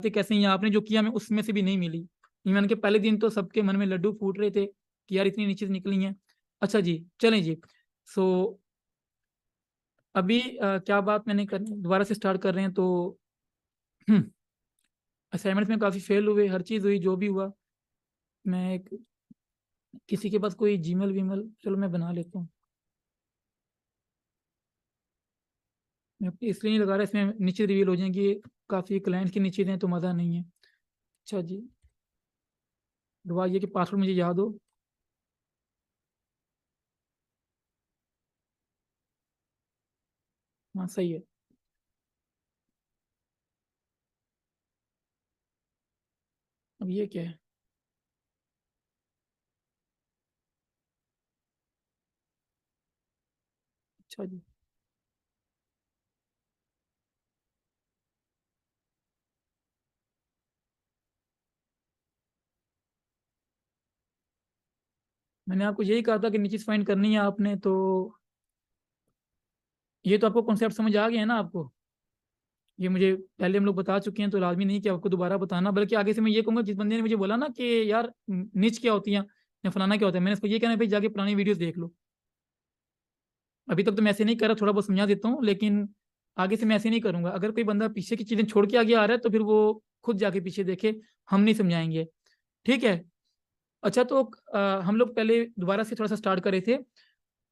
कैसे हैं, आपने जो किया हमें उसमें से भी नहीं मिली। ईमान के पहले दिन तो सबके मन में लड्डू फूट रहे थे कि यार इतनी नीचे से निकली हैं। अच्छा जी, चलें जी। सो अभी क्या बात मैंने कर, दोबारा से स्टार्ट कर रहे हैं। तो असाइनमेंट्स में काफ़ी फेल हुए, हर चीज़ हुई जो भी हुआ। मैं किसी के पास कोई जीमेल वीमेल, चलो मैं बना लेता हूँ। मैं इसलिए नहीं लगा रहा, इसमें नीचे रिवील हो जाएंगी, काफ़ी क्लाइंट्स की नीचे हैं तो मज़ा नहीं है। अच्छा जी, दुआ ये कि पासवर्ड मुझे याद हो। हाँ सही है। अब ये क्या है? अच्छा जी, मैंने आपको यही कहा था कि नीचे फाइंड करनी है आपने, तो ये तो आपको कॉन्सेप्ट समझ आ गया है ना आपको। ये मुझे पहले हम लोग बता चुके हैं, तो लाजमी नहीं कि आपको दोबारा बताना, बल्कि आगे से मैं ये कहूंगा, जिस बंदे ने मुझे बोला ना कि यार निच क्या होती है या फलाना क्या होता है, मैंने इसको ये कहना है भाई जाके पुरानी वीडियोस देख लो। अभी तक तो मैं ऐसे नहीं कर रहा, थोड़ा बहुत समझा देता हूँ, लेकिन आगे से मैं ऐसे नहीं करूंगा। अगर कोई बंदा पीछे की चीजें छोड़ के आगे आ रहा है तो फिर वो खुद जाके पीछे देखे, हम नहीं समझाएंगे। ठीक है। अच्छा तो हम लोग पहले दोबारा से थोड़ा सा स्टार्ट कर रहे थे।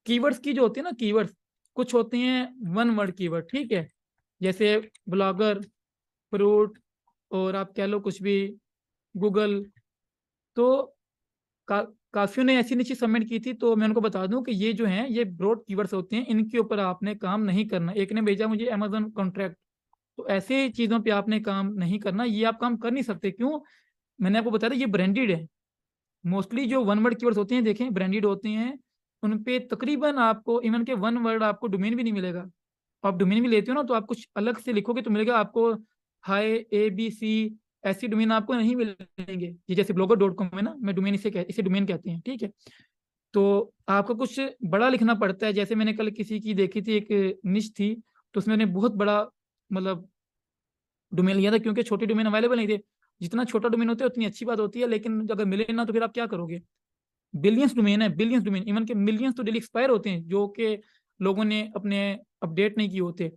कीवर्ड्स की जो होती है ना, कीवर्ड्स कुछ होते हैं वन वर्ड कीवर्ड, ठीक है। जैसे ब्लॉगर, फ्रूट, और आप कह लो कुछ भी, गूगल। तो का, काफियों ने ऐसी नीचे सबमिट की थी, तो मैं उनको बता दूं कि ये जो हैं ये ब्रॉड कीवर्ड्स होते हैं, इनके ऊपर आपने काम नहीं करना। एक ने भेजा मुझे अमेजन कॉन्ट्रैक्ट, तो ऐसे चीजों पे आपने काम नहीं करना, ये आप काम कर नहीं सकते। क्यों? मैंने आपको बताया था ये ब्रांडेड है। मोस्टली जो वन वर्ड कीवर्ड्स होते हैं देखें ब्रांडेड होते हैं, उन पे तकरीबन आपको इवन के वन वर्ड आपको डोमेन भी नहीं मिलेगा। आप डोमेन भी लेते हो ना, तो आप कुछ अलग से लिखोगे तो मिलेगा आपको हाई ABC, ऐसी डोमेन आपको नहीं मिलेंगे। ये जैसे blogger.com है ना, मैं डोमेन इसे डोमेन कहते हैं, ठीक है। तो आपको कुछ बड़ा लिखना पड़ता है। जैसे मैंने कल किसी की देखी थी, एक निश थी, तो उसमें बहुत बड़ा मतलब डोमेन लिया था, क्योंकि छोटे डोमेन अवेलेबल नहीं थे। जितना छोटा डोमेन होता है उतनी अच्छी बात होती है, लेकिन अगर मिले ना तो फिर आप क्या करोगे। बिलियंस डोमेन है, बिलियंस डोमेन, इवन के मिलियंस तो डेली एक्सपायर होते हैं जो कि लोगों ने अपने अपडेट नहीं किए होते।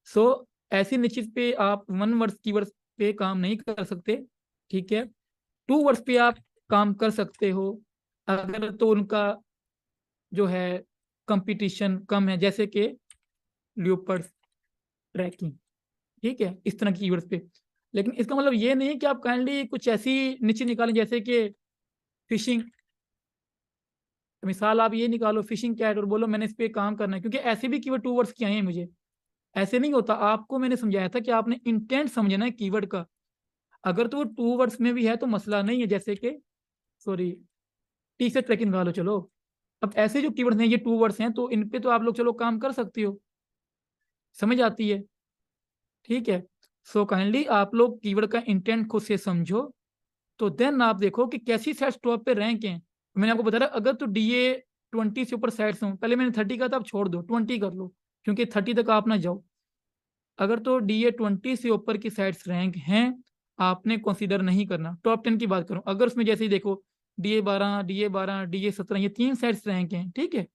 सो ऐसी निश्चित पे आप वन वर्ड्स कीवर्ड्स पे काम नहीं कर सकते, ठीक है। टू वर्ड्स पे आप काम कर सकते हो, अगर तो उनका जो है कंपटीशन कम है, जैसे कि ल्यूपर्ड ट्रैकिंग, ठीक है, इस तरह की कीवर्ड्स पे। लेकिन इसका मतलब ये नहीं है कि आप काइंडली कुछ ऐसी नीचे निकालें जैसे कि फिशिंग। मिसाल आप ये निकालो फिशिंग कैट और बोलो मैंने इस पे काम करना है, क्योंकि ऐसे भी कीवर्ड टू वर्ड्स की आए हैं मुझे। ऐसे नहीं होता, आपको मैंने समझाया था कि आपने इंटेंट समझना है कीवर्ड का। अगर तो वो टू वर्ड्स में भी है तो मसला नहीं है, जैसे कि सॉरी, टी से ट्रैकिंग निकालो चलो। अब ऐसे जो कीवर्ड्स हैं ये टू वर्ड्स हैं, तो इन पे तो आप लोग चलो काम कर सकते हो, समझ आती है, ठीक है। सो काइंडली आप लोग कीवर्ड का इंटेंट खुद से समझो, तो देन आप देखो कि कैसी साइट्स टॉप पे रैंक हैं। मैंने आपको बताया अगर तो DA 20 से ऊपर साइट्स हों, पहले मैंने 30 का था, अब छोड़ दो 20 कर लो, क्योंकि 30 तक आप ना जाओ। अगर तो DA 20 से ऊपर की साइट्स रैंक हैं, आपने कंसीडर नहीं करना। टॉप 10 की बात करूं, अगर उसमें जैसे ही देखो DA 12 DA 17 ये 3 साइट्स रैंक हैं, ठीक है,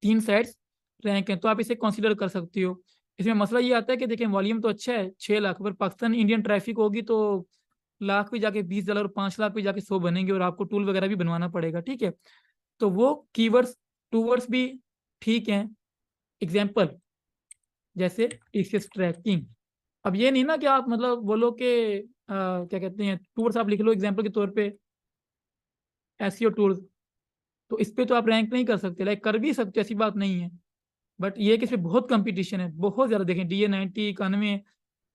3 साइट्स रैंक हैं, तो आप इसे कंसीडर कर सकते हो। इसमें मसला ये आता है कि देखें वॉल्यूम तो अच्छा है 6 लाख, पर पाकिस्तान इंडियन ट्रैफिक होगी तो लाख पे जाके $20 और 5 लाख पे जाके 100 बनेंगे, और आपको टूल वगैरह भी बनवाना पड़ेगा, ठीक है। तो वो कीवर्ड्स टू वर्ड्स भी ठीक हैं। एग्जाम्पल जैसे टीसीएस ट्रैकिंग। अब ये नहीं ना कि आप मतलब बोलो कि क्या कहते हैं टू वर्ड्स आप लिख लो एग्जाम्पल के तौर पे एसईओ टूल्स, तो इस पे तो आप रैंक नहीं कर सकते, लाइक कर भी सकते, ऐसी बात नहीं है। बट ये है कि इसमें बहुत कंपटीशन है, बहुत ज्यादा। देखें DA 90 91,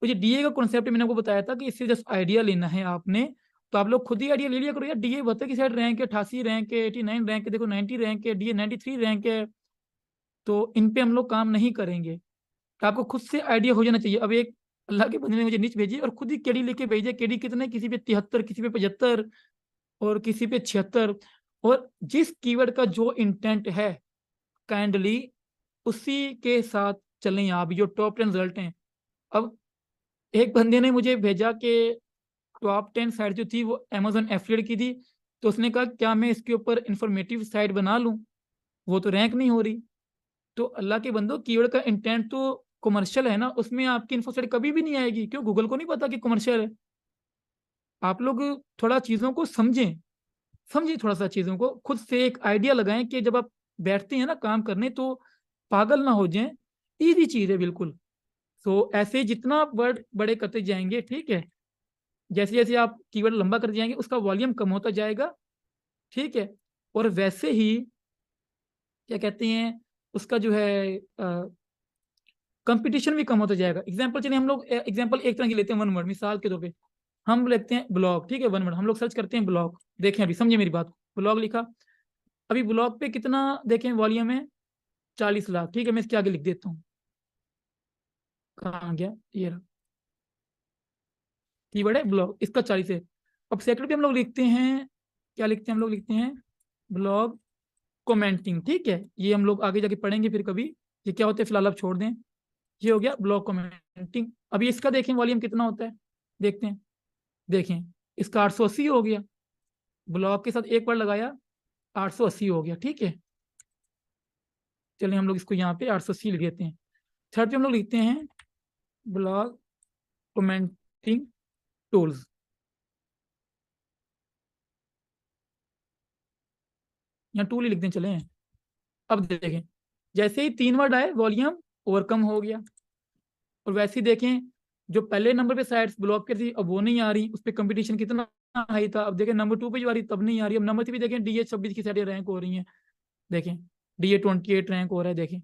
तो ये डीए का कॉन्सेप्ट मैंने आपको बताया था कि इससे जस्ट आइडिया लेना है आपने। तो आप लोग खुद ही आइडिया ले लिया करो यार, DA 72 की साइड रैंक है, 88 रैंक है, 89 रैंक है, देखो 90 रैंक है, DA 93 रैंक है। तो इन पे हम लोग काम नहीं करेंगे। तो आपको खुद से आइडिया हो जाना चाहिए। अब एक अल्लाह के बंदे ने मुझे नीच भेजी और खुद ही केडी लेके भेजे, केडी कितने, किसी पे 73, किसी पे 75, और किसी पे 76। और जिस कीवर्ड का जो इंटेंट है काइंडली उसी के साथ चलें। आप जो टॉप 10 रिजल्ट हैं, अब एक बंदे ने मुझे भेजा कि टॉप 10 साइट जो थी वो अमेजोन एफिलिएट की थी, तो उसने कहा क्या मैं इसके ऊपर इंफॉर्मेटिव साइट बना लूं, वो तो रैंक नहीं हो रही। तो अल्लाह के बंदो, कीवर्ड का इंटेंट तो कमर्शियल है ना, उसमें आपकी इन्फो साइट कभी भी नहीं आएगी। क्यों? गूगल को नहीं पता कि कमर्शियल है। आप लोग थोड़ा चीज़ों को समझें, समझिए थोड़ा सा चीज़ों को, खुद से एक आइडिया लगाएं कि जब आप बैठते हैं ना काम करने, तो पागल ना हो जाएं। ईजी चीज़ है बिल्कुल। तो ऐसे जितना वर्ड बड़े करते जाएंगे, ठीक है, जैसे जैसे आप कीवर्ड लंबा करते जाएंगे उसका वॉल्यूम कम होता जाएगा, ठीक है। और वैसे ही क्या कहते हैं, उसका जो है कंपटीशन भी कम होता जाएगा। एग्जाम्पल चलिए, हम लोग एग्जाम्पल एक तरह की लेते हैं, वन वर्ड मिसाल के तौर पे हम लिखते हैं ब्लॉग, ठीक है, वन वर्ड हम लोग सर्च करते हैं ब्लॉग। देखें अभी, समझे मेरी बात को, ब्लॉग लिखा, अभी ब्लॉग पे कितना देखें वॉल्यूम है, 40 लाख, ठीक है। मैं इसके आगे लिख देता हूँ, कहाँ गया ये रहा, कीवर्ड है ब्लॉग, इसका 40 है। अब सेकंड पे हम लोग लिखते हैं, क्या लिखते हैं हम लोग, लिखते हैं ब्लॉग कमेंटिंग, ठीक है। ये हम लोग आगे जाके पढ़ेंगे फिर कभी, ये क्या होता है, फिलहाल आप छोड़ दें। ये हो गया ब्लॉग कमेंटिंग। अभी इसका देखें वॉल्यूम कितना होता है, देखते हैं। देखें, इसका 880 हो गया, ब्लॉग के साथ एक बार लगाया 880 हो गया, ठीक है। चलिए हम लोग इसको यहाँ पे 880 लिख देते हैं। थर्ड पे हम लोग लिखते हैं ब्लॉग कमेंटिंग टूल्स, यहाँ टूल ही लिखते हैं, चले। अब देखें, जैसे ही 3 वर्ड आए वॉल्यूम ओवरकम हो गया। और वैसे ही देखें, जो पहले नंबर पे साइट्स ब्लॉक कर थी अब वो नहीं आ रही, उस पर कंपटीशन कितना हाई था। अब देखें नंबर 2 पे जो आ रही तब नहीं आ रही। अब नंबर 3 पे देखें DH26 की साइटें रैंक हो रही हैं, देखें DA28 रैंक हो रहा है, देखें।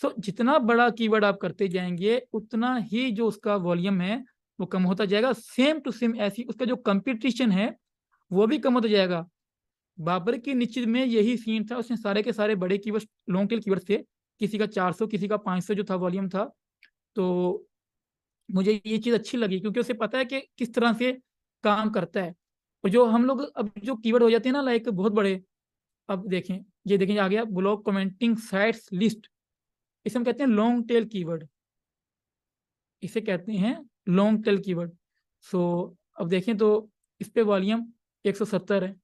सो जितना बड़ा कीवर्ड आप करते जाएंगे उतना ही जो उसका वॉल्यूम है वो कम होता जाएगा। सेम टू सेम ऐसी उसका जो कंपटीशन है वो भी कम होता जाएगा। बाबर की निश्चित में यही सीन था, उसने सारे के सारे बड़े कीवर्ड, लॉन्ग टेल कीवर्ड थे, किसी का 400 किसी का 500 जो था वॉल्यूम था। तो मुझे ये चीज़ अच्छी लगी क्योंकि उसे पता है कि किस तरह से काम करता है। और जो हम लोग अब जो कीवर्ड हो जाते हैं ना, लाइक बहुत बड़े, अब देखें, ये देखें आ गया ब्लॉग कमेंटिंग साइट्स लिस्ट, इसे हम कहते हैं लॉन्ग टेल कीवर्ड, इसे कहते हैं लॉन्ग टेल कीवर्ड। सो अब देखें तो इस पे वॉल्यूम 170 है,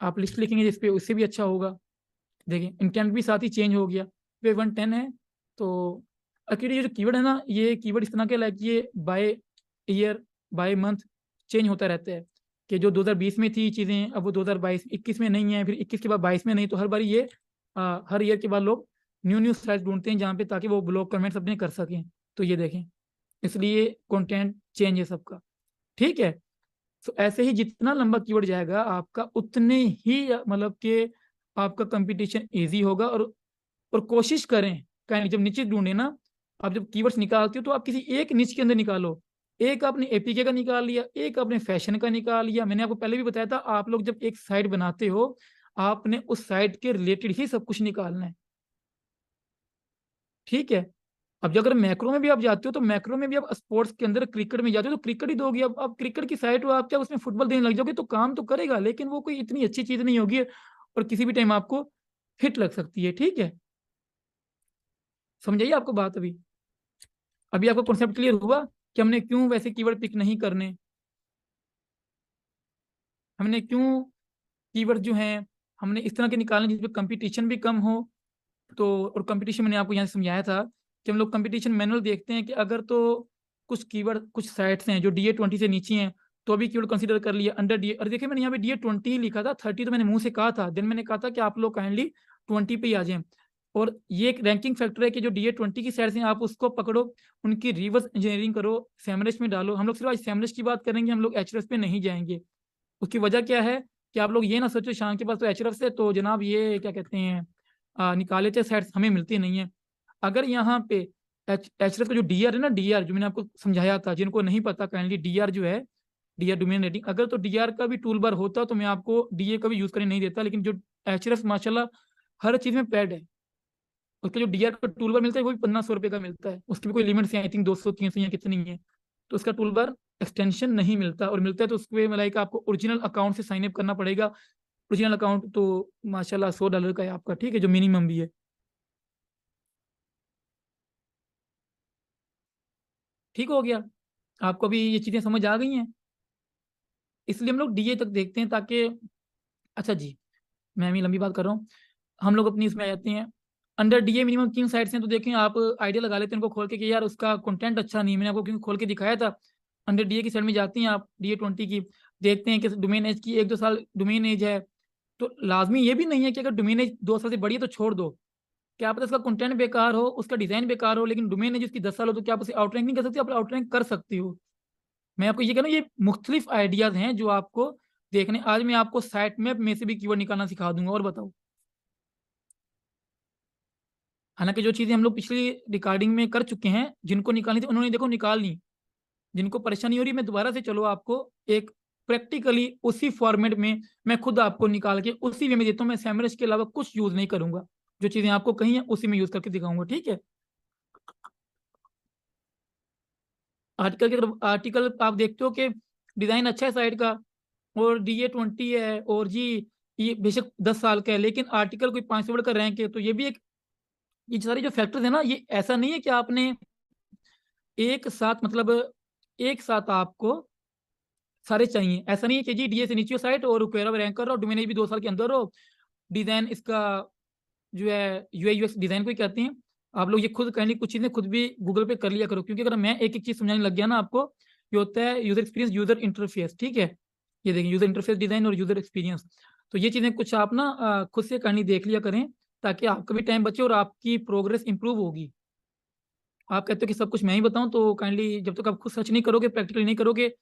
आप लिस्ट लिखेंगे जिस पे उससे भी अच्छा होगा। देखिए इंटेंट भी साथ ही चेंज हो गया, पे 110 है। तो एक्चुअली ये जो कीवर्ड है ना, ये कीवर्ड इस तरह के लाइक ये by year by month change होता रहता है, कि जो 2020 में थी चीज़ें अब वो 2022 21 में नहीं है, फिर 21 के बाद 22 में नहीं। तो हर बार ये हर ईयर के बाद लोग न्यू न्यू साइट ढूंढते हैं जहाँ पे, ताकि वो ब्लॉग कमेंट्स अपने कर सकें। तो ये देखें, इसलिए कंटेंट चेंज है सबका, ठीक है। तो ऐसे ही जितना लंबा कीवर्ड जाएगा आपका उतने ही मतलब कि आपका कंपटीशन इजी होगा। और कोशिश करें कहीं जब नीचे ढूंढे ना, आप जब कीवर्ड्स निकालते हो तो आप किसी एक निच के अंदर निकालो। एक आपने एपीके का निकाल लिया, एक आपने फैशन का निकाल लिया। मैंने आपको पहले भी बताया था, आप लोग जब एक साइट बनाते हो आपने उस साइट के रिलेटेड ही सब कुछ निकालना है, ठीक है। अब जो अगर मैक्रो में भी आप जाते हो तो मैक्रो में भी आप स्पोर्ट्स के अंदर क्रिकेट में जाते हो तो क्रिकेट ही दोगे। अब क्रिकेट की साइट हो, आप क्या उसमें फुटबॉल देने लग जाओगे तो काम तो करेगा, लेकिन वो कोई इतनी अच्छी चीज नहीं होगी और किसी भी टाइम आपको हिट लग सकती है, ठीक है। समझाइए आपको बात अभी, अभी आपको कॉन्सेप्ट क्लियर हुआ कि हमने क्यों वैसे कीवर्ड पिक नहीं करने, हमने क्यों कीवर्ड जो हैं हमने इस तरह के निकालने जिसमें कंपटीशन भी कम हो। तो और कंपटीशन मैंने आपको यहाँ समझाया था कि हम लोग कंपटीशन मैनुअल देखते हैं कि अगर तो कुछ कीवर्ड कुछ साइट्स हैं जो DA20 से नीचे हैं तो अभी कीवर्ड कंसीडर कर लिया अंडर DA। और देखिए मैंने यहाँ पे DA20 ही लिखा था, 30 तो मैंने मुंह से कहा था, देन मैंने कहा था कि आप लोग काइंडली 20 पे ही आ जाएं। और ये एक रैंकिंग फैक्टर है कि जो DA20 की साइट्स हैं आप उसको पकड़ो, उनकी रिवर्स इंजीनियरिंग करो, सेमरेस में डालो। हम लोग सिर्फ आज सेमरेस की बात करेंगे, हम लोग एचरेस पे नहीं जाएंगे। उसकी वजह क्या है कि आप लोग ये ना सोचो शाम के पास तो एचरफ से तो जनाब ये क्या कहते हैं निकाले थे सेट्स हमें मिलती नहीं है। अगर यहाँ पे एचरफ का जो डीआर है ना, डीआर जो मैंने आपको समझाया था, जिनको नहीं पता काइंडली डीआर जो है, डीआर डोमेन रेटिंग, अगर तो डीआर का भी टूल बार होता तो मैं आपको डीए का भी यूज करने नहीं देता। लेकिन जो एचरफ माशाल्लाह हर चीज में पैड है, उसका जो डीआर का टूल बार मिलता है वो भी 1500 रुपये का मिलता है, उसकी भी कोई लिमिट है, आई थिंक 200 300 या कितनी है। तो उसका टूल बार एक्सटेंशन नहीं मिलता, और मिलता है तो उसके में लाइक आपको ओरिजिनल अकाउंट से साइन अप करना पड़ेगा। ओरिजिनल अकाउंट तो माशाल्लाह $100 का है आपका, ठीक है, जो मिनिमम भी है। ठीक हो गया। आपको अभी ये चीज़ें समझ आ गई हैं? इसलिए हम लोग डीए तक देखते हैं ताकि, अच्छा जी, मैं भी लंबी बात कर रहा हूँ। हम लोग अपनी इसमें आ जाते हैं। अंडर डीए मिनिमम 3 साइट्स हैं, तो देखें आप आइडिया लगा लेते हैं उनको खोल के कि यार उसका कंटेंट अच्छा नहीं है। मैंने आपको क्योंकि खोल के दिखाया था। अंडर डीए की साइड में जाती हैं आप, डीए 20 की, देखते हैं कि डोमेन एज की 1-2 साल डोमेन एज है। तो लाज़मी ये भी नहीं है कि अगर डोमेन एज 2 साल से बड़ी है तो छोड़ दो। क्या पता उसका कंटेंट बेकार हो, उसका डिज़ाइन बेकार हो, लेकिन डोमेन एज उसकी 10 साल हो, तो क्या आप उसे आउटरैंक नहीं कर सकते? आप आउटरैंक कर सकती हो। मैं आपको ये कह रहा हूँ, ये मुख्तलिफ आइडियाज़ हैं जो आपको देखने। आज मैं आपको साइट मैप में से भी कीवर्ड निकालना सिखा दूँगा, और बताओ। हालाँकि जो चीज़ें हम लोग पिछली रिकॉर्डिंग में कर चुके हैं, जिनको निकालनी थी उन्होंने देखो निकाल ली। जिनको परेशानी हो रही है, मैं दोबारा से चलो आपको एक प्रैक्टिकली उसी फॉर्मेट में मैं खुद आपको निकाल के उसी वे में देता हूँ। मैं सैमरस के अलावा कुछ यूज़ नहीं करूँगा। जो चीज़ें आपको कही हैं उसी में यूज़ करके दिखाऊँगा, ठीक है? आर्टिकल की तरफ, आर्टिकल आप देखते हो कि डिज़ाइन अच्छा है साइट का, और डीए 20 है, और जी ये बेशक 10 साल का है, लेकिन आर्टिकल कोई 500 वर्ड का रैंक है, तो ये भी एक, ये सारे जो फैक्टर्स हैं ना, ये ऐसा नहीं है कि आपने एक साथ मतलब एक साथ आपको सारे चाहिए। ऐसा नहीं है कि जी डीए से नीचे हो साइट और क्वेरा में रैंक कर रहा हो, डोमेन एज भी 2 साल के अंदर हो, डिज़ाइन इसका जो है यूआई यूएक्स डिज़ाइन को ही कहते हैं। आप लोग ये खुद काइंडली कुछ चीज़ें खुद भी गूगल पे कर लिया करो, क्योंकि अगर मैं एक-एक चीज़ समझाने लग गया ना आपको, ये होता है यूज़र एक्सपीरियंस, यूज़र इंटरफेस, ठीक है? ये देखिए यूज़र इंटरफेस डिज़ाइन और यूज़र एक्सपीरियंस। तो ये चीज़ें कुछ आप ना खुद से काइंडली देख लिया करें, ताकि आपका भी टाइम बचे और आपकी प्रोग्रेस इंप्रूव होगी। आप कहते हो कि सब कुछ मैं ही बताऊँ, तो काइंडली जब तक आप खुद सर्च नहीं करोगे, प्रैक्टिकली नहीं करोगे,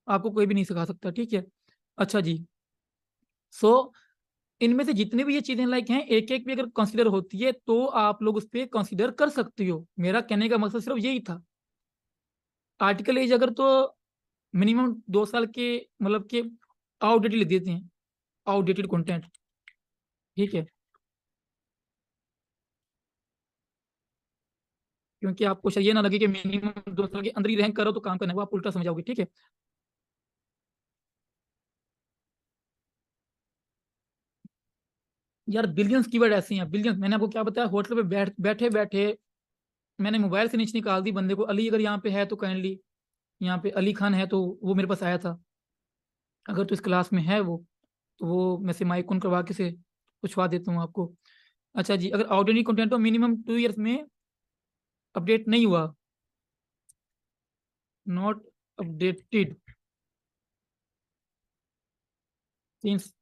आपको कोई भी नहीं सिखा सकता, ठीक है? अच्छा जी, सो इनमें से जितनी भी ये चीज़ें लाइक हैं, एक-एक भी अगर कंसीडर होती है, तो आप लोग उसपे कंसीडर कर सकती हो। मेरा कहने का मकसद सिर्फ़ यही था। आर्टिकल एज अगर तो मिनिमम 2 साल के मतलब के आउटडेटेड लिख देते हैं, आउटडेटेड कंटेंट, ठीक है? क्योंकि आपको शायद ये ना लगे कि मिनिमम 2 साल के अंदर ही रैंक करो तो काम करना है, वो आप उल्टा समझ, ठीक है? यार बिलियंस कीवर्ड ऐसे हैं, बिलियंस। मैंने आपको क्या बताया, होटल पे बैठे-बैठे मैंने मोबाइल से नीचे निकाल दी बंदे को। अली अगर यहाँ पे है तो काइंडली, यहाँ पे अली खान है तो वो मेरे पास आया था। अगर तो इस क्लास में है वो, तो वो मैं से माइक ऑन करवा के से पूछवा देता हूँ आपको। अच्छा जी, अगर आउटडोर कंटेंट तो मिनिमम 2 ईयर्स में अपडेट नहीं हुआ, not updated since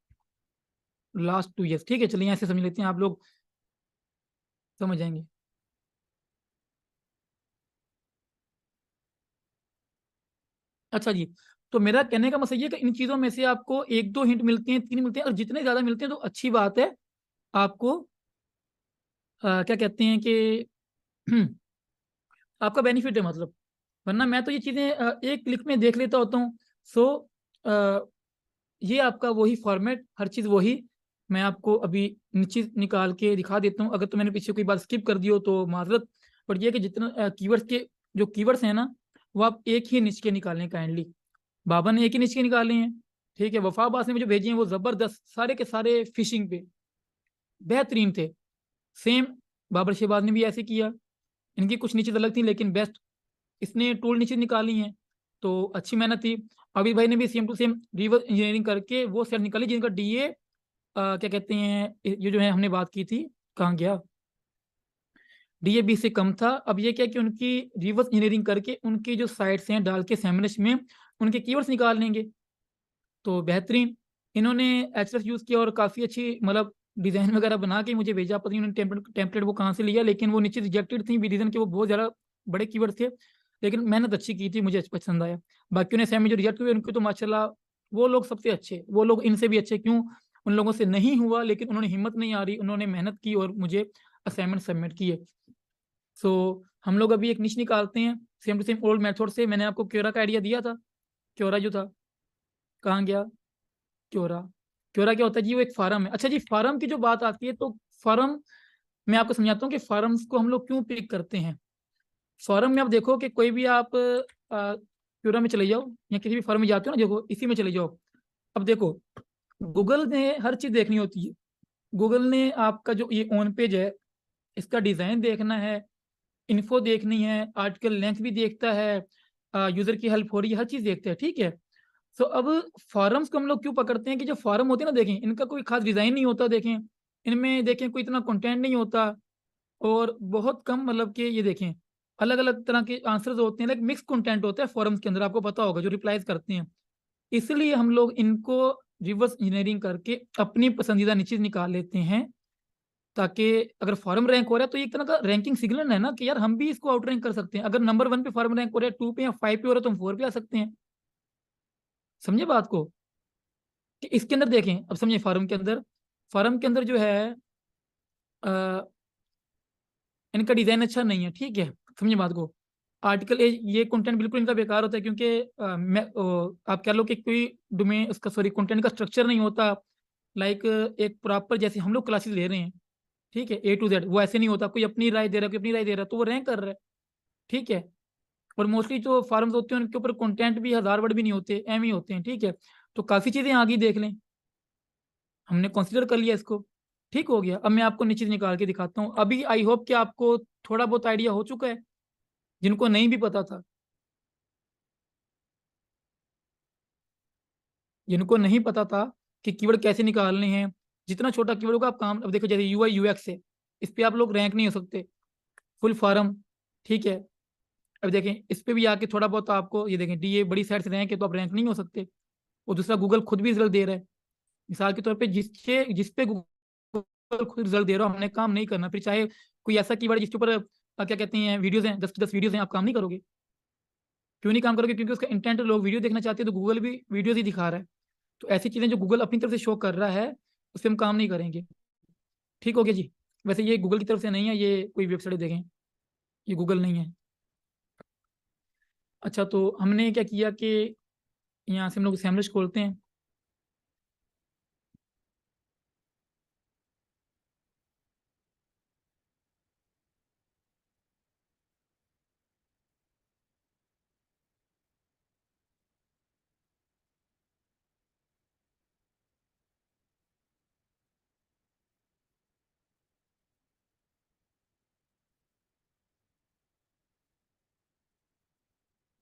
last 2 years, ठीक है? चलिए ऐसे समझ लेते हैं, आप लोग समझ जाएँगे। अच्छा जी, तो मेरा कहने का मतलब ये है कि इन चीज़ों में से आपको 1-2 हिंट मिलते हैं, 3 मिलते हैं, और जितने ज़्यादा मिलते हैं तो अच्छी बात है। आपको क्या कहते हैं कि आपका बेनिफिट है मतलब। वरना मैं तो ये चीज़ें एक क्लिक में देख लेता होता हूँ। सो अ, ये आपका वही फॉर्मेट, हर चीज़ वही। मैं आपको अभी चीज़ निकाल के दिखा देता हूँ। अगर तो मैंने पीछे कोई बात स्किप कर दी हो तो माज़रत। बट ये है कि जितना कीवर्ड्स के जो कीवर्ड्स हैं ना, वो आप एक ही निच के निकालें काइंडली। बाबा ने एक ही निच के निकाले हैं, ठीक है? वफ़ा अब्बास ने मुझे भेजे हैं, वो ज़बरदस्त सारे के सारे फ़िशिंग पे बेहतरीन थे। सेम बाबर शहबाज ने भी ऐसे किया। इनकी कुछ निचेज़ अलग थी, लेकिन बेस्ट इसने टूल नीचे निकाली हैं, तो अच्छी मेहनत थी। आबिद भाई ने भी same to same reverse engineering करके वो सेट निकाली, जिनका डीए क्या कहते हैं, ये जो है हमने बात की थी, कहाँ गया? डीए 20 से कम था। अब ये क्या है कि उनकी रिवर्स इंजीनियरिंग करके उनकी जो साइट्स हैं डाल के सैमरस में उनके कीवर्ड्स निकाल लेंगे, तो बेहतरीन। इन्होंने एचएसएस यूज़ किया और काफ़ी अच्छी मतलब डिज़ाइन वगैरह बना के मुझे भेजा। पता नहीं उन्होंने टेम्पलेट वो कहाँ से लिया, लेकिन वो नीचे रिजेक्टेड थी रीज़न कि वो बहुत ज़्यादा बड़े कीवर्ड थे। लेकिन मेहनत अच्छी की थी, मुझे पसंद आया। बाकियों ने सेम जो रिजेक्ट हुए उनके तो माशाल्लाह, वो लोग सबसे अच्छे, वो लोग इनसे भी अच्छे क्यों? उन लोगों से नहीं हुआ, लेकिन उन्होंने हिम्मत नहीं हारी, उन्होंने मेहनत की और मुझे असाइनमेंट सबमिट किए। सो हम लोग अभी एक निश निकालते हैं same to same old method से। मैंने आपको क्योरा का आइडिया दिया था। क्योरा जो था, कहाँ गया? क्योरा। क्योरा क्या होता है जी? वो एक फार्म है। अच्छा जी, फार्म की जो बात आती है, तो फार्म मैं आपको समझाता हूँ कि फार्म्स को हम लोग क्यों पिक करते हैं। फार्म में आप देखो कि कोई भी आप क्योरा में चले जाओ या किसी भी फार्म में जाते हो ना, देखो इसी में चले जाओ। अब देखो, गूगल ने हर चीज़ देखनी होती है। गूगल ने आपका जो ये ऑन पेज है, इसका डिज़ाइन देखना है, इन्फो देखनी है, आर्टिकल लेंथ भी देखता है, यूजर की हेल्प हो रही है, हर चीज देखते हैं, ठीक है। सो अब फॉरम्स को हम लोग क्यों पकड़ते हैं कि जो फॉरम होते हैं ना, देखें इनका कोई खास डिजाइन नहीं होता, देखें इनमें देखें कोई इतना कंटेंट नहीं होता, और बहुत कम मतलब कि ये देखें अलग अलग तरह के आंसर्स होते हैं, लाइक मिक्स कंटेंट होता है फॉरम्स के अंदर, आपको पता होगा जो रिप्लाईज करते हैं। इसलिए हम लोग इनको रिवर्स इंजीनियरिंग करके अपनी पसंदीदा निचेज निकाल लेते हैं, ताकि अगर फॉरम रैंक हो रहा है तो ये एक तरह का रैंकिंग सिग्नल है ना कि यार हम भी इसको आउट रैंक कर सकते हैं। अगर नंबर 1 पे फॉरम रैंक हो रहा है, 2 पे या 5 पे हो रहा है, तो हम 4 पे आ सकते हैं। समझे बात को? कि इसके अंदर देखें, अब समझिए फॉरम के अंदर जो है अ, इनका डिजाइन अच्छा नहीं है, ठीक है। समझिए बात को। आर्टिकल ये कंटेंट बिल्कुल इनका बेकार होता है, क्योंकि आप कह लो कि कोई डोमेन उसका, सॉरी, कंटेंट का स्ट्रक्चर नहीं होता। लाइक एक प्रॉपर, जैसे हम लोग क्लासेस ले रहे हैं, ठीक है, A to Z, वो ऐसे नहीं होता, कोई अपनी राय दे रहा है, कोई अपनी राय दे रहा है, तो वो रैंक कर रहा है, ठीक है। और मोस्टली जो फॉर्म्स होते हैं उनके ऊपर कंटेंट भी 1000 वर्ड भी नहीं होते, एम ही होते हैं, ठीक है। तो काफ़ी चीज़ें आगे देख लें, हमने कंसिडर कर लिया इसको, ठीक हो गया। अब मैं आपको नीचे निकाल के दिखाता हूँ। अभी आई होप कि आपको थोड़ा बहुत आइडिया हो चुका है, जिनको नहीं भी पता था, जिनको नहीं पता था कि कीवर्ड कैसे निकालने हैं। जितना छोटा कीवर्ड होगा आप काम, अब देखो जैसे UI UX है, इस पे आप लोग रैंक नहीं हो सकते, फुल फॉर्म, ठीक है। अब देखें इस पे भी आके थोड़ा बहुत आपको ये देखें, DA बड़ी साइड से रैंक है तो आप रैंक नहीं हो सकते। और दूसरा, गूगल खुद भी रिजल्ट दे रहा है, मिसाल के तौर पे जिस पे गूगल खुद रिजल्ट दे रहा हो, हमने काम नहीं करना, फिर चाहे कोई ऐसा कीवर्ड जिसके ऊपर क्या कहते हैं वीडियोस हैं, 10 वीडियोस हैं, आप काम नहीं करोगे। क्यों नहीं काम करोगे? क्योंकि उसका इंटेंट लोग वीडियो देखना चाहते हैं, तो गूगल भी वीडियोस ही दिखा रहा है। तो ऐसी चीजें जो गूगल अपनी तरफ से शो कर रहा है, उस पर हम काम नहीं करेंगे, ठीक हो गया जी। वैसे ये गूगल की तरफ से नहीं है, ये कोई वेबसाइट देखें, ये गूगल नहीं है। अच्छा, तो हमने क्या किया कि यहाँ से हम लोग सैमरिज खोलते हैं।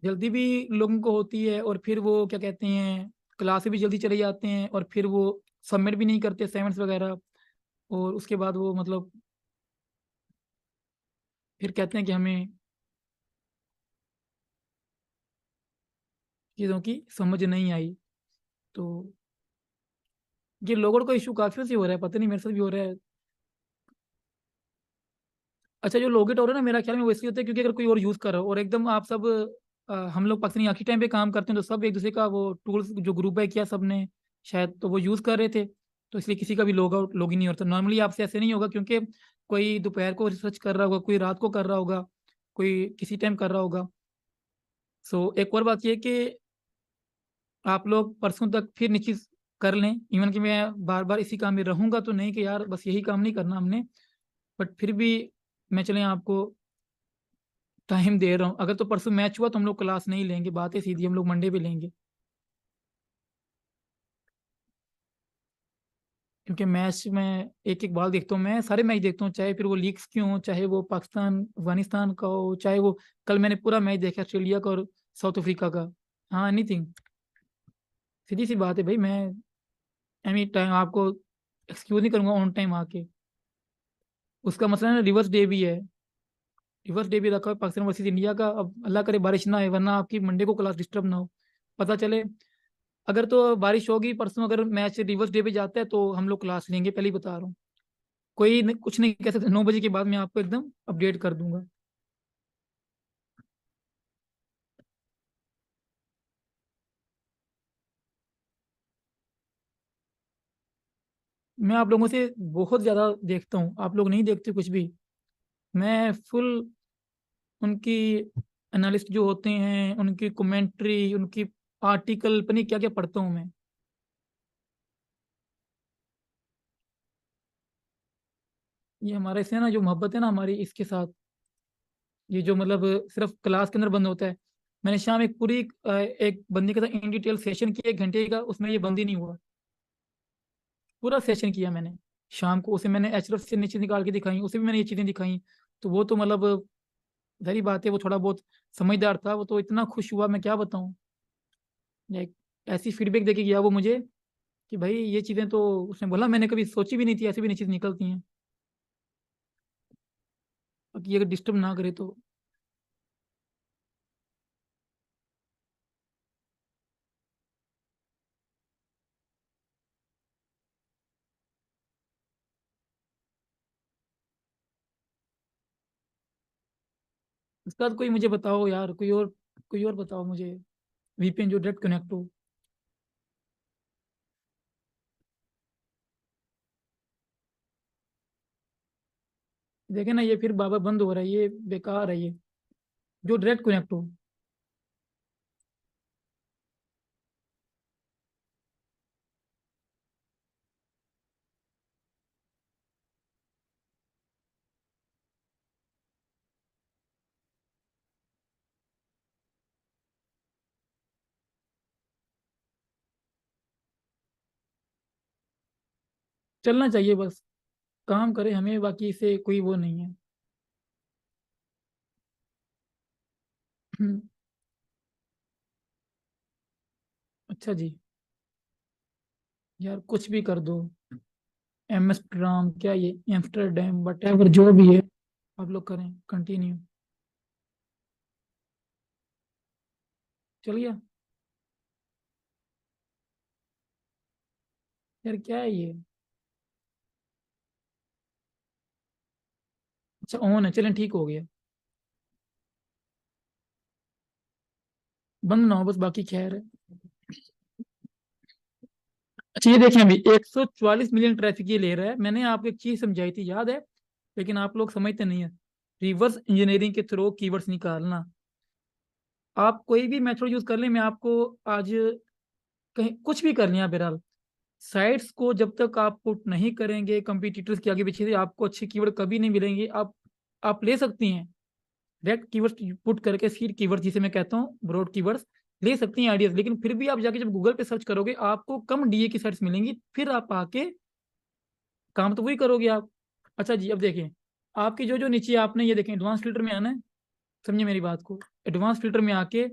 जल्दी भी लोगों को होती है, और फिर वो क्या कहते हैं क्लास से भी जल्दी चले जाते हैं, और फिर वो सबमिट भी नहीं करते असाइनमेंट्स वगैरह। और उसके बाद वो मतलब फिर कहते हैं कि हमें चीज़ों की समझ नहीं आई। तो ये लोगों का इशू काफ़ी से हो रहा है, पता नहीं मेरे साथ भी हो रहा है। अच्छा, जो लोगेट हो रहा है ना, मेरा ख्याल में वो इसलिए होता है क्योंकि अगर कोई और यूज़ कर रहा हो, और एकदम आप सब हम लोग पाकिस्तानी आखिरी टाइम पे काम करते हैं, तो सब एक दूसरे का वो टूल्स जो ग्रुप है किया सबने शायद, तो वो यूज़ कर रहे थे, तो इसलिए किसी का भी लॉग आउट लॉग इन नहीं होता। नॉर्मली आपसे ऐसे नहीं होगा, क्योंकि कोई दोपहर को रिसर्च कर रहा होगा, कोई रात को कर रहा होगा, कोई किसी टाइम कर रहा होगा। सो एक और बात ये है कि आप लोग परसों तक फिर निश्चित कर लें, इवन कि मैं बार बार इसी काम में रहूंगा तो नहीं कि यार बस यही काम नहीं करना हमने, बट फिर भी मैं चलें आपको टाइम दे रहा हूँ। अगर तो परसों मैच हुआ तो हम लोग क्लास नहीं लेंगे, बात है सीधी, हम लोग मंडे पे लेंगे। क्योंकि मैच में एक एक बॉल देखता हूँ, मैं सारे मैच देखता हूँ, चाहे फिर वो लीग्स क्यों हो, चाहे वो पाकिस्तान अफगानिस्तान का हो, चाहे वो कल मैंने पूरा मैच देखा ऑस्ट्रेलिया का और साउथ अफ्रीका का। हाँ, एनीथिंग, सीधी सी बात है भाई, मैं एनी टाइम आपको एक्सक्यूज नहीं करूंगा ऑन टाइम आके। उसका मसला है ना, रिवर्स डे भी है, रिवर्स डे भी रखा है पाकिस्तान वर्सेस इंडिया का। अब अल्लाह करे बारिश ना आए, वरना आपकी मंडे को क्लास डिस्टर्ब ना हो, पता चले। अगर तो बारिश होगी परसों, अगर मैच रिवर्स डे पे जाता है तो हम लोग क्लास लेंगे, पहले ही बता रहा हूँ। कुछ नहीं कह सकते, 9 बजे के बाद मैं आपको एकदम अपडेट कर दूंगा। मैं आप लोगों से बहुत ज़्यादा देखता हूँ, आप लोग नहीं देखते कुछ भी। मैं फुल उनकी एनालिस्ट जो होते हैं, उनकी कमेंट्री, उनकी आर्टिकल, पता क्या क्या पढ़ता हूँ मैं। ये हमारा इससे ना जो मोहब्बत है ना हमारी इसके साथ, ये जो मतलब सिर्फ क्लास के अंदर बंद होता है। मैंने शाम एक पूरी एक बंदी के साथ इन डिटेल सेशन किया 1 घंटे का, उसमें ये बंद ही नहीं हुआ। पूरा सेशन किया मैंने शाम को, उसे मैंने एचरफ से नीचे निकाल के दिखाई, उसे भी मैंने ये चीज़ें दिखाई। तो वो तो मतलब सारी बात है, वो थोड़ा बहुत समझदार था, वो तो इतना खुश हुआ, मैं क्या बताऊं। एक ऐसी फीडबैक देके गया वो मुझे कि भाई ये चीज़ें तो, उसने बोला मैंने कभी सोची भी नहीं थी, ऐसी भी नहीं चीज़ निकलती हैं, कि अगर डिस्टर्ब ना करे तो। उसके बाद कोई मुझे बताओ यार, कोई और बताओ मुझे, वीपीएन जो डायरेक्ट कनेक्ट हो। देखे ना, ये फिर बाबा बंद हो रहा है, ये बेकार है ये, जो डायरेक्ट कनेक्ट हो। चलना चाहिए बस, काम करे हमें, बाकी से कोई वो नहीं है। अच्छा जी। यार कुछ भी कर दो, एम्स्टर्डम क्या, ये एम्स्टर्डम बट एवर जो भी है, आप लोग करें कंटिन्यू। चल गया। यार क्या है ये। अच्छा ऑन है, चलें ठीक हो गया। बंद ना हो बस, बाकी खैर है। अच्छा ये देखें, अभी 144 मिलियन ट्रैफिक ये ले रहा है। मैंने आपको एक चीज समझाई थी, याद है, लेकिन आप लोग समझते नहीं है। रिवर्स इंजीनियरिंग के थ्रू कीवर्ड्स निकालना। आप कोई भी मेथड यूज कर लें, मैं आपको आज कहीं कुछ भी कर लें आप बहरहाल, साइट्स को जब तक आप पुट नहीं करेंगे कंपटीटर्स के आगे पीछे से, आपको अच्छे कीवर्ड कभी नहीं मिलेंगे। आप ले सकती हैं डायरेक्ट कीवर्ड्स पुट करके, सीड कीवर्ड जिसे मैं कहता हूँ, ब्रॉड कीवर्ड्स ले सकती हैं आइडियाज, लेकिन फिर भी आप जाके जब गूगल पे सर्च करोगे आपको कम डीए की साइट्स मिलेंगी, फिर आप आके काम तो वही करोगे आप। अच्छा जी, अब देखें, आपकी जो जो नीचे आपने ये देखें, एडवांस फिल्टर में आना है, समझे मेरी बात को। एडवांस फिल्टर में आके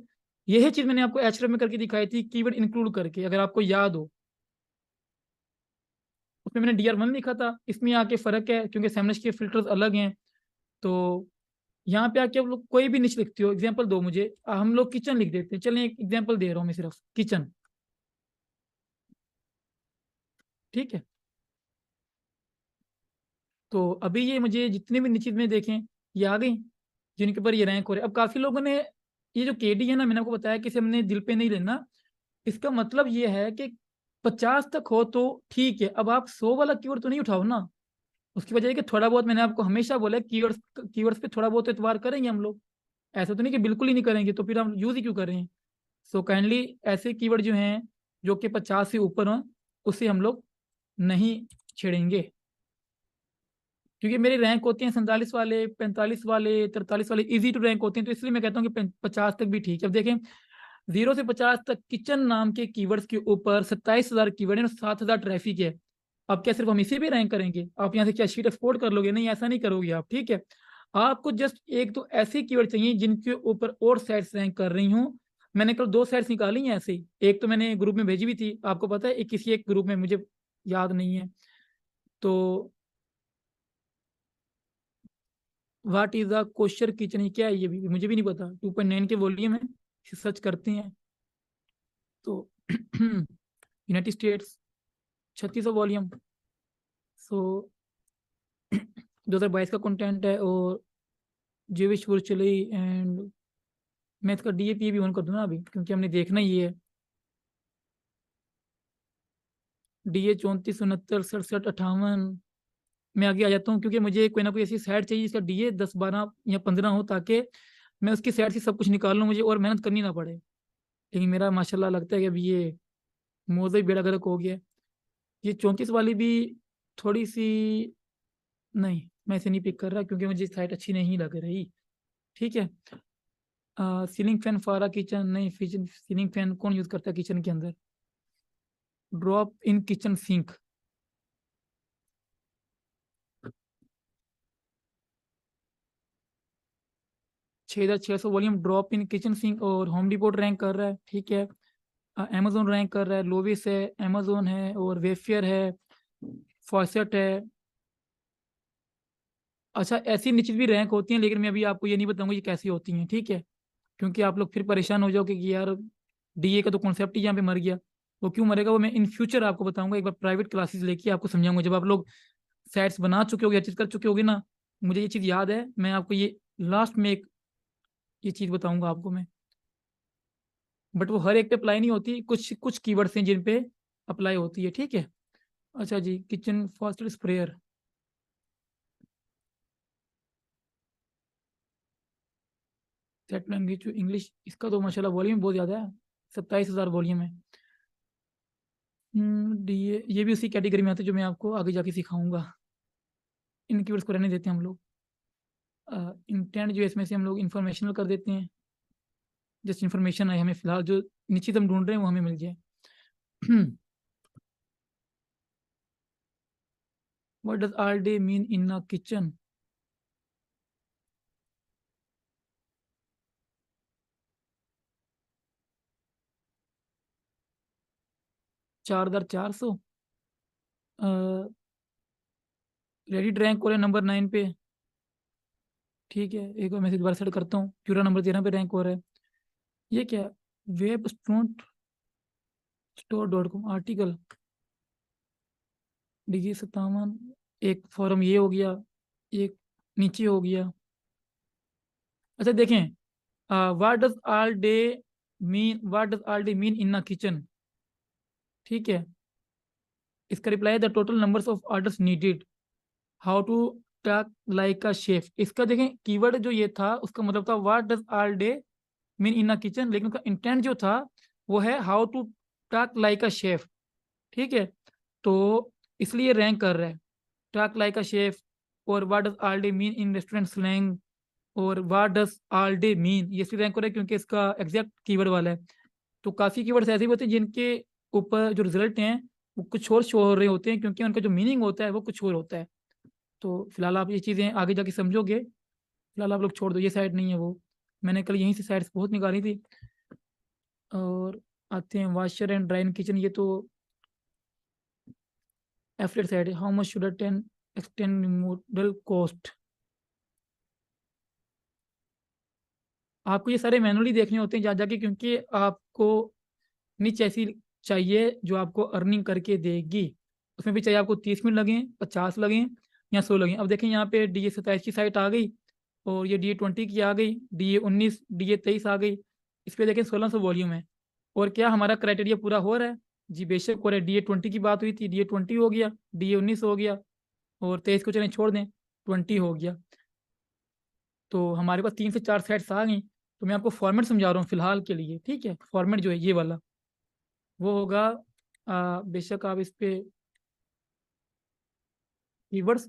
यही चीज मैंने आपको एचटीएमएल में करके दिखाई थी, कीवर्ड इंक्लूड करके, अगर आपको याद हो। उसमें मैंने DR1 लिखा था, इसमें आके फर्क है क्योंकि सैमनस के फिल्टर्स अलग हैं। तो यहाँ पे आके आप लोग कोई भी निच लिखते हो, एग्जाम्पल दो मुझे, हम लोग किचन लिख देते हैं, चलिए एक एग्जाम्पल दे रहा हूँ मैं, सिर्फ किचन। ठीक है। तो अभी ये मुझे जितने भी निश्चित में देखें, ये आ गई, जिनके ऊपर ये रैंक हो रहे हैं। अब काफी लोगों ने, ये जो केडी है ना, मैंने आपको बताया कि इसे हमने दिल पे नहीं लेना। इसका मतलब ये है कि 50 तक हो तो ठीक है, अब आप 100 वाला कीवर्ड तो नहीं उठाओ ना। उसकी वजह है कि थोड़ा बहुत, मैंने आपको हमेशा बोला है, कीवर्ड्स कीवर्ड्स पे थोड़ा बहुत एतबार करेंगे हम लोग। ऐसा तो नहीं कि बिल्कुल ही नहीं करेंगे, तो फिर हम यूज ही क्यों कर रहे हैं। सो काइंडली ऐसे कीवर्ड जो हैं जो कि 50 से ऊपर हों, उसे हम लोग नहीं छेड़ेंगे, क्योंकि मेरी रैंक होती है 47 वाले, 45 वाले, 43 वाले, इजी टू रैंक होते हैं, तो इसलिए मैं कहता हूँ कि 50 तक भी ठीक है। अब देखें, 0 से 50 तक किचन नाम के कीवर्ड्स के ऊपर 27,000 कीवर्ड है और 7,000 ट्रैफिक है। अब क्या सिर्फ हम इसी पे रैंक करेंगे? आप यहाँ से क्या शीट एक्सपोर्ट कर लोगे? नहीं, ऐसा नहीं करोगे आप, ठीक है। आपको जस्ट एक दो ऐसे कीवर्ड चाहिए जिनके ऊपर और साइट्स रैंक कर रही हूँ। मैंने कल 2 साइट्स निकाली हैं ऐसे ही, एक तो मैंने ग्रुप में भेजी भी थी, आपको पता है, एक किसी एक ग्रुप में, मुझे याद नहीं है। तो what is the kosher kitchen, क्या है ये भी मुझे भी नहीं पता। 2.9 के वॉल्यूम है, सर्च करते हैं तो। United states 3600 volume. सो 2022 का कंटेंट है, और जेविश वर्चुअली एंड, मैं इसका DAP भी ऑन कर दूँ ना अभी, क्योंकि हमने देखना ही है। DA 34 69 67 58। मैं आगे आ जाता हूँ, क्योंकि मुझे कोई ना कोई ऐसी साइड चाहिए जिसका DA 10 12 या 15 हो, ताकि मैं उसकी साइड से सब कुछ निकाल लूँ, मुझे और मेहनत करनी ना पड़े। लेकिन मेरा माशाल्लाह लगता है कि अभी ये मौजू ही बेड़ा गर्क हो गया है। ये 34 वाली भी थोड़ी सी, नहीं मैं इसे नहीं पिक कर रहा क्योंकि मुझे साइट अच्छी नहीं लग रही। ठीक है। सीलिंग फैन फारा किचन, नहीं सीलिंग फैन कौन यूज करता है किचन के अंदर। Drop in kitchen sink. 6,600 volume drop in kitchen sink और होम डिपोट रैंक कर रहा है, ठीक है। अमेजोन रैंक कर रहा है, लोविस है, अमेजोन है और वेफेयर है, फॉसेट है। अच्छा, ऐसी निश्चित भी रैंक होती हैं, लेकिन मैं अभी आपको ये नहीं बताऊंगा ये कैसी होती हैं, ठीक है, क्योंकि आप लोग फिर परेशान हो जाओगे कि यार डीए का तो कॉन्सेप्ट ही यहाँ पे मर गया। वो क्यों मरेगा वो मैं इन फ्यूचर आपको बताऊंगा, एक बार प्राइवेट क्लासेस लेके आपको समझाऊंगा, जब आप लोग सेट्स बना चुके होगे, चीज कर चुके होगे ना। मुझे ये चीज याद है, मैं आपको ये लास्ट में एक ये चीज बताऊंगा आपको मैं। बट वो हर एक पे अप्लाई नहीं होती, कुछ कुछ कीवर्ड्स हैं जिन पे अप्लाई होती है, ठीक है। अच्छा जी, kitchen fast sprayer, set language to English, इसका तो माशाल्लाह वॉल्यूम बहुत ज़्यादा है, 27,000 वॉल्यूम है। ये भी उसी कैटेगरी में आते हैं जो मैं आपको आगे जाके सिखाऊंगा। इन कीवर्ड्स को रहने देते हैं हम लोग। इंटेंट जो है इसमें से हम लोग इंफॉर्मेशनल कर देते हैं, जस्ट इन्फॉर्मेशन है हमें फिलहाल जो निश्चित हम ढूंढ रहे हैं वो हमें मिल जाए। What does all day mean in a kitchen? 4,400। Reddit rank हो रहा है नंबर 9 पे, ठीक है। एक बार मैं दोबारा सेट करता हूँ, क्यूरा नंबर 13 पे रैंक हो रहा है। ये क्या, वेब स्टोर.com आर्टिकल, डिग्री 57। एक फॉरम ये हो गया, एक नीचे हो गया। अच्छा देखें, what does all day mean in a kitchen, ठीक है। इसका रिप्लाई है the total numbers of orders needed, how to talk like a chef. इसका देखें कीवर्ड जो ये था उसका मतलब था what does all day mean in a kitchen, लेकिन उसका इंटेंट जो था वो है how to talk like a chef, ठीक है। तो इसलिए रैंक कर रहा है, टॉक लाइक अ शेफ, और what does all day mean in restaurant slang, और what does all day mean, ये इसलिए रैंक हो रहा है क्योंकि इसका एग्जैक्ट कीवर्ड वाला है। तो काफ़ी कीवर्ड्स ऐसे भी होते हैं जिनके ऊपर जो रिजल्ट हैं वो कुछ और शो हो रहे होते हैं, क्योंकि उनका जो मीनिंग होता है वो कुछ और होता है। तो फिलहाल आप ये चीज़ें आगे जाके समझोगे, फिलहाल आप लोग छोड़ दो, ये साइड नहीं है वो, मैंने कल यहीं से साइड्स बहुत निकाली थी। और आते हैं washer and dry in kitchen, ये तो एफलेट साइड है। How much should attend extend model cost, आपको ये सारे मैनुअली देखने होते हैं जा जाके, क्योंकि आपको निच ऐसी चाहिए जो आपको अर्निंग करके देगी। उसमें भी चाहिए आपको 30 मिनट लगे, 50 लगे या 100 लगे। अब देखें यहाँ पे DA 27 की साइट आ गई, और ये DA 20 की आ गई, DA 19, DA 23 आ गई। इस पे देखें 1600 वॉल्यूम है। और क्या हमारा क्राइटेरिया पूरा हो रहा है? जी बेशक हो रहा है। DA 20 की बात हुई थी, DA 20 हो गया, DA 19 हो गया, और 23 को चलें छोड़ दें, 20 हो गया। तो हमारे पास 3 से 4 सेट्स आ गई। तो मैं आपको फॉर्मेट समझा रहा हूँ फिलहाल के लिए, ठीक है। फॉर्मेट जो है ये वाला वो होगा, बेशक आप इस पे कीवर्ड्स,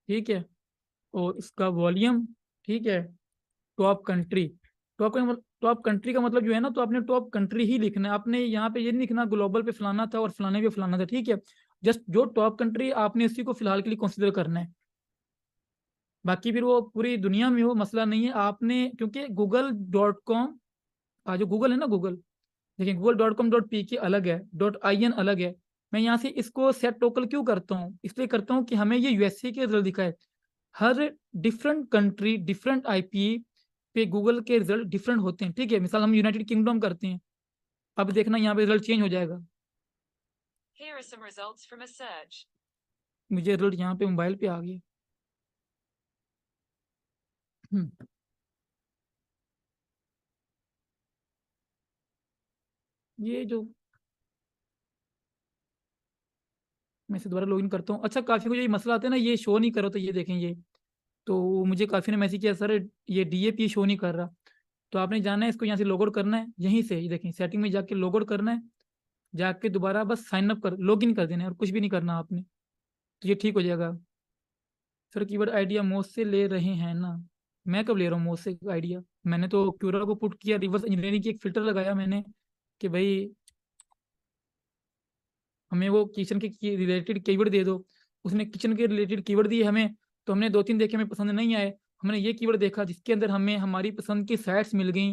ठीक है, और इसका वॉल्यूम, ठीक है, टॉप कंट्री। टॉप कंट्री का मतलब जो है ना, तो आपने टॉप कंट्री ही लिखना है, आपने यहाँ पे ये नहीं लिखना ग्लोबल पे फलाना था और फलाने पे फलाना था, ठीक है। जस्ट जो टॉप कंट्री आपने इसी को फिलहाल के लिए कंसिडर करना है। बाकी फिर वो पूरी दुनिया में हो मसला नहीं है, आपने क्योंकि google.com, जो गूगल है ना, गूगल, देखिए google.com.p की अलग है, .in अलग है। मैं यहाँ से इसको सेट टोकल क्यों करता हूँ? इसलिए करता हूँ कि हमें ये यूएसए के रिजल्ट दिखाए। हर डिफरेंट कंट्री डिफरेंट आईपी पे गूगल के रिजल्ट डिफरेंट होते हैं, ठीक है। मिसाल हम यूनाइटेड किंगडम करते हैं, अब देखना यहाँ पे रिजल्ट चेंज हो जाएगा। Here are some results from a search. मुझे रिजल्ट यहाँ पे मोबाइल पे आ गया। ये जो मैं इसे दोबारा लॉगिन करता हूँ। अच्छा, काफ़ी को ये मसला आता है ना, ये शो नहीं करो, तो ये देखें ये, तो मुझे काफ़ी ने मैसेज किया सर ये DAP शो नहीं कर रहा। तो आपने जाना है इसको यहाँ से लॉग आउट करना है, यहीं से ये देखें सेटिंग में जाके लॉग आउट करना है, जाके दोबारा बस साइन अप कर लॉग इन कर देना है, और कुछ भी नहीं करना आपने, तो ये ठीक हो जाएगा। सर कीवर्ड आइडिया मोज से ले रहे हैं ना? मैं कब ले रहा हूँ मोज से आइडिया? मैंने तो क्यूरा को पुट किया, रिवर्स इंजीनियरिंग की एक फिल्टर लगाया मैंने कि भाई हमें वो किचन के रिलेटेड कीवर्ड दे दो। उसने किचन के रिलेटेड कीवर्ड दिए हमें, तो हमने 2-3 देखे, हमें पसंद नहीं आए, हमने ये कीवर्ड देखा जिसके अंदर हमें हमारी पसंद की साइट्स मिल गई।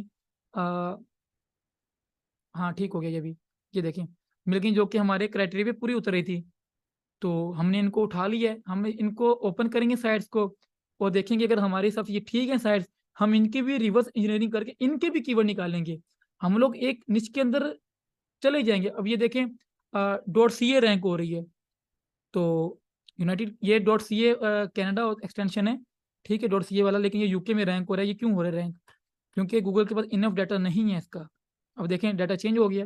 हाँ ठीक हो गया ये भी, ये देखें मिल गई, जो कि हमारे क्राइटेरिया पे पूरी उतर रही थी। तो हमने इनको उठा लिया है, हम इनको ओपन करेंगे साइट्स को और देखेंगे अगर हमारे हिसाब से ये ठीक है साइट्स, हम इनकी भी रिवर्स इंजीनियरिंग करके इनके भी कीवर्ड निकालेंगे। हम लोग एक निच के अंदर चले जाएंगे। अब ये देखें डॉट सी ए रैंक हो रही है, तो यूनाइटेड ये dot C A Canada extension है, ठीक है डॉट सी ए वाला, लेकिन ये यूके में रैंक हो रहा है। ये क्यों हो रहा है रैंक? क्योंकि गूगल के पास इनफ डाटा नहीं है इसका। अब देखें डाटा चेंज हो गया।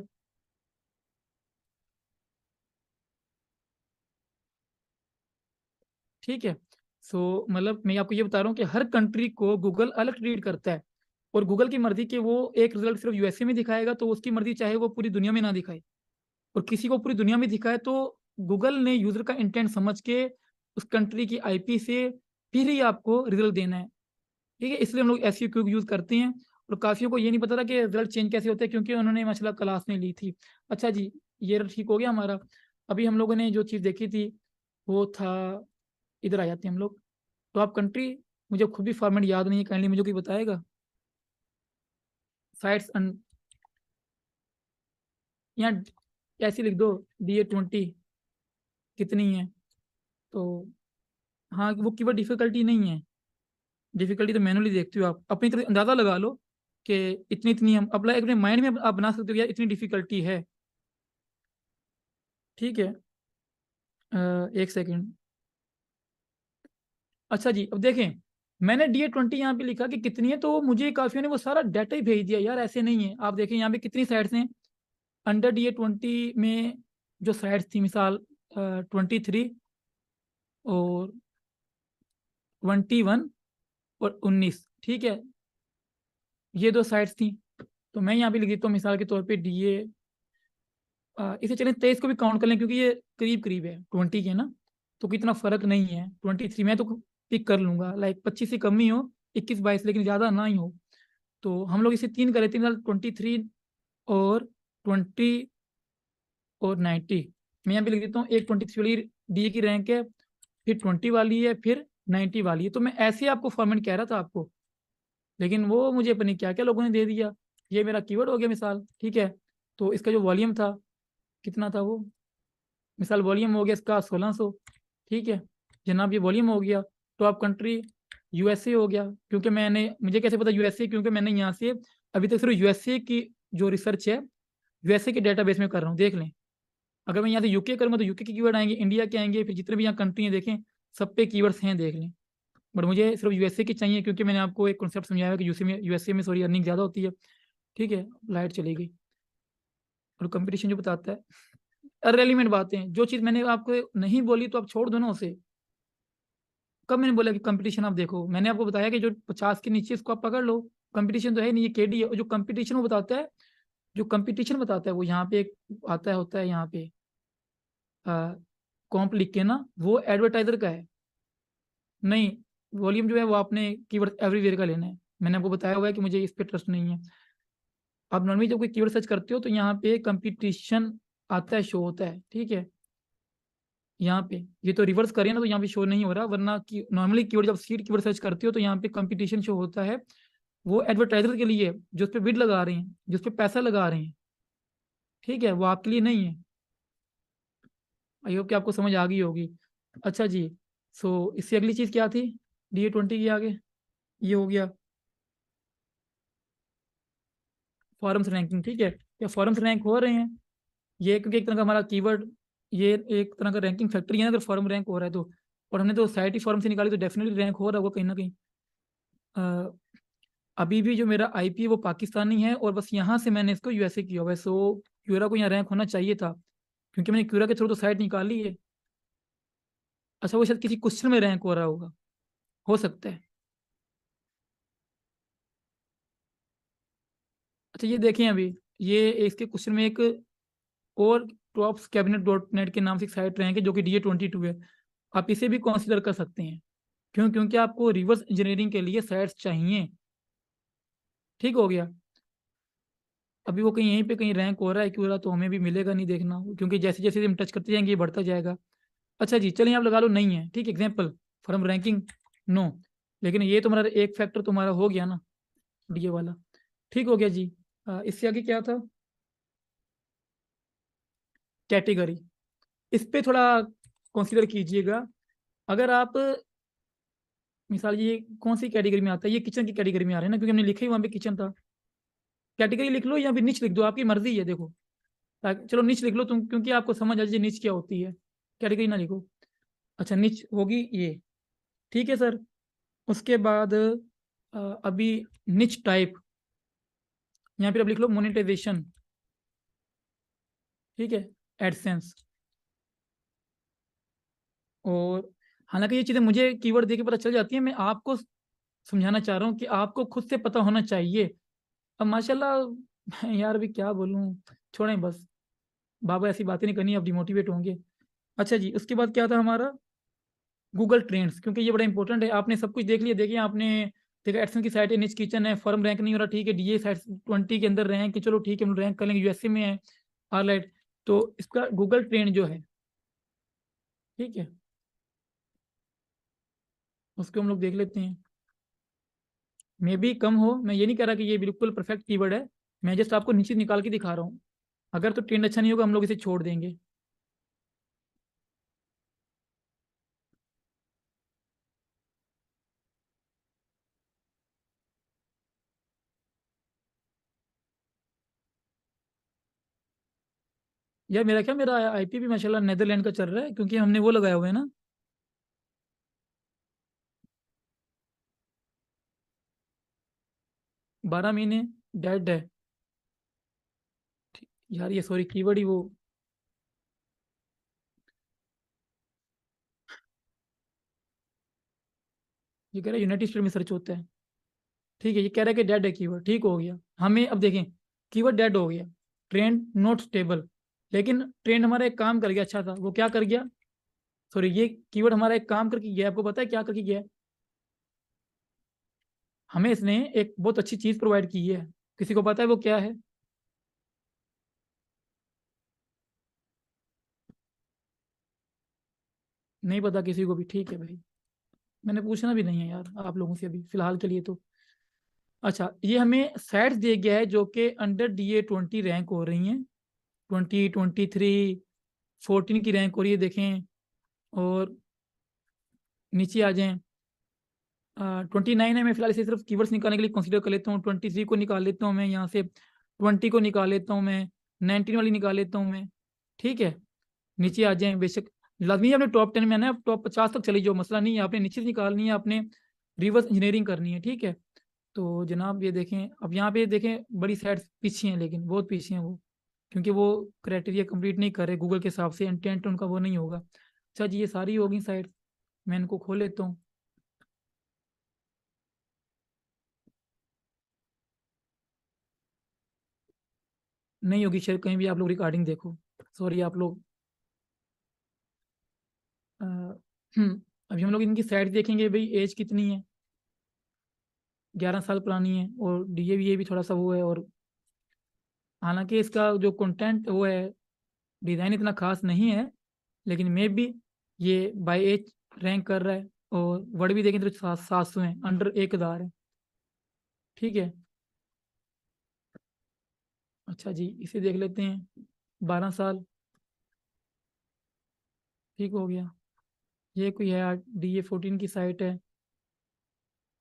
ठीक है। सो मतलब मैं आपको ये बता रहा हूँ कि हर कंट्री को गूगल अलग ट्रीट करता है, और गूगल की मर्जी कि वो एक रिजल्ट सिर्फ यूएसए में दिखाएगा तो उसकी मर्जी, चाहे वो पूरी दुनिया में ना दिखाए। और किसी को पूरी दुनिया में दिखाए तो गूगल ने यूजर का इंटेंट समझ के उस कंट्री की आईपी से फिर ही आपको रिजल्ट देना है। ठीक है, इसलिए हम लोग एसईओ क्यूब यूज करते हैं। और काफियों को ये नहीं पता था कि रिजल्ट चेंज कैसे होते हैं, क्योंकि उन्होंने माशाल्लाह क्लास में ली थी। अच्छा जी, ये ठीक हो गया हमारा। अभी हम लोगों ने जो चीज़ देखी थी वो था, इधर आ जाते हैं हम लोग। तो आप कंट्री, मुझे खुद भी फॉर्मेट याद नहीं है, काइंडली मुझे कोई बताएगा? साइट्स यहाँ ऐसे लिख दो, DA20 कितनी है। तो हाँ, वो कीवर्ड डिफिकल्टी नहीं है, डिफिकल्टी तो मैनुअली देखते हो आप, अपनी तरह अंदाजा लगा लो कि इतनी इतनी, हम अपना अपने माइंड में आप बना सकते हो यार इतनी डिफिकल्टी है। ठीक है, एक सेकेंड। अच्छा जी, अब देखें मैंने DA20 यहाँ पे लिखा कि कितनी है, तो मुझे काफियों ने वो सारा डाटा ही भेज दिया। यार ऐसे नहीं है, आप देखें यहाँ पे कितनी साइट्स हैं अंडर DA20 में। जो साइट्स थी मिसाल 23 और 21 और 19, ठीक है, ये दो साइट्स थी। तो मैं यहाँ पे लिख देता हूँ मिसाल के तौर पे DA, इसे चलें 23 को भी काउंट कर लें क्योंकि ये करीब करीब है 20 के ना, तो कितना फर्क नहीं है। 23 मैं तो पिक कर लूंगा, लाइक 25 से कम ही हो, 21 22, लेकिन ज़्यादा ना ही हो। तो हम लोग इसे तीन कर लेते हैं, 23 और 20 और 90। मैं यहाँ पे लिख देता हूँ, एक 23 वाली DA की रैंक है, फिर 20 वाली है, फिर 90 वाली है। तो मैं ऐसे आपको फॉर्मेट कह रहा था आपको, लेकिन वो मुझे अपनी क्या क्या लोगों ने दे दिया। ये मेरा कीवर्ड हो गया मिसाल, ठीक है। तो इसका जो वॉल्यूम था, कितना था वो, मिसाल वॉल्यूम हो गया इसका 1600, ठीक है जनाब, ये वॉल्यूम हो गया। तो आप कंट्री यूएसए हो गया, क्योंकि मैंने, मुझे कैसे पता यूएसए, क्योंकि मैंने यहाँ से अभी तक सिर्फ यूएसए की जो रिसर्च है यूएसए के डेटाबेस में कर रहा हूँ, देख लें। अगर मैं यहाँ से यूके करूँगा तो यूके के कीवर्ड आएंगे, इंडिया के आएंगे, फिर जितने भी यहाँ कंट्री हैं देखें सब पे कीवर्ड्स हैं, देख लें। बट मुझे सिर्फ यूएसए की चाहिए, क्योंकि मैंने आपको एक कॉन्सेप्ट समझाया कि यूएसए में सॉरी अर्निंग ज़्यादा होती है। ठीक है, लाइट चली गई। और कंपटीशन जो बताता है, अरेलीमेंट बातें, जो चीज़ मैंने आपको नहीं बोली तो आप छोड़ दो ना उसे। कब मैंने बोला कि कंपटीशन आप देखो, मैंने आपको बताया कि जो 50 के नीचे इसको आप पकड़ लो, कंपटीशन तो है नहीं, ये केडी है। और जो कंपटीशन वो बताता है, जो कंपटीशन बताता है वो यहाँ पे एक आता है, होता है यहाँ पे कॉम्प लिख के ना, वो एडवर्टाइजर का है। नहीं, वॉल्यूम जो है वो आपने कीवर्ड एवरीवेयर का लेना है। मैंने आपको बताया हुआ है कि मुझे इस पे ट्रस्ट नहीं है। आप नॉर्मली जब कोई कीवर्ड सर्च करते हो तो यहाँ पे कंपटीशन आता है, शो होता है, ठीक है। यहाँ पे ये तो रिवर्स करें ना तो यहाँ पे शो नहीं हो रहा, वरना की नॉर्मली कीवर्ड जब सीड कीवर्ड सर्च करते हो तो यहाँ पे कंपटीशन शो होता है। वो एडवर्टाइजर के लिए, जो उस पर बिड लगा रहे हैं, जो उस पर पैसा लगा रहे हैं, ठीक है, वो आपके लिए नहीं है। आई होप कि आपको समझ आ गई होगी। अच्छा जी, सो इससे अगली चीज़ क्या थी DA20 के आगे? ये हो गया फॉरम्स रैंकिंग, ठीक है। क्या फॉरम्स रैंक हो रहे हैं? ये क्योंकि एक तरह का हमारा कीवर्ड, ये एक तरह का रैंकिंग फैक्टर ही है ना, अगर फॉरम रैंक हो रहा है तो। और हमने तो साइट ही फॉरम से निकाली, तो डेफिनेटली रैंक हो रहा होगा कहीं ना कहीं। अ, अभी भी जो मेरा आईपी है वो पाकिस्तानी है, और बस यहाँ से मैंने इसको यूएसए किया हुआ है। सो क्यूरा को यहाँ रैंक होना चाहिए था, क्योंकि मैंने क्यूरा के थ्रू तो साइट निकाली है। अच्छा, वो शायद किसी क्वेश्चन में रैंक हो रहा होगा, हो सकता है। अच्छा ये देखें अभी, ये इसके क्वेश्चन में एक और टॉप्स कैबिनेट.नेट के नाम से एक साइट रैंक है जो कि DA22 है। आप इसे भी कंसिडर कर सकते हैं। क्यों? क्योंकि आपको रिवर्स इंजीनियरिंग के लिए साइट्स चाहिए। ठीक हो गया। अभी वो कहीं यहीं पे कहीं रैंक हो रहा है क्यों रहा, तो हमें भी मिलेगा नहीं, देखना, क्योंकि जैसे जैसे हम टच करते जाएंगे ये बढ़ता जाएगा। अच्छा जी, चलिए आप लगा लो नहीं है, ठीक, एग्जाम्पल फॉर्म रैंकिंग नो। लेकिन ये तुम्हारा एक फैक्टर तुम्हारा हो गया ना, डीए वाला। ठीक हो गया जी। इससे आगे क्या था? कैटेगरी। इस पे थोड़ा कंसीडर कीजिएगा। अगर आप, मिसाल ये कौन सी कैटेगरी में आता है, ये किचन की कैटेगरी में आ रहा है ना, क्योंकि हमने लिखा ही वहां पे किचन था। कैटेगरी लिख लो या फिर निच लिख दो, आपकी मर्जी है, देखो। चलो निच लिख लो तुम, क्योंकि आपको समझ आ जाए निच क्या होती है। कैटेगरी ना लिखो। अच्छा, निच होगी ये। ठीक है सर। उसके बाद अभी निच टाइप, यहाँ पे आप लिख लो मोनेटाइजेशन। ठीक है। एडसेंस। और हालांकि ये चीज़ें मुझे कीवर्ड देके पता चल जाती है, मैं आपको समझाना चाह रहा हूँ कि आपको खुद से पता होना चाहिए। अब माशाल्लाह यार अभी क्या बोलूँ, छोड़ें बस। बाबा ऐसी बातें नहीं करनी, आप डिमोटिवेट होंगे। अच्छा जी, उसके बाद क्या था हमारा? गूगल ट्रेंड्स, क्योंकि ये बड़ा इंपॉर्टेंट है। आपने सब कुछ देख लिया, देखिए आपने देखा एडसन की साइट है, निच किचन है, फर्म रैंक नहीं हो रहा, ठीक है, डीए साइट 20 के अंदर रैंक है, चलो ठीक है, हम रैंक कर लेंगे, यूएसए में है। ऑलराइट। तो इसका गूगल ट्रेंड जो है, ठीक है, उसको हम लोग देख लेते हैं। मे भी कम हो, मैं ये नहीं कह रहा कि ये बिल्कुल परफेक्ट कीवर्ड है, मैं जस्ट आपको नीचे निकाल के दिखा रहा हूँ। अगर तो ट्रेंड अच्छा नहीं होगा, हम लोग इसे छोड़ देंगे। यार मेरा क्या, मेरा आईपी भी माशाल्लाह नेदरलैंड का चल रहा है, क्योंकि हमने वो लगाया हुआ है ना। 12 महीने डेड है। यार ये सॉरी कीवर्ड ही वो, ये कह रहा है यूनाइटेड स्टेट में सर्च होता है। ठीक है, ये कह रहा है कि डेड है कीवर्ड, ठीक हो गया। हमें अब देखें, कीवर्ड डेड हो गया, ट्रेंड नॉट स्टेबल। लेकिन ट्रेंड हमारा एक काम कर गया, अच्छा था, वो क्या कर गया? सॉरी, ये कीवर्ड हमारा एक काम करके गया, आपको पता है क्या करके गया है? हमें इसने एक बहुत अच्छी चीज प्रोवाइड की है। किसी को पता है वो क्या है? नहीं पता किसी को भी, ठीक है भाई। मैंने पूछना भी नहीं है यार आप लोगों से अभी फिलहाल के लिए तो। अच्छा, ये हमें सेट्स दिए गया है जो कि अंडर DA20 रैंक हो रही हैं। 20, 23, 14 की रैंक हो रही है, देखें। और नीचे आ जाएं। 29 है, मैं फिलहाल इसे सिर्फ कीवर्ड्स निकालने के लिए कंसीडर कर लेता हूँ। 23 को निकाल लेता हूँ मैं यहाँ से, 20 को निकाल लेता हूँ मैं, 19 वाली निकाल लेता हूँ मैं। ठीक है। नीचे आ जाएं, बेशक लाजमी है आपने टॉप 10 में आना है, टॉप 50 तक चली जाओ, मसला नहीं है, आपने नीचे से निकालनी है, आपने रिवर्स इंजीनियरिंग करनी है, ठीक है। तो जनाब ये देखें, अब यहाँ पे देखें बड़ी साइड्स पीछे हैं, लेकिन बहुत पीछे हैं वो, क्योंकि वो क्राइटेरिया कंप्लीट नहीं कर रहे गूगल के हिसाब से, इंटेंट उनका वो नहीं होगा। अच्छा जी, ये सारी होगी साइड्स, मैं इनको खोल लेता हूँ। नहीं होगी शायद, कहीं भी आप लोग रिकॉर्डिंग देखो। सॉरी आप लोग। अ, अभी हम लोग इनकी साइड देखेंगे, भाई एज कितनी है। 11 साल पुरानी है, और ये भी थोड़ा सा वो है। और हालांकि इसका जो कंटेंट वो है, डिज़ाइन इतना खास नहीं है, लेकिन मे बी ये बाई एज रैंक कर रहा है। और वर्ड भी देखें तो 700 है, अंडर 1,000 है। ठीक है। अच्छा जी, इसे देख लेते हैं। 12 साल। ठीक हो गया। ये कोई है, DA14 की साइट है।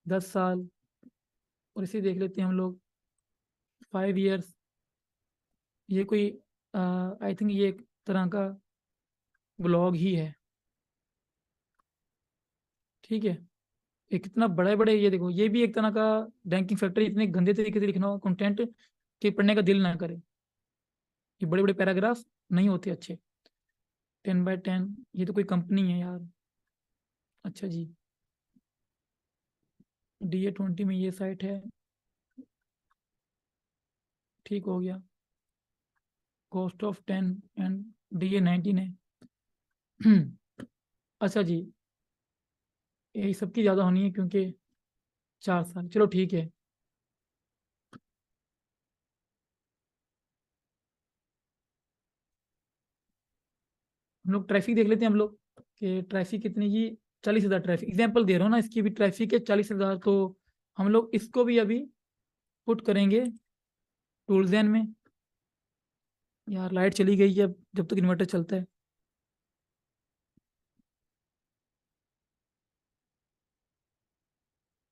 10 साल। और इसे देख लेते हैं हम लोग। 5 ईयर्स। ये कोई आई थिंक ये एक तरह का ब्लॉग ही है। ठीक है। एक इतना बड़े बड़े, ये देखो, ये भी एक तरह का रैंकिंग फैक्टर, इतने गंदे तरीके से लिखना हो कंटेंट कि पढ़ने का दिल ना करे। ये बड़े बड़े पैराग्राफ नहीं होते अच्छे। 10 बाय 10, ये तो कोई कंपनी है यार। अच्छा जी, DA20 में ये साइट है। ठीक हो गया। कॉस्ट ऑफ 10 एंड DA19 है। अच्छा जी, ये सबकी ज़्यादा होनी है, क्योंकि 4 साल, चलो ठीक है। हम लोग ट्रैफिक देख लेते हैं हम लोग, कि ट्रैफिक कितनी की 40,000 ट्रैफिक एग्जाम्पल दे रहा हूँ ना, इसकी भी ट्रैफिक है 40,000। तो हम लोग इसको भी अभी पुट करेंगे टूल्स में। यार लाइट चली गई है अब, जब तक इन्वर्टर चलता है।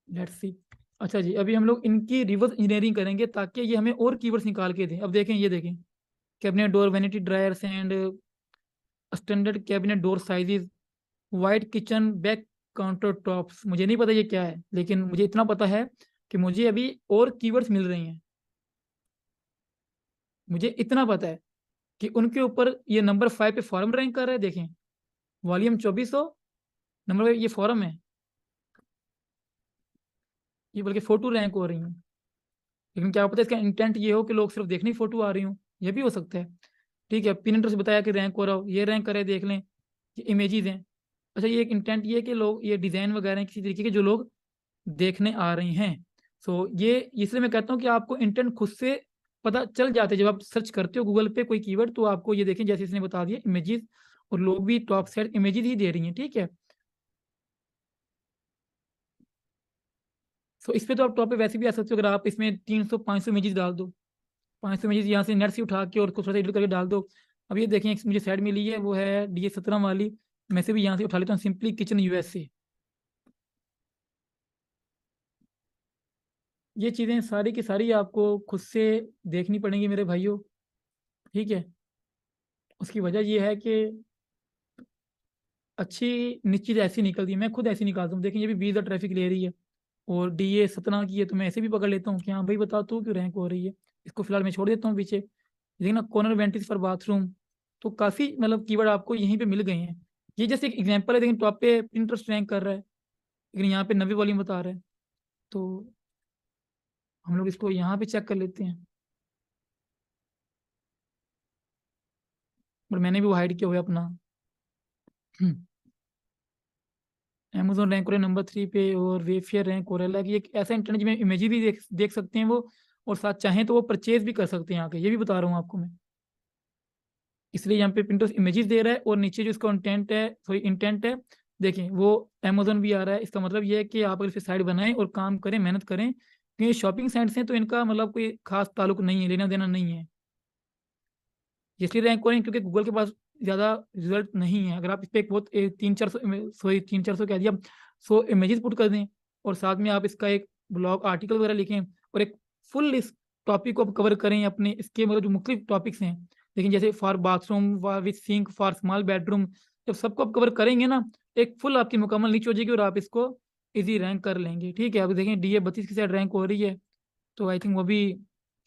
Let's see. अच्छा जी, अभी हम लोग इनकी रिवर्स इंजीनियरिंग करेंगे ताकि ये हमें और कीवर्ड्स निकाल के दें। अब देखें, ये देखें, cabinet door, vanity dryers and standard cabinet door sizes, white kitchen back counter tops. मुझे नहीं पता ये क्या है, लेकिन मुझे इतना पता है कि मुझे अभी और कीवर्ड्स मिल रही हैं। मुझे इतना पता है कि उनके ऊपर ये नंबर 5 पे फॉरम रैंक कर रहा है। देखें, वॉल्यूम 2400 नंबर पे ये फॉरम है, ये बल्कि फोटो रैंक हो रही है। लेकिन क्या पता इसका इंटेंट ये हो कि लोग सिर्फ देखने ही फोटो आ रही हूँ, ये भी हो सकता है। ठीक है, पिन इंटरेस्ट बताया कि रैंक हो रहा हो, ये रैंक करे, देख लें, ये इमेजेस हैं। अच्छा, ये एक इंटेंट ये है कि लोग ये डिज़ाइन वगैरह हैं किसी तरीके के जो लोग देखने आ रहे हैं। सो ये इसलिए मैं कहता हूँ कि आपको इंटेंट खुद से पता चल जाते हैं जब आप सर्च करते हो गूगल पे कोई कीवर्ड। तो आपको ये देखें, जैसे इसने बता दिया इमेजेस, और लोग भी टॉप साइड इमेजेस ही दे रही हैं। ठीक है, सो इस पे तो आप टॉप पे वैसे भी आ सकते हो। अगर आप इसमें 300 500 इमेजेस डाल दो, 500 इमेजेस यहाँ से नेट से उठा के और थोड़ा सा एडिट करके डाल दो। अब ये देखें, एक मुझे साइड मिली है, वो है DA17 वाली। मैं से भी यहाँ से उठा लेता हूँ, सिंपली किचन USA। ये चीज़ें सारी की सारी आपको खुद से देखनी पड़ेंगी मेरे भाइयों। ठीक है, उसकी वजह ये है कि अच्छी निश्चित चीज़ ऐसी निकलती है, मैं खुद ऐसी निकालता हूँ। देखिए, ये भी 20 ट्रैफिक ले रही है और DA17 की है, तो मैं ऐसे भी पकड़ लेता हूँ कि हाँ भाई बता तू क्यों रैंक हो रही है। इसको फिलहाल मैं छोड़ देता हूँ पीछे। देखिए ना, कॉर्नर वेंटिस फॉर बाथरूम, तो काफ़ी मतलब कीवर्ड आपको यहीं पे मिल गए हैं। ये जैसे एक एग्जांपल है, लेकिन टॉप पे इंटरेस्ट रैंक कर रहा है, लेकिन यहाँ पे 90 वॉल्यूम बता रहा है। तो हम लोग इसको यहाँ पे चेक कर लेते हैं। बट मैंने भी वो हाइड किया हुआ है अपना। अमेजोन रैंक हो रहा है नंबर 3 पे, और वेफेयर रैंक हो रहा है। लाइक एक ऐसा इंटरनेट जिसमें इमेज भी देख देख सकते हैं वो, और साथ चाहें तो वो परचेज भी कर सकते हैं आके, ये भी बता रहा हूँ आपको मैं। इसलिए यहाँ पे Pinterest इमेजेस दे रहा है, और नीचे जो इसका इंटेंट है, सॉरी इंटेंट है, देखें वो अमेजोन भी आ रहा है। इसका मतलब ये है कि आप अगर इस साइट बनाएं और काम करें, मेहनत करें, क्योंकि शॉपिंग साइट्स हैं तो इनका मतलब कोई खास ताल्लुक नहीं है, लेना देना नहीं है। इसलिए रैंक हो रहे हैं क्योंकि गूगल के पास ज़्यादा रिजल्ट नहीं है। अगर आप इस पर एक बहुत 300 400, सॉरी 300 400 कह दिया, 100 इमेजेस पुट कर दें, और साथ में आप इसका एक ब्लॉग आर्टिकल वगैरह लिखें, और एक फुल इस टॉपिक को आप कवर करें अपने, इसके मतलब जो मुख्तलिफ टॉपिक्स हैं, लेकिन जैसे for bathroom, for with sink, for small bedroom, जब सबको आप कवर करेंगे ना, एक फुल आपकी मुकम्मल नीच हो जाएगी और आप इसको इजी रैंक कर लेंगे। ठीक है, अब देखें DA32 की साइड रैंक हो रही है, तो आई थिंक वो भी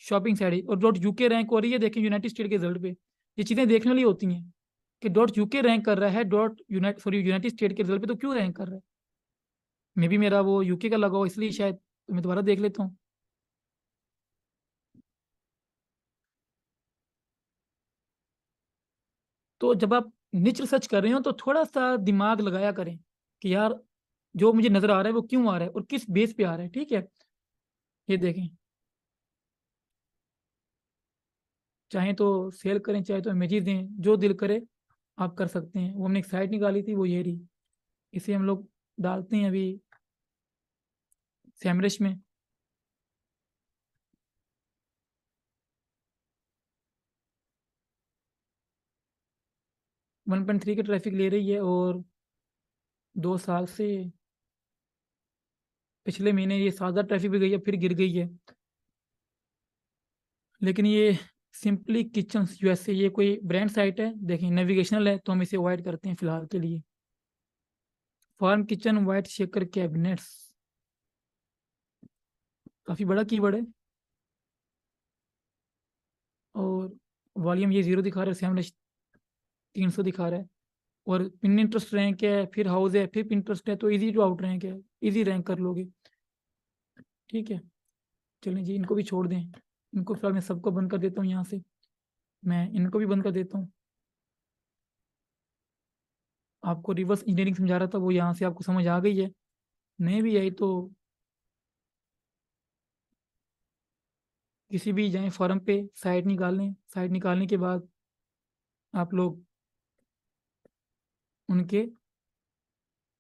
शॉपिंग साइड है। और .UK रैंक हो रही है, देखें यूनाइटेड स्टेट के रिजल्ट पे। ये चीज़ें देखने वाली होती हैं कि .UK रैंक कर रहा है, यूनाइटेड स्टेट के रिजल्ट पे, तो क्यों रैंक कर रहा है। मे बी मेरा वो UK का लगा हो, इसलिए शायद। तो मैं दोबारा देख लेता हूँ। तो जब आप निच रिसर्च कर रहे हो तो थोड़ा सा दिमाग लगाया करें कि यार जो मुझे नजर आ रहा है वो क्यों आ रहा है और किस बेस पे आ रहा है। ठीक है, ये देखें, चाहे तो सेल करें, चाहे तो इमेजेस दें, जो दिल करे आप कर सकते हैं। वो हमने एक साइट निकाली थी, वो ये रही। इसे हम लोग डालते हैं अभी सैमरश में। 1.3 के ट्रैफिक ले रही है, और 2 साल से पिछले महीने ये 7,000 ट्रैफिक भी गई है, फिर गिर गई है। लेकिन ये सिंपली किचन USA, ये कोई ब्रांड साइट है, देखिए नेविगेशनल है, तो हम इसे अवॉइड करते हैं फिलहाल के लिए। Farm kitchen white shaker cabinets, काफ़ी बड़ा कीवर्ड है, और वॉल्यूम ये 0 दिखा रहा है, 300 दिखा रहा है, और पिन इंटरेस्ट रैंक है, फिर हाउस है, फिर Pinterest है, तो इजी टू आउट रैंक है, इजी रैंक कर लोगे। ठीक है, चलें जी, इनको भी छोड़ दें। इनको फिलहाल मैं सबको बंद कर देता हूँ यहाँ से, मैं इनको भी बंद कर देता हूँ। आपको रिवर्स इंजीनियरिंग समझा रहा था, वो यहाँ से आपको समझ आ गई है, नहीं भी आई तो किसी भी जाएं फॉरम पे, साइट निकाल लें। साइट निकालने के बाद आप लोग उनके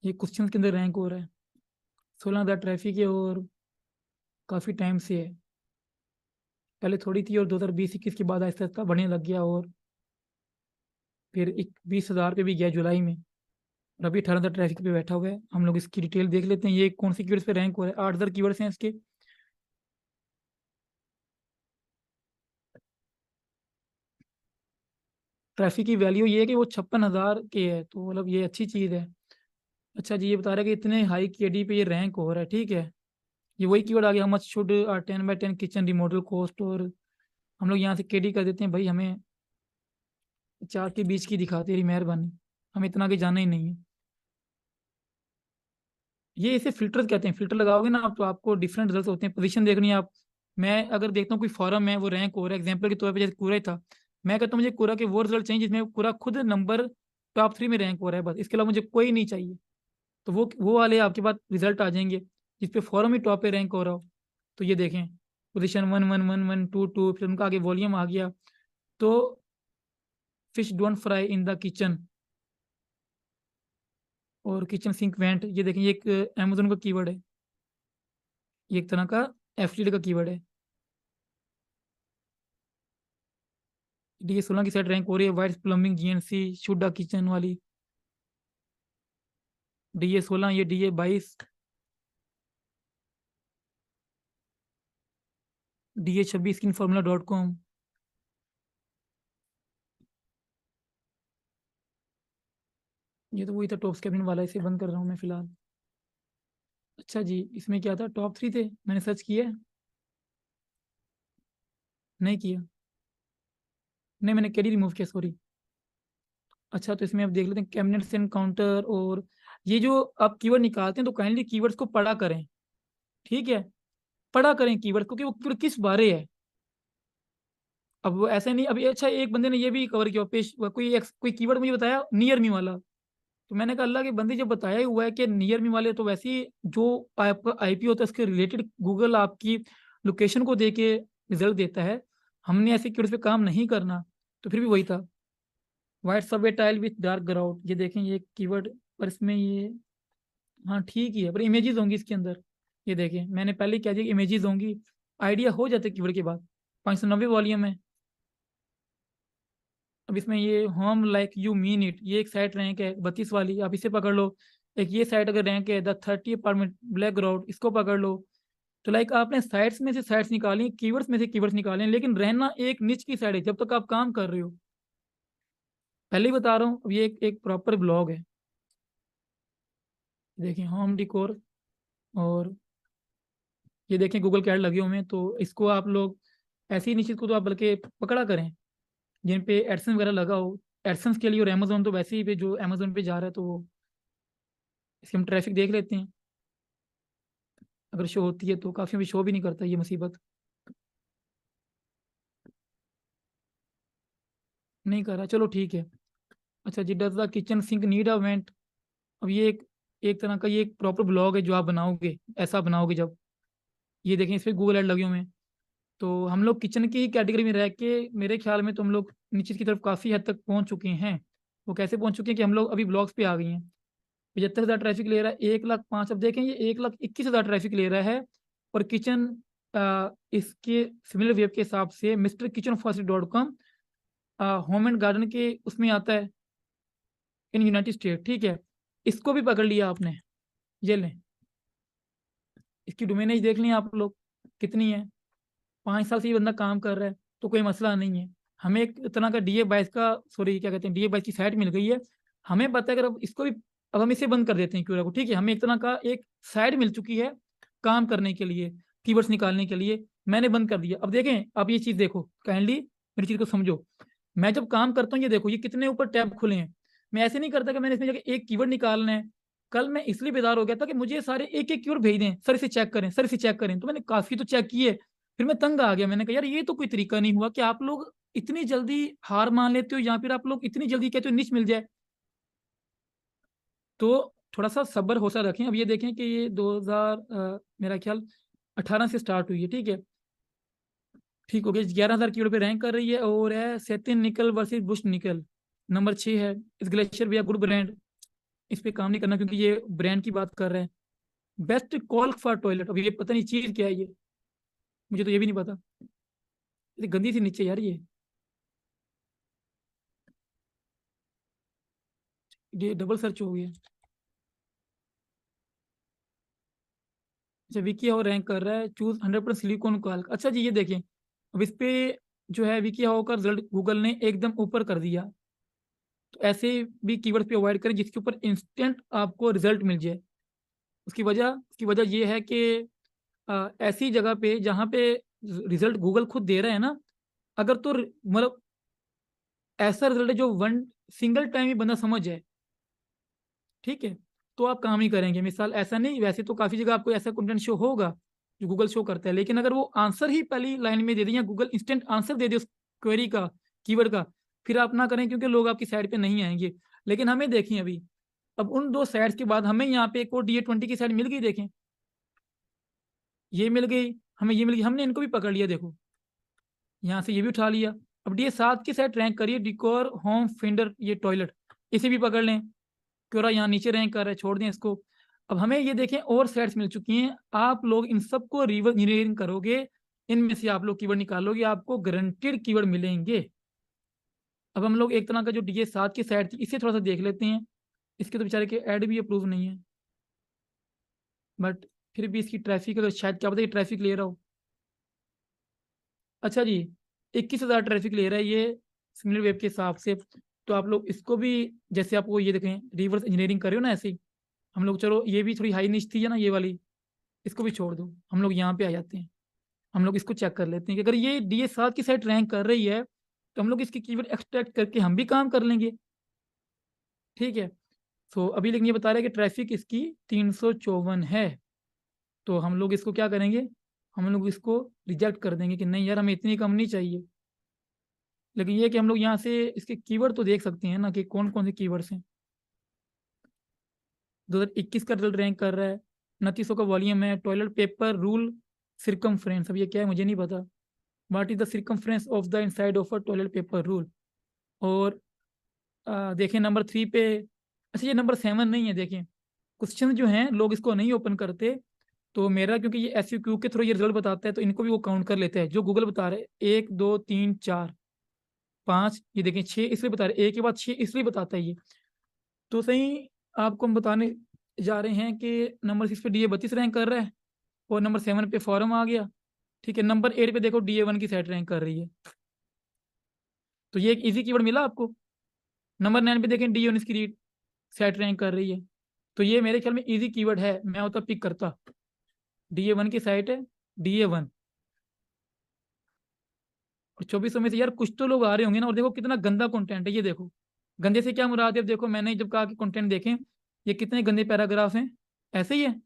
ये क्वेश्चन के अंदर रैंक हो रहा है, 16,000 ट्रैफिक है और काफ़ी टाइम से है। पहले थोड़ी थी और 2020-21 के बाद आहिस्ता आहिस्ता बढ़ने लग गया और फिर 20,000 पे भी गया जुलाई में, और अभी 18,000 ट्रैफिक पे बैठा हुआ है। हम लोग इसकी डिटेल देख लेते हैं, ये कौन सी कीवर्ड्स पे रैंक हो रहा है। 8,000 कीवर्ड्स हैं इसके। ट्रैफिक की वैल्यू ये है कि वो 56,000 के है, तो मतलब ये अच्छी चीज़ है। अच्छा जी, ये बता रहा है कि इतने हाई केडी पे ये रैंक हो रहा है, ठीक है। ये वही कीवर्ड आ गया, much should 10/10 kitchen remodel cost, और हम लोग यहाँ से केडी कर देते हैं। भाई हमें 4 के बीच की दिखाती है, मेहरबानी, हमें इतना आगे जाना ही नहीं है। ये इसे फिल्टर कहते हैं। फिल्टर लगाओगे ना आप तो आपको डिफरेंट रिजल्ट होते हैं। पोजीशन देखनी है आप। मैं अगर देखता हूँ कोई फॉरम है वो रैंक हो रहा है, एग्जाम्पल के तौर पे जैसे कूरा ही था, मैं कहता हूँ मुझे कूरा के वो रिजल्ट चाहिए जिसमें कूरा खुद नंबर टॉप 3 में रैंक हो रहा है, बस इसके अलावा मुझे कोई नहीं चाहिए। तो वो वाले आपके पास रिजल्ट आ जाएंगे जिसपे फॉरम ही टॉप पे रैंक हो रहा हो। तो ये देखें, पोजीशन 1 1 1 1 2 2, फिर उनका आगे वॉल्यूम आ गया। तो fish don't fry in the kitchen और किचन सिंक वेंट, ये देखें, ये एक अमेजोन का कीवर्ड है, ये एक तरह का एफिलिएट का कीवर्ड है। DA 16 की साइड रैंक हो रही है, वाइट प्लम्बिंग GNC शुडा किचन वाली। DA 16, ये DA 22, DA 26 स्किन formula.com। ये तो वही था टॉप कैबिन वाला, इसे बंद कर रहा हूँ मैं फिलहाल। अच्छा जी, इसमें क्या था, टॉप 3 थे, मैंने सर्च किया, नहीं किया, नहीं मैंने कैरी रिमूव किया, सॉरी। अच्छा, तो इसमें अब देख लेते हैं कैबिनेट्स एंड काउंटर। और ये जो आप कीवर्ड निकालते हैं तो काइंडली कीवर्ड्स को पढ़ा करें, ठीक है। पढ़ा करें कीवर्ड को कि वो कीवर्ड किस बारे है। अब वो ऐसे नहीं, अभी अच्छा एक बंदे ने ये भी कवर किया, पेश कोई कीवर्ड मुझे बताया नियर मी वाला। तो मैंने कहा अल्लाह के बंदे, जब बताया ही हुआ है कि नियर मी वाले, तो वैसे ही जो आपका IP होता है उसके रिलेटेड गूगल आपकी लोकेशन को दे के रिजल्ट देता है। हमने ऐसे कीवर्ड्स पे काम नहीं करना। तो फिर भी वही था, white Subway tile with dark ground, ये देखें ये कीवर्ड, पर इसमें ये, हाँ ठीक ही है, पर इमेजेस होंगी इसके अंदर। ये देखें, मैंने पहले क्या दिया, इमेजेस होंगी, आइडिया हो जाता है कीवर्ड के बाद। 590 वॉल्यूम है। अब इसमें ये home like you mean it, ये एक साइट रैंक है 32 वाली, आप इसे पकड़ लो। एक ये साइट अगर रैंक है द 30 अपार्टमेंट ब्लैक ग्राउंड, इसको पकड़ लो। तो लाइक आपने साइट्स में से साइट्स निकाली, कीवर्ड्स में से कीवर्ड्स निकाले, लेकिन रहना एक निच की साइड है जब तक आप काम कर रहे हो। पहले ही बता रहा हूँ, अब ये एक प्रॉपर ब्लॉग है। देखिए होम डिकोर, और ये देखें गूगल के ऐड लगे हुए हैं, तो इसको आप लोग ऐसी ही निश्चित को तो आप बल्कि पकड़ा करें जिन पे एडसेंस वगैरह लगा हो। एडसेंस के लिए और अमेजोन तो वैसे ही पे जो अमेजोन पे जा रहा है, तो वो इसके हम ट्रैफिक देख लेते हैं। अगर शो होती है तो काफ़ी, भी शो भी नहीं करता ये मुसीबत, नहीं कर रहा, चलो ठीक है। अच्छा जी, does the kitchen sink need a vent. अब ये एक तरह का ये एक प्रॉपर ब्लॉग है जो आप बनाओगे, ऐसा बनाओगे जब, ये देखें इस पे गूगल ऐड लगे हुए हैं। तो हम लोग किचन की कैटेगरी में रह के मेरे ख्याल में तो हम लोग नीचे की तरफ काफ़ी हद तक पहुंच चुके हैं। वो कैसे पहुंच चुके हैं कि हम लोग अभी ब्लॉग्स पे आ गए हैं। 75,000 ट्रैफिक ले रहा है, 1,05,000, अब देखें ये 1,21,000 ट्रैफिक ले रहा है। और किचन इसके सिमिलर वेब के हिसाब से mister kitchen faucet.com home and garden के उसमें आता है इन यूनाइटेड स्टेट, ठीक है। इसको भी पकड़ लिया आपने, ये लें, इसकी डोमेनेज देख लें आप लोग कितनी है। 5 साल से ये बंदा काम कर रहा है, तो कोई मसला नहीं है। हमें एक तरह का DA 22 का, सॉरी क्या कहते हैं, DA 22 की साइट मिल गई है। हमें पता है, अगर अब इसको भी, अब हम इसे बंद कर देते हैं क्यूरा को, ठीक है। हमें एक तरह का एक साइट मिल चुकी है काम करने के लिए, कीवर्ड्स निकालने के लिए। मैंने बंद कर दिया। अब देखें, अब ये चीज़ देखो काइंडली, मेरी चीज़ को समझो। मैं जब काम करता हूँ, ये देखो ये कितने ऊपर टैब खुले हैं। मैं ऐसे नहीं करता कि मैंने इसमें जाके एक कीवर्ड निकालना है। कल मैं इसलिए बेदार हो गया था कि मुझे सारे एक एक कीवर्ड भेज दें, सर इसे चेक करें, सर इसे चेक करें। तो मैंने काफ़ी तो चेक किए, फिर मैं तंग आ गया। मैंने कहा यार ये तो कोई तरीका नहीं हुआ कि आप लोग इतनी जल्दी हार मान लेते हो, या फिर आप लोग इतनी जल्दी कहते हो निच मिल जाए। तो थोड़ा सा सब्र हौसला रखें। अब ये देखें कि ये 2000 मेरा ख्याल 18 से स्टार्ट हुई है, ठीक है। ठीक हो गया, 11,000 कीड़ों पे रैंक कर रही है, और है सेतिन निकल वर्सेस बुश निकल, नंबर 6 है। इस ग्लेशियर भी गुड ब्रांड, इस पे काम नहीं करना क्योंकि ये ब्रांड की बात कर रहे हैं। बेस्ट कॉल फॉर टॉयलेट, अब ये पता नहीं चीज क्या है ये, मुझे तो ये भी नहीं पता। ये गंदी सी नीचे यार ये डबल सर्च हो गया। अच्छा, विकी हाउ रैंक कर रहा है, चूज 100% सिलिकॉन कॉल। अच्छा जी, ये देखें, अब इस पे जो है विकी हाउ का रिजल्ट गूगल ने एकदम ऊपर कर दिया। तो ऐसे भी कीवर्ड पे अवॉइड करें जिसके ऊपर इंस्टेंट आपको रिजल्ट मिल जाए। उसकी वजह ये है कि ऐसी जगह पे जहाँ पे रिजल्ट गूगल खुद दे रहा है ना, अगर तो मतलब ऐसा रिजल्ट है जो वन सिंगल टाइम ही बंदा समझ जाए, ठीक है, तो आप काम ही करेंगे। मिसाल ऐसा नहीं, वैसे तो काफी जगह आपको ऐसा कंटेंट शो होगा जो गूगल शो करता है, लेकिन अगर वो आंसर ही पहली लाइन में दे दे या गूगल इंस्टेंट आंसर दे दे उस क्वेरी का, कीवर्ड का, फिर आप ना करें क्योंकि लोग आपकी साइड पे नहीं आएंगे। लेकिन हमें देखें अभी, अब उन दो साइड्स के बाद हमें यहाँ पे एक और DA20 की साइड मिल गई, देखें ये मिल गई, हमें ये मिल गई, हमने इनको भी पकड़ लिया, देखो यहाँ से ये भी उठा लिया। अब DA7 की साइड रैंक करिए, डिकोर होम फिंडर ये टॉयलेट, इसे भी पकड़ लें, क्योरा यहाँ नीचे रैंक कर रहा है, छोड़ दें इसको। अब हमें ये देखें और सेट्स मिल चुकी हैं, आप लोग इन सबको रिवर्स इंजीनियरिंग करोगे, इनमें से आप लोग कीवर्ड निकालोगे, आपको गारंटेड कीवर्ड मिलेंगे। अब हम लोग एक तरह का जो DA7 की साइड थी इसे थोड़ा सा देख लेते हैं। इसके तो बेचारे के ऐड भी अप्रूव नहीं है, बट फिर भी इसकी ट्रैफिक अगर शायद क्या पता ये ट्रैफिक ले रहा हो। अच्छा जी, 21,000 ट्रैफिक ले रहा है ये सिमिलर वेब के हिसाब से। तो आप लोग इसको भी, जैसे आपको ये देखें रिवर्स इंजीनियरिंग कर रहे हो ना, ऐसे ही हम लोग, चलो ये भी थोड़ी हाई निच थी है ना ये वाली, इसको भी छोड़ दो, हम लोग यहाँ पे आ जाते हैं। हम लोग इसको चेक कर लेते हैं कि अगर ये DA7 की साइट रैंक कर रही है तो हम लोग इसकी कीवर्ड एक्सट्रैक्ट करके हम भी काम कर लेंगे, ठीक है। तो अभी लेकिन ये बता रहा है कि ट्रैफिक इसकी 354 है, तो हम लोग इसको क्या करेंगे, हम लोग इसको रिजेक्ट कर देंगे कि नहीं यार हमें इतनी कम नहीं चाहिए। लेकिन ये कि हम लोग यहाँ से इसके कीवर्ड तो देख सकते हैं ना कि कौन कौन से कीवर्ड्स हैं। 2021 का रिजल्ट रैंक कर रहा है, 2900 का वॉल्यूम है, टॉयलेट पेपर रूल सिरकमफ्रेंस, अब ये क्या है मुझे नहीं पता। What is the circumference of the inside of a toilet paper roll. और देखें नंबर 3 पे, अच्छा ये नंबर 7 नहीं है, देखें क्वेश्चन जो हैं लोग इसको नहीं ओपन करते। तो मेरा क्योंकि ये SUQ के थ्रू ये रिजल्ट बताता है तो इनको भी वो काउंट कर लेते हैं जो गूगल बता रहे हैं, 1 2 3 4 5, ये देखें 6 इसलिए बता रहे हैं, एक के बाद 6 इसलिए बताता है ये। तो सही आपको हम बताने जा रहे हैं कि नंबर 6 पे DA32 रैंक कर रहा है, और नंबर 7 पे फॉरम आ गया, ठीक है। नंबर 8 पे देखो DA1 की साइट रैंक कर रही है, तो ये एक इजी कीवर्ड मिला आपको। नंबर 9 पे देखें DA19 की साइट रैंक कर रही है, तो ये मेरे ख्याल में इजी कीवर्ड है, मैं होता पिक करता। DA1 की साइट है, DA1, और 2400 में से यार कुछ तो लोग आ रहे होंगे ना। और देखो कितना गंदा कंटेंट है, ये देखो, गंदे से क्या मुराद है, अब देखो मैंने जब कहा कि कंटेंट देखें, ये कितने गंदे पैराग्राफ हैं, ऐसे ही है,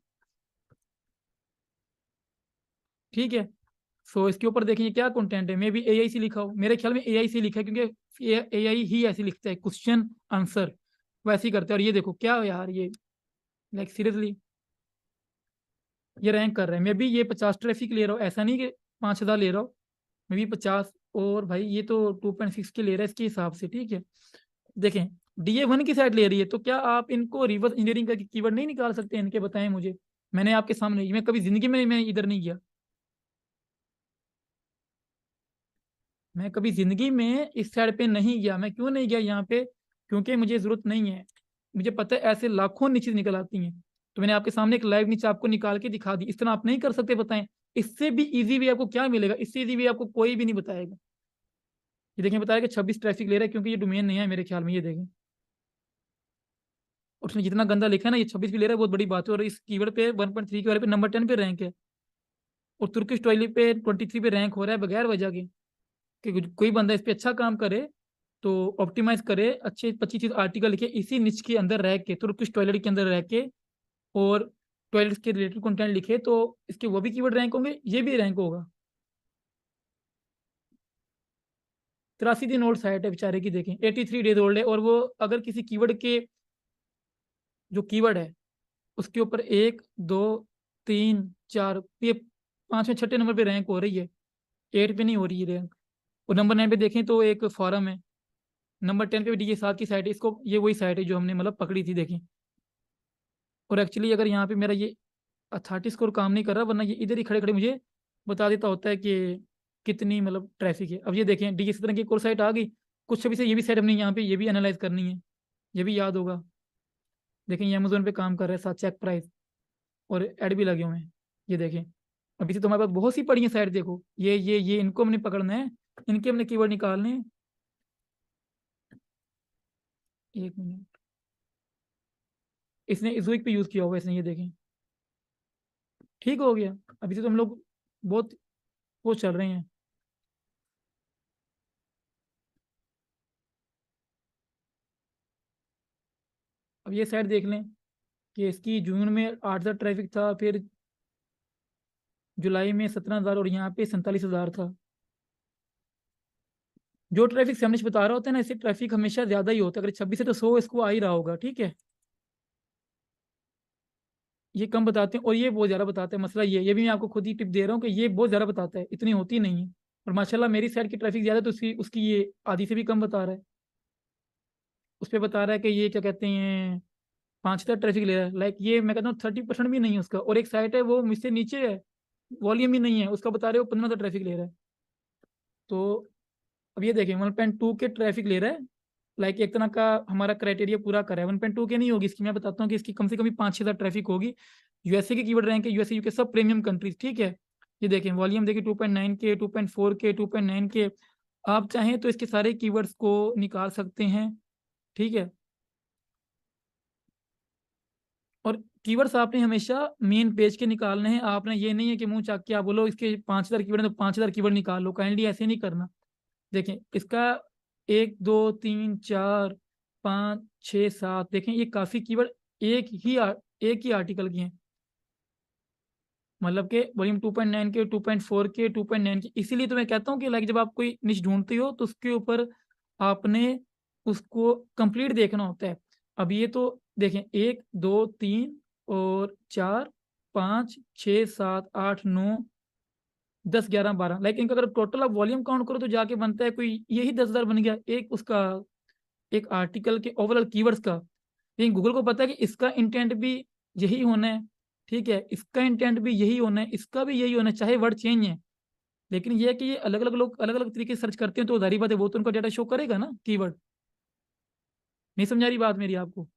ठीक है। सो इसके ऊपर देखें ये क्या कंटेंट है, मे बी AI से लिखा हो, मेरे ख्याल में AI से लिखा है क्योंकि AI ही ऐसे लिखता है, क्वेश्चन आंसर वैसे ही करते हैं। और ये देखो क्या हो यार ये, लाइक सीरियसली ये रैंक कर रहे हैं, मे बी ये 50 ट्रैफिक ले रहा हो, ऐसा नहीं कि 5,000 ले रहा हो, मे बी 50। और भाई ये तो 2.6 के ले रहा है इसके हिसाब से, ठीक है। देखें DA1 की साइड ले रही है, तो क्या आप इनको रिवर्स इंजीनियरिंग का कीवर्ड नहीं निकाल सकते इनके, बताएं मुझे। मैंने आपके सामने, मैं कभी जिंदगी में मैं इधर नहीं गया, मैं कभी जिंदगी में इस साइड पे नहीं गया। मैं क्यों नहीं गया यहाँ पे, क्योंकि मुझे जरूरत नहीं है। मुझे पता है ऐसे लाखों नीचे निकल आती हैं, तो मैंने आपके सामने एक लाइव नीचे आपको निकाल के दिखा दी। इस तरह आप नहीं कर सकते, बताएं इससे भी इजी वे आपको क्या मिलेगा, इससे इजी वे आपको कोई भी नहीं बताएगा। ये देखें बताया कि 26 ट्रैफिक ले रहा है क्योंकि ये डोमेन नहीं है मेरे ख्याल में, ये देखें, और उसने जितना गंदा लिखा है ना, ये 26 भी ले रहा है, बहुत बड़ी बात है। और इस कीवर्ड पे 1.3 के वाले पे नंबर 10 पे रैंक है, और तुर्किश टॉयलेट पे 23 पे रैंक हो रहा है बगैर वजह के। कि कोई बंदा इस पे अच्छा काम करे, तो ऑप्टिमाइज करे, अच्छे 25 आर्टिकल लिखे इसी निच के अंदर रह के, तुर्किश टॉयलेट के अंदर रह के, और टॉयलेट के रिलेटेड कंटेंट लिखे, तो इसके वो भी कीवर्ड रैंक होंगे, ये भी रैंक होगा। 83 दिन ओल्ड साइट है बेचारे की, देखें 83 डेज ओल्ड है, और वो अगर किसी कीवर्ड के जो कीवर्ड है उसके ऊपर 1 2 3 4 ये 5वें 6ठे नंबर पे रैंक हो रही है, 8 पे नहीं हो रही है रैंक। और नंबर 9 पे देखें तो एक फॉरम है, नंबर 10 पे भी DA7 की साइट है, इसको ये वही साइट है जो हमने मतलब पकड़ी थी, देखें और एक्चुअली अगर यहाँ पे मेरा ये अथॉरिटी स्कोर काम नहीं कर रहा, वरना ये इधर ही खड़े खड़े मुझे बता देता होता है कि कितनी मतलब ट्रैफिक है। अब ये देखें डी इस तरह की एक और साइट आ गई, कुछ अभी से ये भी सेट अपनी यहाँ पे ये भी एनालाइज करनी है, ये भी याद होगा। देखें ये अमेजोन पे काम कर रहा है, साथ चेक प्राइस और ऐड भी लगे हुए हैं। ये देखें अभी से तो हमारे पास बहुत सी पड़ी है साइट, देखो ये इनको हमने पकड़ना है, इनके हमने कीवर्ड निकालने हैं। एक मिनट, इसने इस वीक पे यूज किया होगा इसने, ये देखें ठीक हो गया। अभी से तो हम लोग बहुत वो चल रहे हैं। अब ये साइट देख लें कि इसकी जून में 8,000 ट्रैफिक था, फिर जुलाई में 17,000 और यहाँ पे 47,000 था। जो ट्रैफिक से हमने बता रहा होता है ना, इससे ट्रैफिक हमेशा ज्यादा ही होता है। अगर 26 है तो 100 इसको आ ही रहा होगा, ठीक है। ये कम बताते हैं और ये बहुत ज्यादा बताते हैं, मसला ये भी मैं आपको खुद ही टिप दे रहा हूँ कि ये बहुत ज्यादा बताता है, इतनी होती नहीं है। और माशाल्लाह मेरी साइड की ट्रैफिक ज्यादा है, तो उसकी उसकी ये आधी से भी कम बता रहा है। उस पर बता रहा है कि ये क्या कहते हैं 5,000 ट्रैफिक ले रहा है, लाइक ये मैं कहता हूँ 30% भी नहीं है उसका। और एक साइट है वो मुझसे नीचे है, वॉल्यूम ही नहीं है उसका, बता रहे हो 15,000 ट्रैफिक ले रहा है। तो अब ये देखें 1.2 के ट्रैफिक ले रहा है, लाइक एक तरह का हमारा क्राइटेरिया पूरा करा है। 1.2 के नहीं होगी इसकी, मैं बताता हूँ कि इसकी कम से कम भी 5-6 हज़ार ट्रैफिक होगी। यूएसए की कीवर्ड रैंक है, यूएसए यूके सब प्रीमियम कंट्रीज, ठीक है। ये देखें वॉल्यूम देखिए 2.9 के, 2.4 के, 2.9 के। आप चाहें तो इसके सारे कीवर्ड्स को निकाल सकते हैं, ठीक है। और कीवर्ड्स आपने हमेशा मेन पेज के निकालने हैं, आपने ये नहीं है कि मुंह चाक के आप बोलो इसके 5,000 कीवर्ड है तो 5,000 कीवर्ड निकाल लो, काइंडली ऐसे नहीं करना। देखें इसका 1 2 3 4 5 6 7, देखें ये काफी कीवर्ड एक ही आर्टिकल की हैं। मतलब कि वॉल्यूम 2.9 के, 2.4 के, 2.9 के। इसीलिए तो मैं कहता हूँ कि लाइक जब आप कोई निश ढूंढते हो तो उसके ऊपर आपने उसको कंप्लीट देखना होता है। अब ये तो देखें 1 2 3 और 4 5 6 7 8 9 10 11 12, लाइक इनका अगर टोटल आप वॉल्यूम काउंट करो तो जाके बनता है कोई यही 10,000 बन गया एक उसका, एक आर्टिकल के ओवरऑल कीवर्ड्स का। लेकिन गूगल को पता है कि इसका इंटेंट भी यही होना है, ठीक है, इसका इंटेंट भी यही होना है, इसका भी यही होना है, चाहे वर्ड चेंज है। लेकिन ये है कि ये अलग अलग लोग अलग अलग तरीके से सर्च करते हैं, तो जाहिर बात है वो तो उनका डेटा शो करेगा ना कीवर्ड। नहीं समझा रही बात मेरी आपको?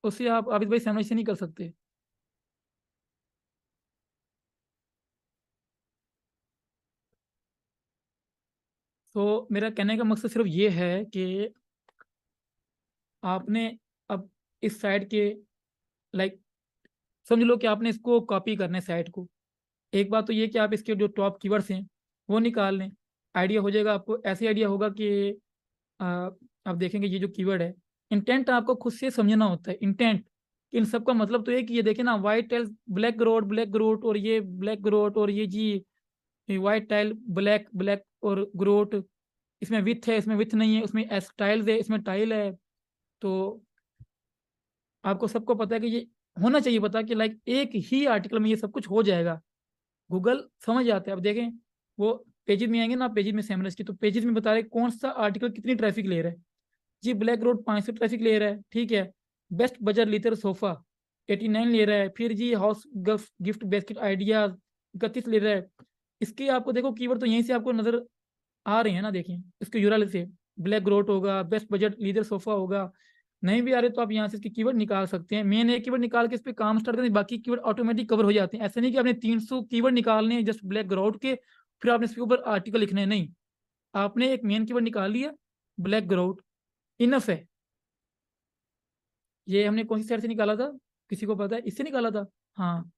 उससे आप आबिद भाई समझ से नहीं कर सकते। तो मेरा कहने का मकसद सिर्फ ये है कि आपने अब इस साइट के लाइक समझ लो कि आपने इसको कॉपी करना है साइट को। एक बात तो ये कि आप इसके जो टॉप कीवर्ड्स हैं वो निकाल लें, आइडिया हो जाएगा आपको। ऐसे आइडिया होगा कि आ, आप देखेंगे ये जो कीवर्ड है, इंटेंट आपको खुद से समझना होता है। इंटेंट इन सब का मतलब तो ये कि ये देखे ना, white tile black Grote, black Grote और ये ब्लैक ग्रोट और ये जी वाइट टाइल ब्लैक ब्लैक और ग्रोट। इसमें विथ है, इसमें विथ नहीं है, उसमें एस टाइल्स है, इसमें टाइल है। तो आपको सबको पता है कि ये होना चाहिए पता कि लाइक एक ही आर्टिकल में ये सब कुछ हो जाएगा। गूगल समझ जाते हैं। अब देखें वो पेजेस में आएंगे ना, पेजेस में सेमरस की, तो पेजेस में बता रहे हैं कौन सा आर्टिकल कितनी ट्रैफिक ले रहा है। जी ब्लैक रोड 500 ट्रैफिक ले रहा है, ठीक है। बेस्ट बजट लीटर सोफा 89 ले रहा है, फिर जी हाउस गिफ्ट बेस्केट आइडिया 31 ले रहा है। इसके आपको देखो कीवर्ड तो यहीं से आपको नजर आ रहे हैं ना, देखिए इसके यूआरएल से ब्लैक ग्रोट होगा, बेस्ट बजट लीदर सोफा होगा। नहीं भी आ रहे तो आप यहाँ से इसके कीवर्ड निकाल सकते हैं। मेन एक कीवर्ड निकाल के इस पे काम स्टार्ट करें, बाकी कीवर्ड ऑटोमेटिक कवर हो जाते हैं। ऐसा नहीं कि आपने 300 कीवर्ड निकालने हैं जस्ट ब्लैक ग्राउट के, फिर आपने इसके ऊपर आर्टिकल लिखने हैं, नहीं। आपने एक मेन कीवर्ड निकाल लिया, ब्लैक ग्राउट, इनफ है। ये हमने कौन सी साइड से निकाला था, किसी को पता है? इससे निकाला था। हाँ,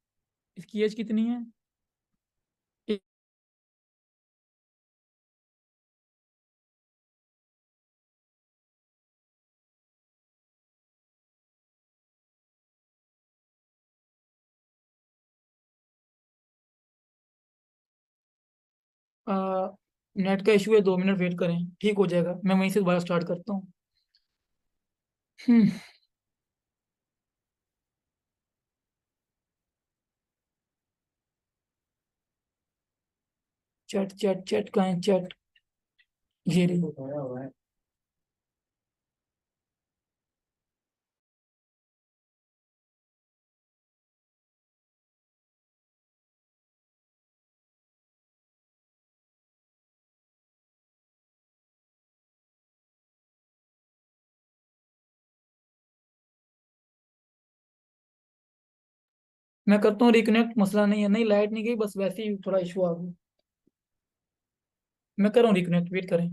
इसकी एज कितनी है? नेट का इशू है, 2 मिनट वेट करें, ठीक हो जाएगा। मैं वहीं से दोबारा स्टार्ट करता हूँ। हम्म। चैट चैट चैट कहाँ है चैट? ये रे। मैं करता हूँ रिकनेक्ट, मसला नहीं है, नहीं लाइट नहीं गई, बस वैसे ही थोड़ा इशू आ गया। मैं कर रहा हूँ रिकनेक्ट, वेट करें।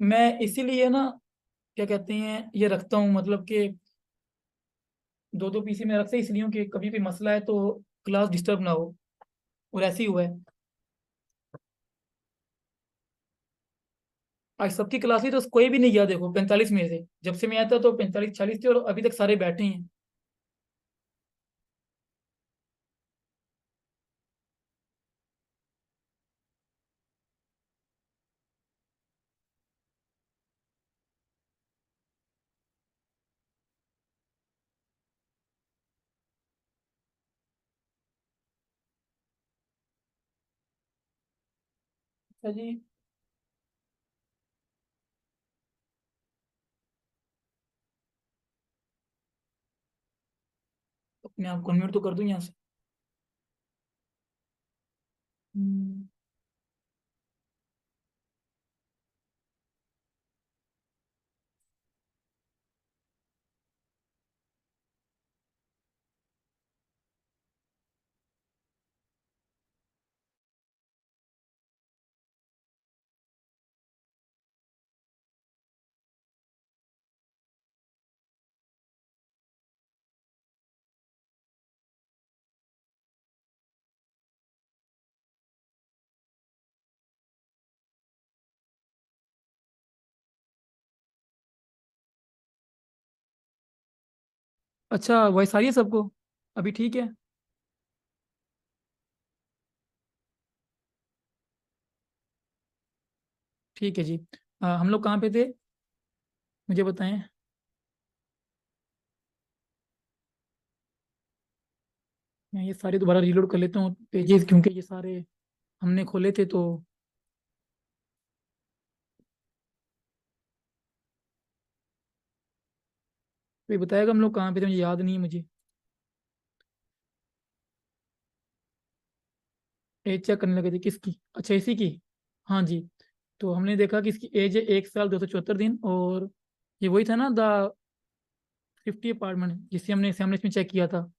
मैं इसीलिए ना, क्या कहते हैं, ये रखता हूँ, मतलब कि दो दो पीसी में रखते इसलिए हूँ कि कभी भी मसला है तो क्लास डिस्टर्ब ना हो, और ऐसे ही हुआ है। आज सबकी क्लास ही तो कोई भी नहीं गया, देखो 45 में से जब से मैं आया था तो 45 40 थे, और अभी तक सारे बैठे हैं। अच्छा जी। अपने आप कन्वर्ट तो कर दूं यहाँ से। हम्म, अच्छा वॉइस आ रही है सबको? अभी ठीक है? ठीक है जी। हम लोग कहाँ पे थे, मुझे बताएं। मैं ये सारे दोबारा रीलोड कर लेता हूँ पेजेस, क्योंकि ये सारे हमने खोले थे तो। कोई बताएगा हम लोग कहाँ पे थे, मुझे याद नहीं है मुझे। एज चेक करने लगे थे किसकी? अच्छा इसी की। हाँ जी। तो हमने देखा कि इसकी एज है 1 साल 274 दिन, और ये वही था ना, द 50 अपार्टमेंट, जिसे हमने एग्जामिनेशन में चेक किया था।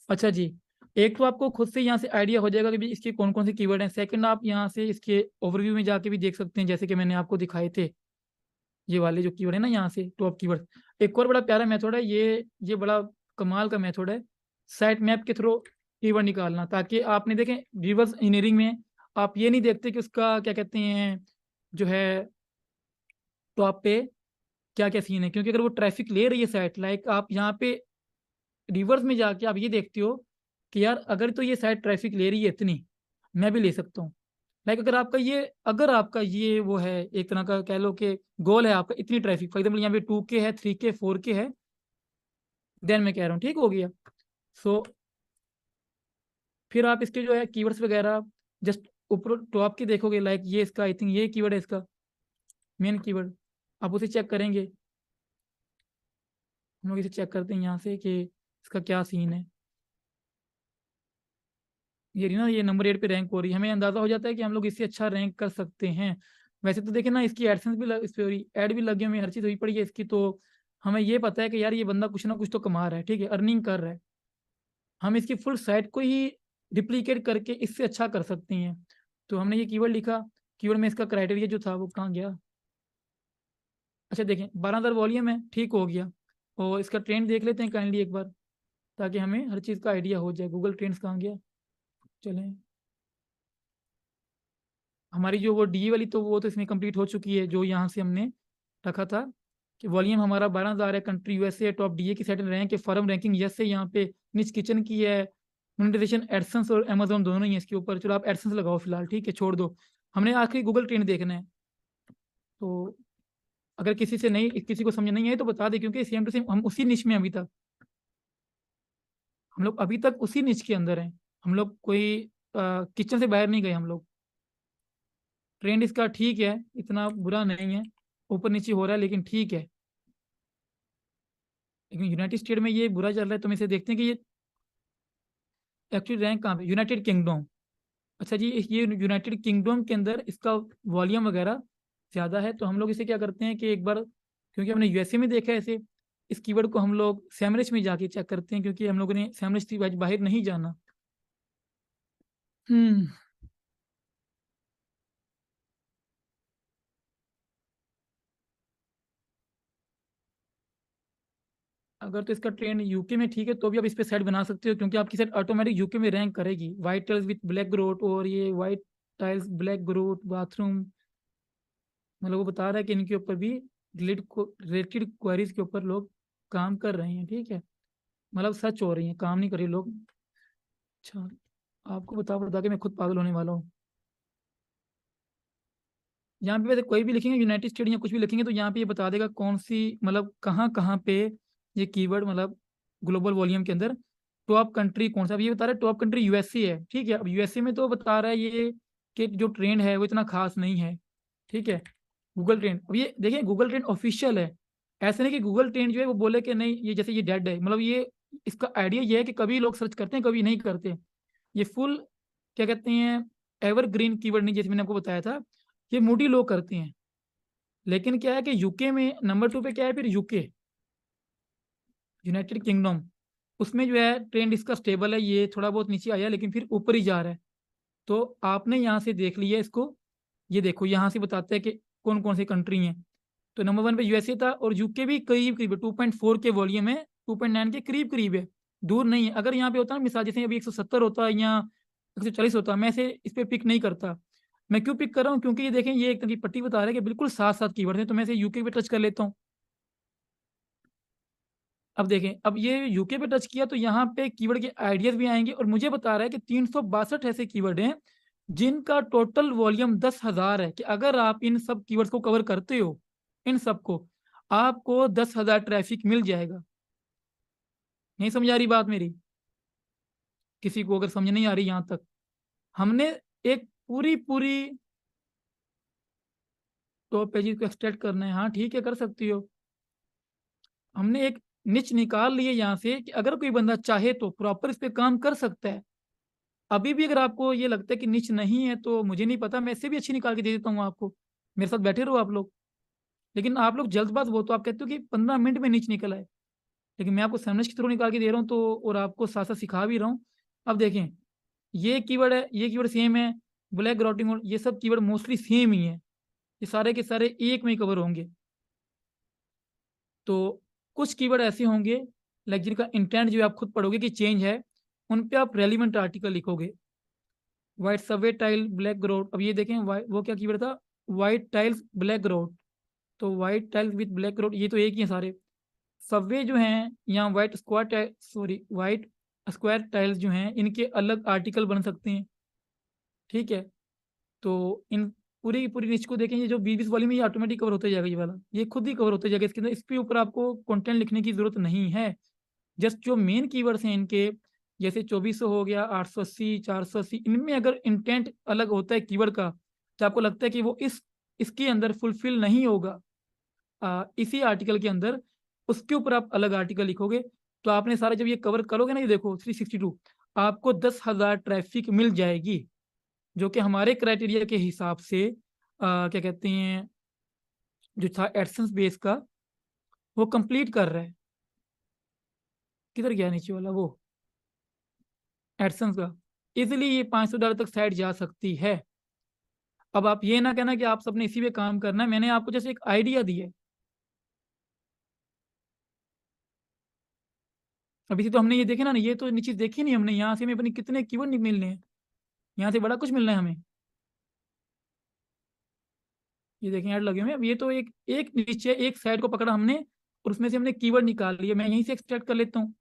अच्छा जी। एक तो आपको खुद से यहाँ से आइडिया हो जाएगा कि भी इसके कौन कौन से कीवर्ड हैं। सेकंड, आप यहाँ से इसके ओवरव्यू में जाके भी देख सकते हैं, जैसे कि मैंने आपको दिखाए थे ये वाले जो कीवर्ड है ना, यहाँ से टॉप कीवर्ड। एक और बड़ा प्यारा मेथड है ये बड़ा कमाल का मेथड है, साइट मैप के थ्रू कीवर्ड निकालना, ताकि आपने देखें रिवर्स इंजीनियरिंग में आप ये नहीं देखते कि उसका क्या कहते हैं, जो है टॉप पे क्या क्या सीन है, क्योंकि अगर वो ट्रैफिक ले रही है साइट, लाइक आप यहाँ पे रिवर्स में जाके आप ये देखते हो कि यार अगर तो ये साइट ट्रैफिक ले रही है इतनी, मैं भी ले सकता हूँ। लाइक अगर आपका ये वो है, एक तरह का कह लो कि गोल है आपका, इतनी ट्रैफिक, फॉर एग्जाम्पल यहाँ पे 2K है, 3K 4K है, देन मैं कह रहा हूँ ठीक हो गया। सो फिर आप इसके जो है कीवर्ड्स वगैरह जस्ट ऊपर टॉप के देखोगे, लाइक ये इसका आई थिंक ये कीवर्ड है इसका मेन कीवर्ड, आप उसे चेक करेंगे। हम लोग इसे चेक करते हैं यहाँ से कि इसका क्या सीन है। ये रही ना, ये नंबर 8 पे रैंक हो रही है, हमें अंदाजा हो जाता है कि हम लोग इससे अच्छा रैंक कर सकते हैं। वैसे तो देखें ना, इसकी एडसेंस भी इस पे ऐड भी लगी हुई है, हर चीज़ हुई पड़ी है इसकी, तो हमें ये पता है कि यार ये बंदा कुछ ना कुछ तो कमा रहा है, ठीक है, अर्निंग कर रहा है। हम इसकी फुल साइट को ही रिप्लिकेट करके इससे अच्छा कर सकते हैं। तो हमने ये कीवर्ड लिखा, कीवर्ड में इसका क्राइटेरिया जो था वो कहाँ गया। अच्छा देखें 12,000 वॉल्यूम है, ठीक हो गया। और इसका ट्रेंड देख लेते हैं काइंडली एक बार, ताकि हमें हर चीज़ का आइडिया हो जाए। गूगल ट्रेंड्स कहाँ गया, चलें। हमारी जो वो डी वाली, तो वो तो इसमें कंप्लीट हो चुकी है, जो यहाँ से हमने रखा था। कि वॉल्यूम हमारा 12,000 है, कंट्री यूएसए, टॉप डीए की सेटिंग रैंक है, फर्म रैंकिंग यस है, यहाँ पे निच किचन की है, मोनेटाइजेशन एडसेंस और अमेजोन दोनों ही है इसके ऊपर। चलो आप एडसेंस लगाओ फिलहाल, ठीक है, छोड़ दो। हमने आखिरी गूगल ट्रेंड देखना है। तो अगर किसी से नहीं, किसी को समझ नहीं आई तो बता दे, क्योंकि सेम टू सेम हम उसी निच में अभी तक, हम लोग अभी तक उसी निच के अंदर हैं। हम लोग कोई किचन से बाहर नहीं गए हम लोग। ट्रेंड इसका ठीक है, इतना बुरा नहीं है, ऊपर नीचे हो रहा है लेकिन ठीक है। लेकिन यूनाइटेड स्टेट में ये बुरा चल रहा है, तो हम इसे देखते हैं कि ये एक्चुअली रैंक कहाँ पे, यूनाइटेड किंगडम। अच्छा जी, ये यूनाइटेड किंगडम के अंदर इसका वॉल्यूम वगैरह ज़्यादा है। तो हम लोग इसे क्या करते हैं कि एक बार, क्योंकि हमने यूएसए में देखा है इसे, इस कीवर्ड को हम लोग सैमरिच में जाके चेक करते हैं, क्योंकि हम लोगों ने सैमरिच से बाहर नहीं जाना। हम्म अगर तो इसका ट्रेंड यूके में ठीक है तो भी आप इस पे साइट बना सकते हो, क्योंकि आपकी साइट ऑटोमेटिक यूके में रैंक करेगी। White tiles with black growth, और ये white tiles black growth bathroom, मतलब वो बता रहा है कि इनके ऊपर भी रिलेटेड क्वेरीज के ऊपर लोग काम कर रहे हैं, ठीक है, मतलब सच हो रही है, काम नहीं कर रहे लोग। अच्छा, आपको बता बता के मैं खुद पागल होने वाला हूँ। यहाँ पे वैसे कोई भी लिखेंगे यूनाइटेड स्टेट या कुछ भी लिखेंगे तो यहाँ पे ये बता देगा कौन सी, मतलब कहाँ कहाँ पे ये कीवर्ड, मतलब ग्लोबल वॉल्यूम के अंदर टॉप कंट्री कौन सा। अब ये बता रहा है टॉप कंट्री यूएसए है, ठीक है। अब यूएसए में तो बता रहा है ये कि जो ट्रेंड है वो इतना खास नहीं है, ठीक है। गूगल ट्रेंड, अब ये देखिए गूगल ट्रेंड ऑफिशियल है। ऐसे नहीं कि गूगल ट्रेंड जो है वो बोले कि नहीं ये जैसे ये डेड है, मतलब ये, इसका आइडिया ये है कि कभी लोग सर्च करते हैं कभी नहीं करते। ये फुल, क्या कहते हैं, एवरग्रीन कीवर्ड नहीं, जैसे मैंने आपको बताया था, ये मूडी लोग करते हैं। लेकिन क्या है कि यूके में नंबर 2 पे क्या है, फिर यूके, यूनाइटेड किंगडम, उसमें जो है ट्रेंड इसका स्टेबल है, ये थोड़ा बहुत नीचे आया लेकिन फिर ऊपर ही जा रहा है। तो आपने यहाँ से देख लिया इसको, ये देखो यहाँ से बताते हैं कि कौन कौन सी कंट्री हैं। तो नंबर 1 पे यूएसए था, और यूके भी करीब करीब है, 2.4 के वॉल्यूम है, 2.9 के करीब करीब है, दूर नहीं है। अगर यहाँ पे होता ना मिसाल, जैसे अभी 170 होता या 140 होता, मैं इसे इस पे पिक नहीं करता। मैं क्यों पिक कर रहा हूँ, क्योंकि ये देखें ये एक तरह की पट्टी बता रहा है कि बिल्कुल साथ साथ कीवर्ड है, तो मैं इसे यूके पे टच कर लेता हूँ। अब देखें, अब ये यूके पे टच किया तो यहाँ पे कीवर्ड के आइडियाज भी आएंगे, और मुझे बता रहा है कि 362 ऐसे कीवर्ड हैं जिनका टोटल वॉल्यूम 10,000 है, कि अगर आप इन सब कीवर्ड्स को कवर करते हो, इन सबको, आपको 10,000 ट्रैफिक मिल जाएगा। नहीं समझ आ रही बात मेरी, किसी को अगर समझ नहीं आ रही यहाँ तक, हमने एक पूरी पूरी टॉप पेजेस को एक्सट्रैक्ट करना है, हाँ ठीक है कर सकती हो। हमने एक निच निकाल ली है यहाँ से कि अगर कोई बंदा चाहे तो प्रॉपर इस पे काम कर सकता है। अभी भी अगर आपको ये लगता है कि निच नहीं है तो मुझे नहीं पता, मैं इससे भी अच्छी निकाल के दे देता हूँ आपको, मेरे साथ बैठे रहो आप लोग। लेकिन आप लोग जल्दबाज, वो तो आप कहते हो कि 15 मिनट में निच निकल आए, लेकिन मैं आपको समझ के थ्रू निकाल के दे रहा हूँ, तो और आपको साथ साथ सिखा भी रहा हूँ। अब देखें, ये कीवर्ड है, ये कीवर्ड सेम है, ब्लैक ग्राउटिंग, ये सब कीवर्ड मोस्टली सेम ही है, ये सारे के सारे एक में ही कवर होंगे। तो कुछ कीवर्ड ऐसे होंगे लाइक जिनका इंटेंट जो है आप खुद पढ़ोगे कि चेंज है, उन पे आप रेलिवेंट आर्टिकल लिखोगे। White Subway tile black growth, अब ये देखें वो क्या कीवर्ड था, व्हाइट टाइल्स ब्लैक ग्रोथ। तो white tiles with black growth ये तो एक ही है सारे। सबवे जो हैं, यहाँ white square, sorry white square tiles जो हैं, इनके अलग आर्टिकल बन सकते हैं, ठीक है। तो इन पूरी की पूरी लिस्ट को देखें, ये जो 20 वाली में ये ऑटोमेटिक कवर होता जाएगा, ये वाला ये खुद ही कवर होता जाएगा इसके अंदर, इस पे ऊपर आपको कंटेंट लिखने की जरूरत नहीं है। जस्ट जो मेन कीवर्ड्स हैं इनके, जैसे 2400 हो गया, 880, 480, इनमें अगर इंटेंट अलग होता है कीवर्ड का, तो आपको लगता है कि वो इस इसके अंदर फुलफिल नहीं होगा, इसी आर्टिकल के अंदर, उसके ऊपर आप अलग आर्टिकल लिखोगे। तो आपने सारा जब ये कवर करोगे ना, ये देखो 362, आपको 10,000 ट्रैफिक मिल जाएगी, जो कि हमारे क्राइटेरिया के हिसाब से क्या कहते हैं, जो था एडसेंस बेस का, वो कंप्लीट कर रहा है। किधर गया नीचे वाला वो, एडसेंस का, इजिली ये $500 तक साइट जा सकती है। अब आप ये ना कहना कि आप सबने इसी पे काम करना है, मैंने आपको जैसे एक आइडिया दिया है। अभी से तो हमने ये देखे ना, ये तो नीचे देखी नहीं हमने, यहाँ से हमें अपने कितने कीवर्ड मिलने हैं, यहाँ से बड़ा कुछ मिलना है हमें। ये देखें ऐड लगे हुए हैं। अब ये तो एक एक नीचे एक साइड को पकड़ा हमने और उसमें से हमने कीवर्ड निकाल लिया। मैं यहीं से एक्सट्रैक्ट कर लेता हूँ।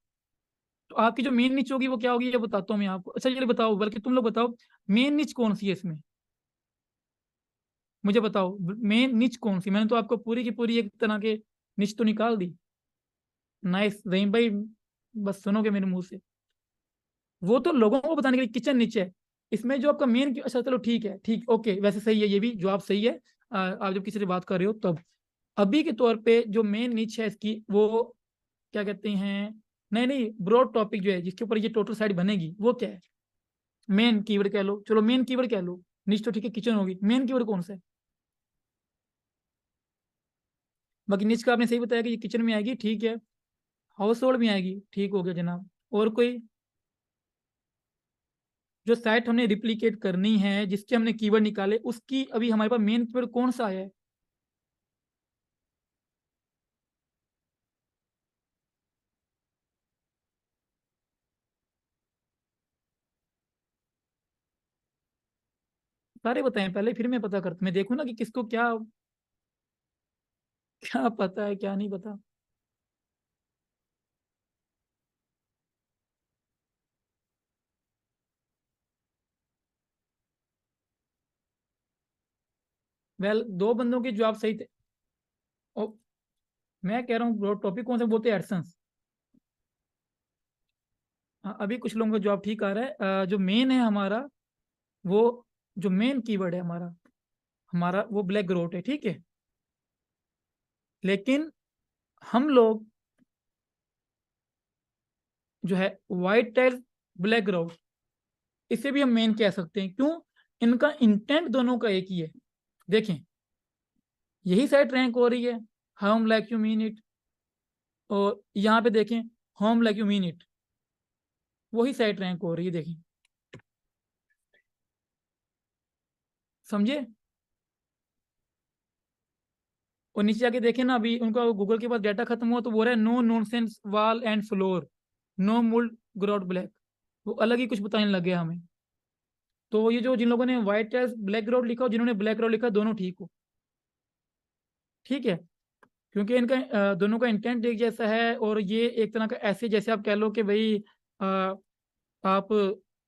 तो आपकी जो मेन निच होगी वो क्या होगी ये बताता हूँ मैं आपको। अच्छा ये बताओ, बल्कि तुम लोग बताओ, मेन निच कौन सी है इसमें, मुझे बताओ मेन निच कौन सी। मैंने तो आपको पूरी की पूरी एक तरह के निच तो निकाल दी। नाइस रहीम भाई, बस सुनोगे मेरे मुंह से। वो तो लोगों को बताने के लिए किचन निच है। इसमें जो आपका मेन, अच्छा चलो ठीक है, ठीक ओके, वैसे सही है, ये भी जवाब सही है। आप जब किसी से बात कर रहे हो तब। अभी के तौर पे जो मेन निच है इसकी, वो क्या कहते हैं, नहीं नहीं, ब्रॉड टॉपिक जो है जिसके ऊपर ये टोटल साइड बनेगी वो क्या है। मेन कीवर्ड कह लो, चलो मेन कीवर्ड कह लो। निच तो ठीक है, किचन होगी, मेन कीवर्ड कौन सा है। बाकी निच का आपने सही बताया कि ये किचन में आएगी, ठीक है। हाउस होल्ड में आएगी, ठीक हो गया जनाब। और कोई, जो साइट हमने रिप्लिकेट करनी है जिसके हमने कीवर्ड निकाले, उसकी अभी हमारे पास मेन कीवर्ड कौन सा है। सारे बताएं पहले, फिर मैं पता करता, मैं देखूँ ना कि किसको क्या क्या पता है क्या नहीं पता। वेल, दो बंदों के जवाब सही थे। ओ, मैं कह रहा हूँ टॉपिक कौन सा बोलते हैं, एडसेंस। हाँ, अभी कुछ लोगों का जवाब ठीक आ रहा है। जो मेन है हमारा, वो जो मेन कीवर्ड है हमारा हमारा वो ब्लैक ग्रोट है, ठीक है। लेकिन हम लोग जो है वाइट टाइल ब्लैक ग्राउंड, इसे भी हम मेन कह सकते हैं। क्यों, इनका इंटेंट दोनों का एक ही है। देखें, यही साइट रैंक हो रही है, home like you mean it. और यहाँ पे देखें, home like you mean it, वही साइट रैंक हो रही है, देखें। समझे। और नीचे जाके देखें ना, अभी उनका गूगल के पास डाटा खत्म हुआ तो बोल रहा है no nonsense wall and floor, no mould ground black. वो अलग ही कुछ बताने लग गया हमें। तो ये जो जिन लोगों ने व्हाइट टाइल्स ब्लैक ग्राउंड लिखा और जिन्होंने ब्लैक ग्राउंड लिखा, दोनों ठीक हो, ठीक है। क्योंकि इनका दोनों का इंटेंट एक जैसा है। और ये एक तरह का ऐसे, जैसे आप कह लो कि भाई अ, आप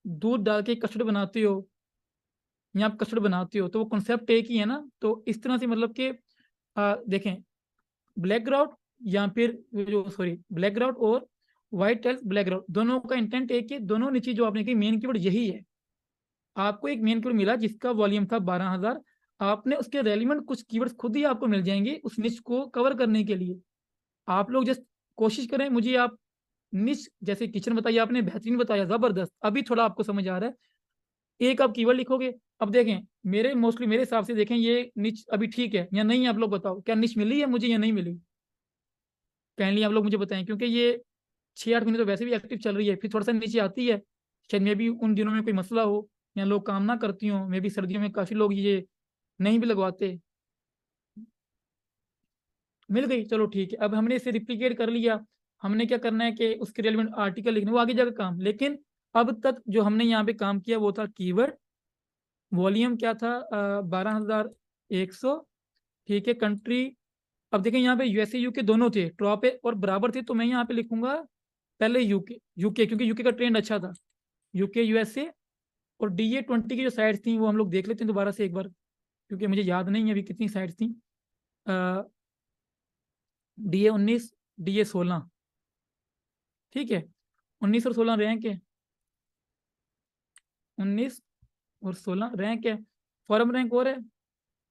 दूध डाल के कस्टर्ड बनाते हो या आप कस्टर्ड बनाते हो, तो वो कॉन्सेप्ट एक ही है ना। तो इस तरह से मतलब कि देखें, ब्लैक ग्राउंड या फिर जो सॉरी ब्लैक ग्राउंड और व्हाइट टाइल्स ब्लैक ग्राउंड, दोनों का इंटेंट एक ही। दोनों नीचे जो आपने कही मेन कीवर्ड यही है। आपको एक मेन कीवर्ड मिला जिसका वॉल्यूम था 12,000। आपने उसके रेलिवेंट कुछ कीवर्ड्स खुद ही आपको मिल जाएंगे उस निच को कवर करने के लिए। आप लोग जस्ट कोशिश करें। मुझे आप निच जैसे किचन बताइए, आपने बेहतरीन बताया, जबरदस्त। अभी थोड़ा आपको समझ आ रहा है। एक आप कीवर्ड लिखोगे। अब देखें, मेरे मोस्टली मेरे हिसाब से देखें, ये निच अभी ठीक है या नहीं। आप लोग बताओ, क्या निच मिली है मुझे या नहीं मिली। काइंडली आप लोग मुझे बताएं, क्योंकि ये 6-8 महीने तो वैसे भी एक्टिव चल रही है, फिर थोड़ा सा नीचे आती है। शायद मे भी उन दिनों में कोई मसला हो या लोग काम ना करती हों। मे भी सर्दियों में काफ़ी लोग ये नहीं भी लगवाते। मिल गई, चलो ठीक है। अब हमने इसे रिप्लिकेट कर लिया। हमने क्या करना है कि उसके रेलिवेंट आर्टिकल लिखने, वो आगे जाकर काम। लेकिन अब तक जो हमने यहाँ पे काम किया वो था कीवर्ड। वॉल्यूम क्या था, 12,100, ठीक है। कंट्री, अब देखें यहाँ पे यूएसए यूके दोनों थे, टॉप पे और बराबर थे। तो मैं यहाँ पे लिखूंगा पहले यूके यूके, क्योंकि यूके का ट्रेंड अच्छा था। UK USA. और DA20 की जो साइट्स थी वो हम लोग देख लेते हैं दोबारा से एक बार, क्योंकि मुझे याद नहीं है अभी कितनी साइट्स थी। DA19, DA16, ठीक है। 19 और 16 रैंक है। 19 और 16 रैंक है। फॉरम रैंक और है,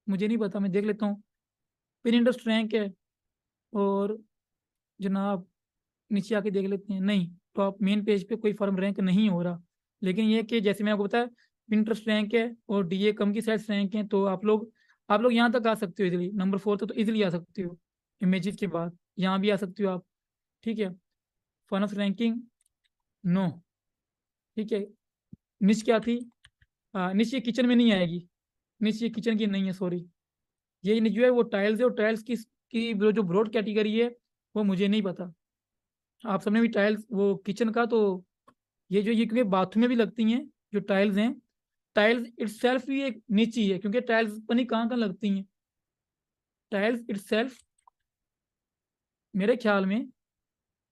मुझे नहीं पता, मैं देख लेता हूँ। पिन इंडस्ट रैंक है। और जनाब नीचे आके देख लेते हैं, नहीं, टॉप मेन पेज पे कोई फॉरम रैंक नहीं हो रहा। लेकिन ये कि जैसे मैं आपको बताया, पिंटरेस्ट रैंक है और DA कम की साइड्स रैंक हैं। तो आप लोग यहाँ तक आ सकते हो इजीली, नंबर 4 तक तो इजीली आ सकते हो। इमेजेस के बाद यहाँ भी आ सकते हो आप, ठीक है। फर्स्ट रैंकिंग नो, ठीक है। निच क्या थी, निच ये किचन में नहीं आएगी। निच ये किचन की नहीं है, सॉरी। ये निच जो है वो टाइल्स है, और टाइल्स की जो ब्रॉड कैटेगरी है वो मुझे नहीं पता। आप सबने भी टाइल्स वो किचन का तो, ये क्योंकि बाथरूम में भी लगती हैं जो टाइल्स हैं। टाइल्स इटसेल्फ ही एक नीची है, क्योंकि टाइल्स पता नहीं कहाँ कहाँ लगती हैं। टाइल्स इटसेल्फ, मेरे ख्याल में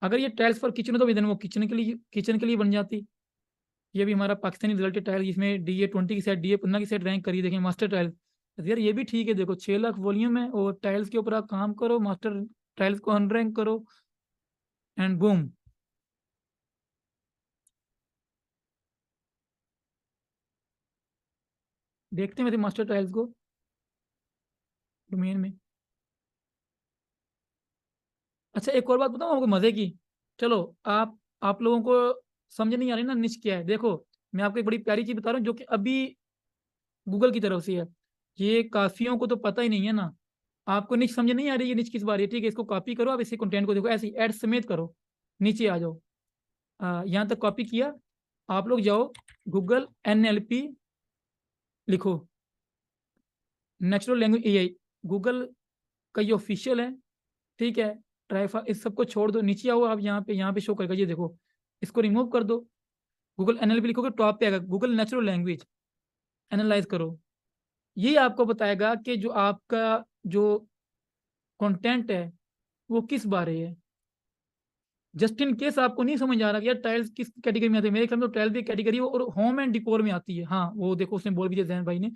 अगर ये टाइल्स फॉर किचन तो विदन वो किचन के लिए बन जाती। ये भी हमारा पाकिस्तानी रिजल्टेड टाइल, इसमें DA20 की साइड, DA15 की साइड रैंक करी, देखें मास्टर टाइल। तो यार ये भी ठीक है, देखो 6 लाख वॉल्यूम है और टाइल्स के ऊपर आप काम करो, मास्टर टाइल्स को अनरैंक करो एंड बूम। देखते हैं मेरे मास्टर टाइल्स को डोमेन में। अच्छा एक और बात बताऊँ आपको मजे की। चलो, आप लोगों को समझ नहीं आ रही ना निच क्या है। देखो मैं आपको एक बड़ी प्यारी चीज बता रहा हूँ जो कि अभी गूगल की तरफ से है। ये काफियों को तो पता ही नहीं है ना। आपको निच समझ नहीं आ रही है, निच किस बार है, ठीक है, इसको कॉपी करो, आप इसी कंटेंट को देखो, ऐसे ऐड समेत करो, नीचे आ जाओ। यहाँ तक कॉपी किया, आप लोग जाओ गूगल NLP लिखो, नेचुरल लैंग्वेज AI, गूगल का ये ऑफिशियल है, ठीक है। ट्राइफा इस सबको छोड़ दो, नीचे आओ आप, यहाँ पे शो करेगा, ये देखो, इसको रिमूव कर दो। गूगल NLP लिखोगे टॉप पे आएगा, गूगल नेचुरल लैंग्वेज एनालाइज करो। ये आपको बताएगा कि जो आपका जो कंटेंट है वो किस बारे है। जस्ट इन केस आपको नहीं समझ आ रहा कि यार टाइल्स किस कैटेगरी में आती है, मेरे ख्याल में तो टाइल्स भी कैटेगरी है और होम एंड डिकोर में आती है। हाँ वो देखो उसने बोल भी दिया जैन भाई ने,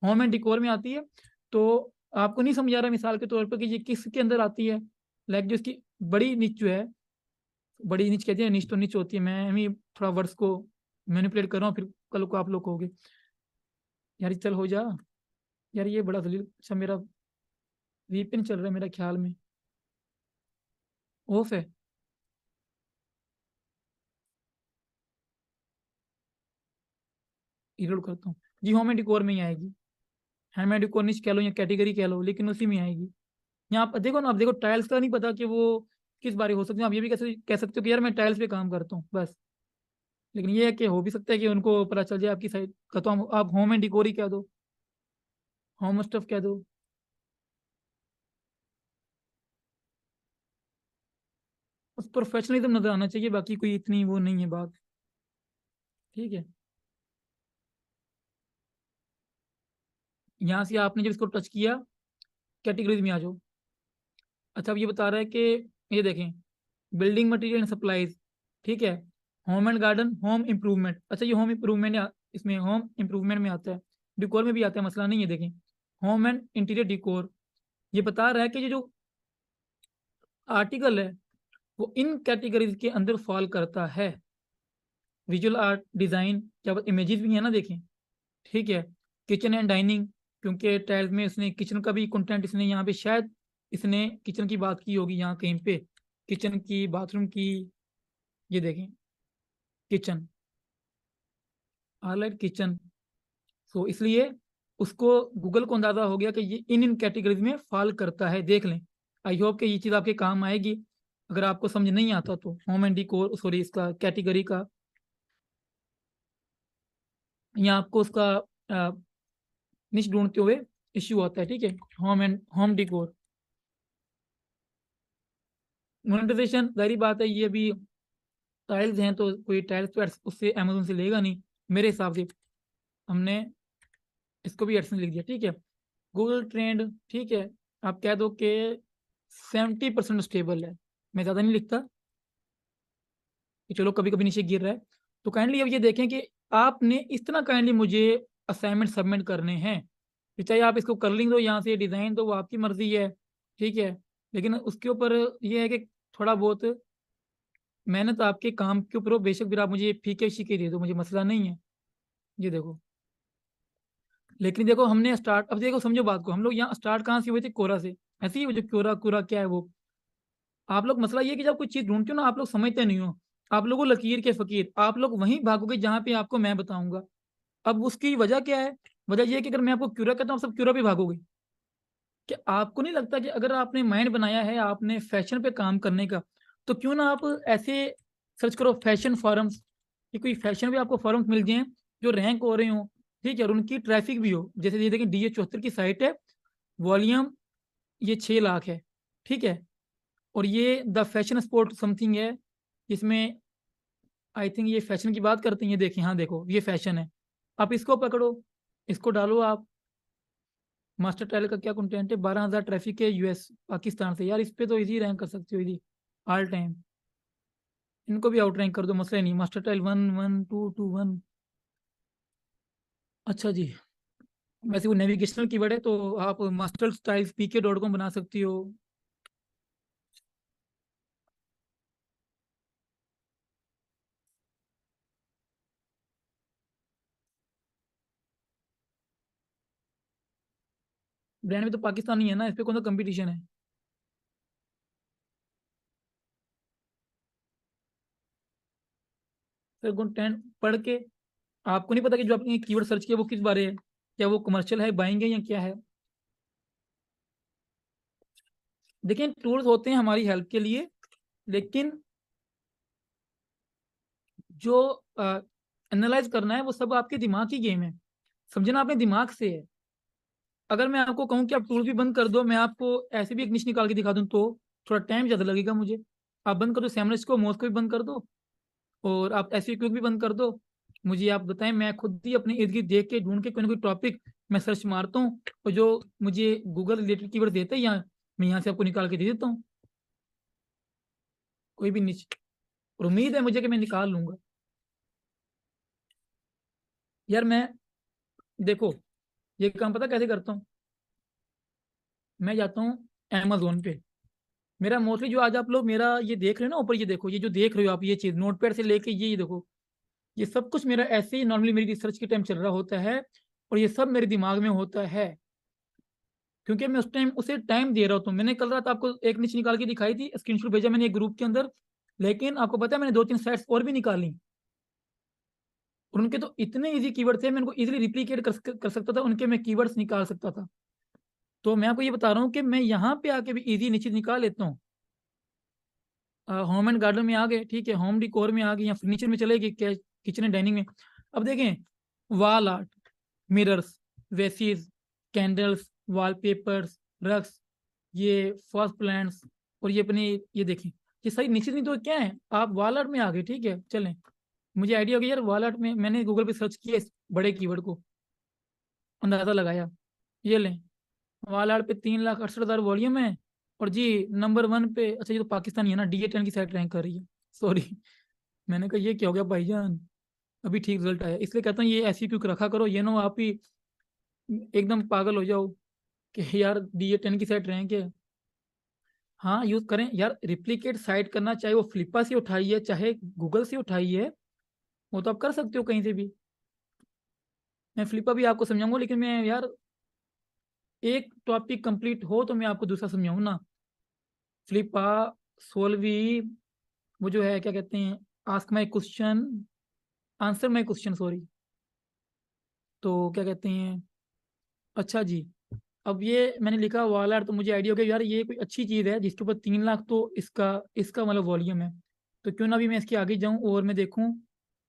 होम एंड डिकोर में आती है। तो आपको नहीं समझ आ रहा मिसाल के तौर पर कि ये किसके अंदर आती है, लाइक जो इसकी बड़ी नीच जो है, बड़ी नीच कहते हैं, नीच तो नीच होती है, मैं भी थोड़ा वर्ड्स को मैनिपुलेट कर रहा हूँ, फिर कल को आप लोग कहोगे यार चल हो जा। यार ये बड़ा जलील, अच्छा मेरा वीपीएन चल रहा है मेरा ख्याल में, ऑफ है। रीलोड करता हूँ। जी होम एंड डिकोर में ही आएगी, हैंड मेड डिकोर निच कह लो या कैटेगरी कह लो, लेकिन उसी में आएगी। यहाँ आप देखो ना, आप देखो टाइल्स का नहीं पता कि वो किस बारे हो सकते हैं, आप ये भी कह सकते हो कि यार मैं टाइल्स पे काम करता हूँ बस। लेकिन ये है कि हो भी सकता है कि उनको पता चल जाए आपकी साइट का, तो आप होम एंड डिकोर ही कह दो, होम स्टफ कह दो। उस प्रोफेशनलिज्म नजर आना चाहिए, बाकी कोई इतनी वो नहीं है बात, ठीक है। यहाँ से आपने जब इसको टच किया, कैटेगरीज में आ जाओ। अच्छा अब ये बता रहा है कि ये देखें, बिल्डिंग मटेरियल एंड सप्लाईज, ठीक है, home and garden, home improvement. अच्छा ये होम इम्प्रूवमेंट, इसमें होम इम्प्रूवमेंट में आता है, डिकोर में भी आता है, मसला नहीं है। देखें होम एंड इंटीरियर डिकोर, ये बता रहा है कि ये जो आर्टिकल है वो इन कैटेगरीज के अंदर फॉल करता है। विजुअल आर्ट डिजाइन, क्या इमेजेस भी है ना, देखें, ठीक है। किचन एंड डाइनिंग, क्योंकि टाइल्स में इसने किचन का भी कंटेंट, इसने यहाँ पे शायद इसने किचन की बात की होगी यहाँ कहीं पे, किचन की, बाथरूम की। ये देखें किचन, हाईलाइट किचन। सो इसलिए उसको, गूगल को अंदाजा हो गया कि ये इन इन कैटेगरीज में फॉल करता है, देख लें। आई होप कि ये चीज़ आपके काम आएगी। अगर आपको समझ नहीं आता तो होम एंड डिकोर, सॉरी इसका कैटेगरी का, या आपको उसका निश ढूंढते हुए इश्यू आता है, ठीक है। होम डिकोर मोनेटाइजेशन, जाहिर बात है ये अभी टाइल्स हैं तो कोई टाइल्स तो उससे अमेजोन से लेगा नहीं मेरे हिसाब से। हमने इसको भी एडसेंस लिख दिया, ठीक है। गूगल ट्रेंड, ठीक है, आप कह दो कि 70% स्टेबल है, मैं ज़्यादा नहीं लिखता कि चलो कभी कभी नीचे गिर रहा है। तो काइंडली अब ये देखें कि आपने इस तरह काइंडली मुझे असाइनमेंट सबमिट करने हैं, कि चाहे आप इसको कर्लिंग दो, यहाँ से डिज़ाइन दो, वो आपकी मर्जी है, ठीक है। लेकिन उसके ऊपर ये है कि थोड़ा बहुत मेहनत आपके काम के ऊपर हो, बेशक फिर आप मुझे फीके शीके दे दो, मुझे मसला नहीं है। ये देखो, लेकिन देखो हमने स्टार्ट, अब देखो समझो बात को, हम लोग यहाँ स्टार्ट कहाँ से हुए थे, कोरा से। ऐसे ही वो जो कोरा कोरा क्या है वो, आप लोग, मसला ये है कि जब कोई चीज ढूंढते हो ना, आप लोग समझते नहीं हो। आप लोगों लकीर के फकीर, आप लोग वहीं भागोगे जहाँ पे आपको मैं बताऊंगा। अब उसकी वजह क्या है? वजह ये है कि अगर मैं आपको क्यूरा कहता हूँ, सब क्यूरा पे भागोगे। कि आपको नहीं लगता कि अगर आपने माइंड बनाया है आपने फैशन पे काम करने का, तो क्यों ना आप ऐसे सर्च करो फैशन फॉरम्स, कि कोई फैशन पे आपको फॉरम्स मिल जाए जो रैंक हो रहे हो, ठीक है, और उनकी ट्रैफिक भी हो। जैसे ये देखें DA74 की साइट है, वॉल्यूम ये 6 लाख है, ठीक है। और ये द फैशन स्पोर्ट समथिंग है, इसमें आई थिंक ये फैशन की बात करते हैं। ये देखिए, हाँ देखो ये फैशन है, आप इसको पकड़ो, इसको डालो आप, मास्टर टाइल का क्या कंटेंट है? 12,000 ट्रैफिक है यूएस पाकिस्तान से। यार इस पे तो इजी रैंक कर सकते हो, इजी ऑल टाइम। इनको भी आउट रैंक कर दो, मसला नहीं। Master tile 1 1 2 2 1। अच्छा जी। वैसे वो नेविगेशनल कीवर्ड है, तो आप मास्टर स्टाइल्स pk.com बना सकती हो। ब्रांड भी तो पाकिस्तानी है ना, इस पे कौन सा कंपटीशन है? फिर कंटेंट पढ़ के आपको नहीं पता कि जो आपने कीवर्ड सर्च किया वो किस बारे है, क्या वो कमर्शियल है, बाइंग है, या क्या है? देखिए टूल्स होते हैं हमारी हेल्प के लिए, लेकिन जो एनालाइज करना है वो सब आपके दिमाग की गेम है। समझना अपने दिमाग से है। अगर मैं आपको कहूँ कि आप टूल भी बंद कर दो, मैं आपको ऐसे भी एक निश निकाल के दिखा दूँ, तो थोड़ा टाइम ज़्यादा लगेगा मुझे। आप बंद कर दो सैमरस को, मोस को भी बंद कर दो, और आप ऐसे क्विक भी बंद कर दो। मुझे आप बताएं, मैं खुद ही अपने इर्द गिर्द देख के ढूंढ के कोई ना कोई टॉपिक मैं सर्च मारता हूँ, और जो मुझे गूगल रिलेटेड कीवर्ड देते हैं, यहाँ मैं यहाँ से आपको निकाल के दे देता हूँ। कोई भी निश, और उम्मीद है मुझे कि मैं निकाल लूंगा। यार मैं, देखो, ये काम पता कैसे करता हूँ? मैं जाता हूँ अमेजोन पे। मेरा मोस्टली जो आज आप लोग मेरा ये देख रहे हो ना ऊपर, ये देखो, ये जो देख रहे हो आप, ये चीज नोटपैड से लेके ये देखो, ये सब कुछ मेरा ऐसे ही नॉर्मली मेरी रिसर्च के टाइम चल रहा होता है, और ये सब मेरे दिमाग में होता है, क्योंकि मैं उस टाइम उसे टाइम दे रहा होता हूँ। मैंने कल रात आपको एक नीचे निकाल के दिखाई थी, स्क्रीनशॉट भेजा मैंने एक ग्रुप के अंदर, लेकिन आपको पता है मैंने 2 3 सेट्स और भी निकाली, और उनके तो इतने इजी कीवर्ड थे, मैं उनको इजीली रिप्लिकेट कर सकता था, उनके मैं कीवर्ड्स निकाल सकता था। तो मैं आपको ये बता रहा हूँ कि मैं यहाँ पे आके भी इजी नीचे निकाल लेता हूँ। होम एंड गार्डन में आ गए, ठीक है, होम डिकोर में आ गए, या फर्नीचर में चले गए, क्या किचन एंड डाइनिंग में। अब देखें, wall art, mirrors, vases, candles, wallpapers, rugs, ये फॉस प्लांट्स, और ये अपने, ये देखें, ये सारी नीचे नहीं तो क्या है, आप वॉल आर्ट में आ गए, ठीक है, चलें। मुझे आइडिया हो गया यार, वॉल आर्ट में मैंने गूगल पे सर्च किया इस बड़े कीवर्ड को, अंदाजा लगाया, ये लें, वॉल आर्ट पे 3,68,000 वॉल्यूम है, और जी नंबर 1 पे, अच्छा ये तो पाकिस्तानी है ना, DA10 की साइट रैंक कर रही है, सॉरी। मैंने कहा ये क्या हो गया भाईजान, अभी ठीक रिजल्ट आया, इसलिए कहता हूँ ये ऐसी क्यों रखा करो, ये ना आप ही एकदम पागल हो जाओ कि यार DA10 की साइट रैंक है। हाँ यूज करें यार, रिप्लिकेट साइट करना, चाहे वो फ्लिपा से उठाई है चाहे गूगल से उठाई है, वो तो आप कर सकते हो कहीं से भी। मैं फ्लिपा भी आपको समझाऊंगा, लेकिन मैं यार एक टॉपिक कंप्लीट हो तो मैं आपको दूसरा समझाऊँ ना। फ्लिपा, सोल्वी, वो जो है क्या कहते हैं, ask my question, answer my question, sorry, तो क्या कहते हैं। अच्छा जी, अब ये मैंने लिखा वॉल आर्ट, तो मुझे आइडिया हो गया यार ये कोई अच्छी चीज़ है जिसके ऊपर 3 लाख तो इसका इसका मतलब वॉल्यूम है। तो क्यों ना भी मैं इसके आगे जाऊं और मैं देखूं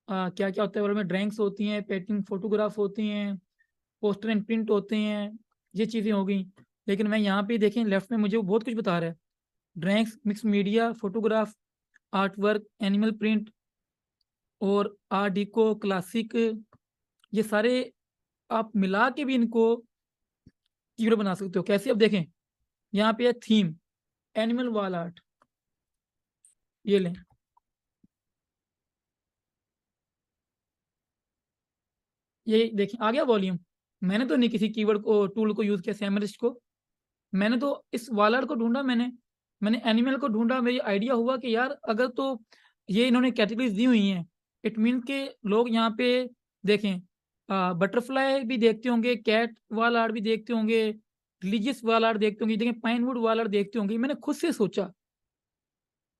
क्या क्या होता है। और में ड्राइंग्स होती हैं, पेंटिंग, फोटोग्राफ होती हैं, पोस्टर एंड प्रिंट होते हैं, ये चीज़ें हो गई। लेकिन मैं यहाँ पे देखें लेफ्ट में मुझे वो बहुत कुछ बता रहा है, drawings, mix media, photograph, art work, animal print, और आर्ट डिको, क्लासिक, ये सारे आप मिला के भी इनको कीवर्ड बना सकते हो। कैसे? अब देखें, यहाँ पे है थीम, एनिमल वॉल आर्ट, ये लें, ये देखें आ गया वॉल्यूम। मैंने तो नहीं किसी कीवर्ड को, टूल को यूज किया, सैमरिस्ट को, मैंने तो इस वॉल आर्ट को ढूंढा, मैंने एनिमल को ढूंढा, मेरी आइडिया हुआ कि यार अगर तो ये इन्होंने कैटेगरीज दी हुई हैं, इट मीन के लोग यहाँ पे देखें, बटरफ्लाई भी देखते होंगे, कैट वॉल आर्ट भी देखते होंगे, रिलीजियस वॉल आर्ट देखते होंगे, देखें पाइनवुड वॉल आर्ट देखते होंगे। मैंने खुद से सोचा,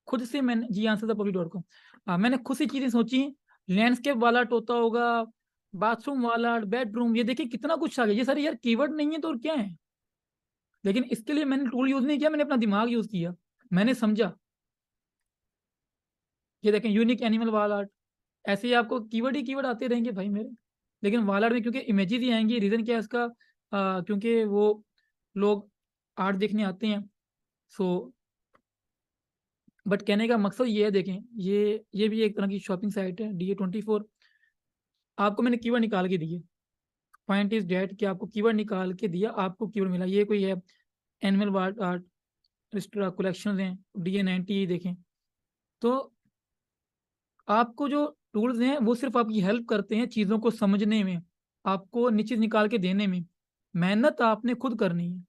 खुद से मैंने, जी आंसर द पब्लिक.com, मैंने खुद से चीजें सोची। लैंडस्केप वाला होता होगा, बाथरूम वाला, बेडरूम, ये देखिए कितना कुछ आ गया। ये सारे यार कीवर्ड नहीं है तो और क्या है? लेकिन इसके लिए मैंने टूल यूज नहीं किया, मैंने अपना दिमाग यूज किया, मैंने समझा। ये देखें यूनिक एनिमल वाल आर्ट, ऐसे ही आपको कीवर्ड ही कीवर्ड आते रहेंगे भाई मेरे। लेकिन वाल आर्ट में क्योंकि इमेजेस ही आएंगी, रीजन क्या है इसका, क्योंकि वो लोग आर्ट देखने आते हैं। सो बट कहने का मकसद ये है, देखें, ये भी एक तरह की शॉपिंग साइट है, DA24। आपको मैंने कीवर्ड निकाल के दिए, पॉइंट इज डेट कि आपको कीवर्ड निकाल के दिया, आपको कीवर्ड मिला, ये कोई है एनिमल वार्ड आर्ट कलेक्शन हैं, DA90 देखें। तो आपको जो टूल्स हैं वो सिर्फ आपकी हेल्प करते हैं चीज़ों को समझने में, आपको निश्चित निकाल के देने में। मेहनत आपने खुद करनी है,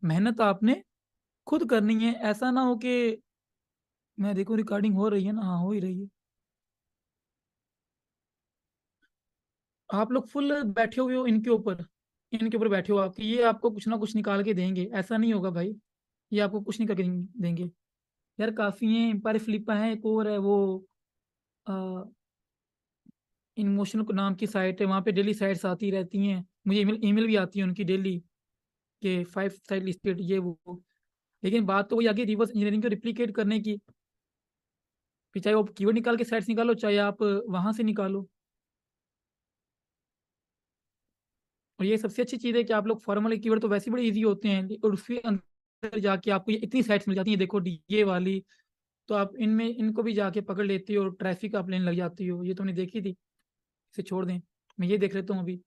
मेहनत आपने खुद करनी है। ऐसा ना हो कि मैं देखो रिकॉर्डिंग हो रही है ना, हाँ हो ही रही है, आप लोग फुल बैठे हुए हो इनके ऊपर, इनके ऊपर बैठे हो आप कि ये आपको कुछ ना कुछ निकाल के देंगे, ऐसा नहीं होगा भाई, ये आपको कुछ नहीं करके देंगे। यार काफ़ी हैं, एम्पायर फिलिपा है, एक और है वो इमोशनल नाम की साइट है, वहाँ पे डेली साइट्स आती रहती हैं, मुझे ईमेल ईमेल भी आती है उनकी डेली के 5 साइट लिस्टेड ये वो। लेकिन बात तो वही आगे रिवर्स इंजीनियरिंग को रिप्लिकेट करने की, फिर चाहे वो कीवर्ड निकाल के साइट्स निकालो, चाहे आप वहाँ से निकालो। और ये सबसे अच्छी चीज़ है कि आप लोग फॉर्मल कीवर्ड तो वैसे बड़े इजी होते हैं, और उसके अंदर जाके आपको ये इतनी साइट्स मिल जाती हैं, देखो डीए वाली, तो आप इनमें इनको भी जाके पकड़ लेती हो और ट्रैफिक आप लेने लग जाती हो। ये तुमने देखी थी, इसे छोड़ दें, मैं ये देख लेता हूँ अभी।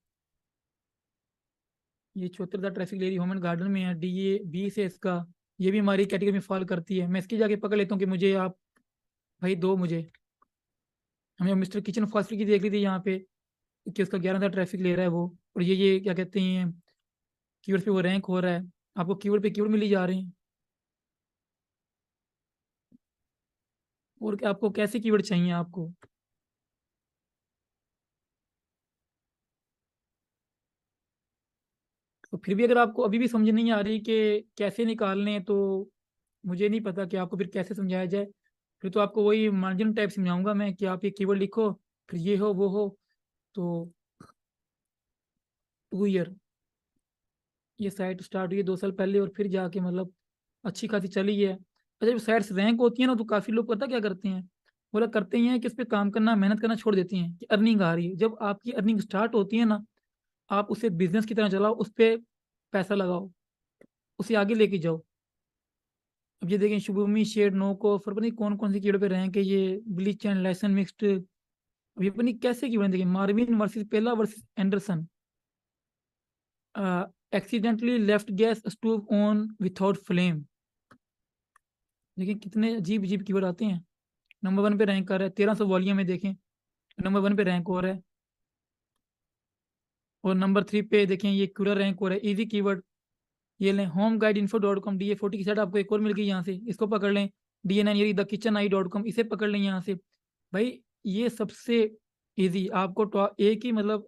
ये 74,000 ट्रैफिक ले रही, होम एंड गार्डन में है, DA20 है इसका, ये भी हमारी कैटेगरी में फॉल करती है। मैं इसकी जाके पकड़ लेता हूँ कि मुझे आप भाई दो मुझे। हमें मिस्टर किचन फॉस्टर की देख ली थी यहाँ पे कि उसका 11,000 ट्रैफिक ले रहा है वो, और ये क्या कहते हैं कीवर्ड पे वो रैंक हो रहा है, आपको कीवर्ड पे कीवर्ड मिली जा रहे हैं। और आपको कैसे कीवर्ड चाहिए आपको? तो फिर भी अगर आपको अभी भी समझ नहीं आ रही कि कैसे निकालने हैं, तो मुझे नहीं पता कि आपको फिर कैसे समझाया जाए। फिर तो आपको वही मार्जिन टाइप समझाऊंगा मैं कि आप ये कीवर्ड लिखो, फिर ये हो वो हो। तो 2 ईयर ये साइट स्टार्ट हुई है 2 साल पहले, और फिर जाके मतलब अच्छी खासी चली है। अच्छा, जब साइट्स रैंक होती है ना, तो काफ़ी लोग पता क्या करते हैं, बोला करते ही हैं कि इस पर काम करना मेहनत करना छोड़ देती हैं कि अर्निंग आ रही है। जब आपकी अर्निंग स्टार्ट होती है ना, आप उसे बिजनेस की तरह चलाओ, उस पर पैसा लगाओ, उसे आगे लेके जाओ। अब ये देखें, शुभमी शेड नो को फिर पता नहीं कौन कौन सी कीड़ों पे रैंक है, ये ब्लीच एंड लाइसन मिक्स्ड, अब ये पता नहीं कैसे कीड़े देखिए, मार्विन वर्सेस पेला versus Anderson, accidentally left gas stove on without flame. देखिए कितने अजीब अजीब कीवर्ड आते हैं। नंबर 1 पे रैंक कर रहा है, 1300 वॉल्यूम में देखें, नंबर 1 पे रैंक हो रहा है। और नंबर 3 पे देखें, ये क्यूरा रैंक हो रहा है, इजी कीवर्ड। ये लें homeguideinfo.com, DA40 की साइट आपको एक और मिल गई यहाँ से, इसको पकड़ लें। DA9 ये द किचन आई.com, इसे पकड़ लें यहाँ से। भाई ये सबसे इजी आपको एक ही मतलब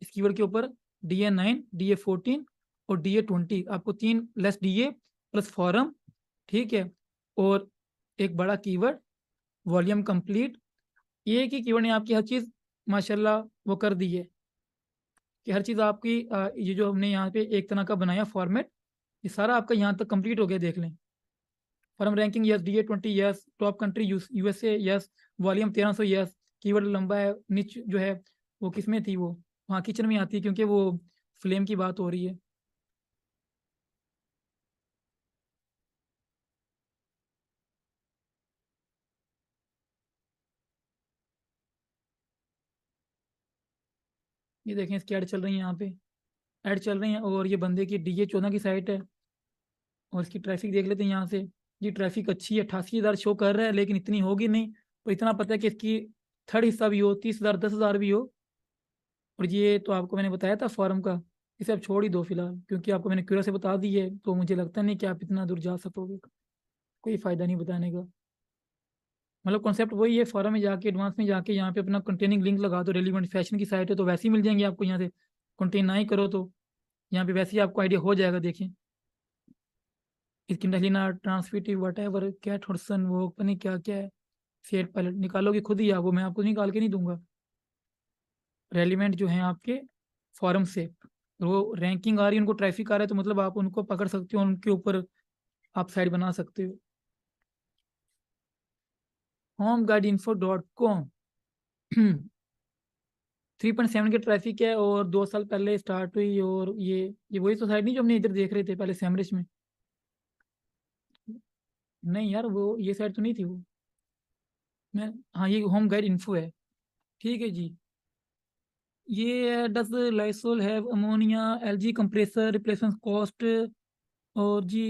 इस कीवर्ड के ऊपर DA9 DA14 और DA20, आपको 3 लेस DA प्लस फॉरम, ठीक है, और एक बड़ा कीवर्ड वॉल्यूम कंप्लीट। एक ही कीवर्ड ने आपकी हर चीज़ माशाल्लाह वो कर दी है कि हर चीज़ आपकी ये जो हमने यहाँ पे एक तरह का बनाया फॉर्मेट, ये सारा आपका यहाँ तक कंप्लीट हो गया, देख लें। Firm ranking yes, DA20 yes, top country USA yes, volume 1300 yes, keyword लंबा है, निच जो है वो किस में थी वो, हाँ किचन में आती है क्योंकि वो फ्लेम की बात हो रही है। ये देखें इसकी ऐड चल रही है यहाँ पे, ऐड चल रही है, और ये बंदे की DA14 की साइट है। और इसकी ट्रैफिक देख लेते हैं यहाँ से। ये ट्रैफिक अच्छी है, 88,000 शो कर रहा है, लेकिन इतनी होगी नहीं। तो इतना पता है कि इसकी थर्ड हिस्सा भी हो, 30,000 10,000 भी हो। और ये तो आपको मैंने बताया था फॉर्म का, इसे आप छोड़ ही दो फिलहाल, क्योंकि आपको मैंने क्यूरा से बता दी है, तो मुझे लगता नहीं कि आप इतना दूर जा सकोगे, कोई फायदा नहीं बताने का। मतलब कॉन्सेप्ट वही है, फॉरम में जाके एडवांस में जाके यहाँ पे अपना कंटेनिंग लिंक लगा दो, रेलिवेंट फैशन की साइट है तो वैसे ही मिल जाएंगे आपको यहाँ से। कंटेन ना ही करो तो यहाँ पे वैसे ही आपको आइडिया हो जाएगा। देखिए स्किंडलिना ट्रांसफिटिव वट एवर कैट हॉडसन, वो पता नहीं क्या क्या है, फेयर पायलट निकालोगे खुद ही आप, वो मैं आपको निकाल के नहीं दूंगा। रेलिवेंट जो है आपके फॉरम से, वो रैंकिंग आ रही है, उनको ट्रैफिक आ रहा है, तो मतलब आप उनको पकड़ सकते हो, उनके ऊपर आप साइट बना सकते हो। homeguideinfo.com 3.7 के ट्रैफिक है, और 2 साल पहले स्टार्ट हुई। और ये वही सोसाइटी नहीं जो हमने इधर देख रहे थे पहले सैमरिच में? नहीं यार, वो ये साइट तो नहीं थी वो। मैं हाँ, ये होम गाइड इन्फो है, ठीक है जी। ये does Lysol have ammonia, LG compressor replacement cost, और जी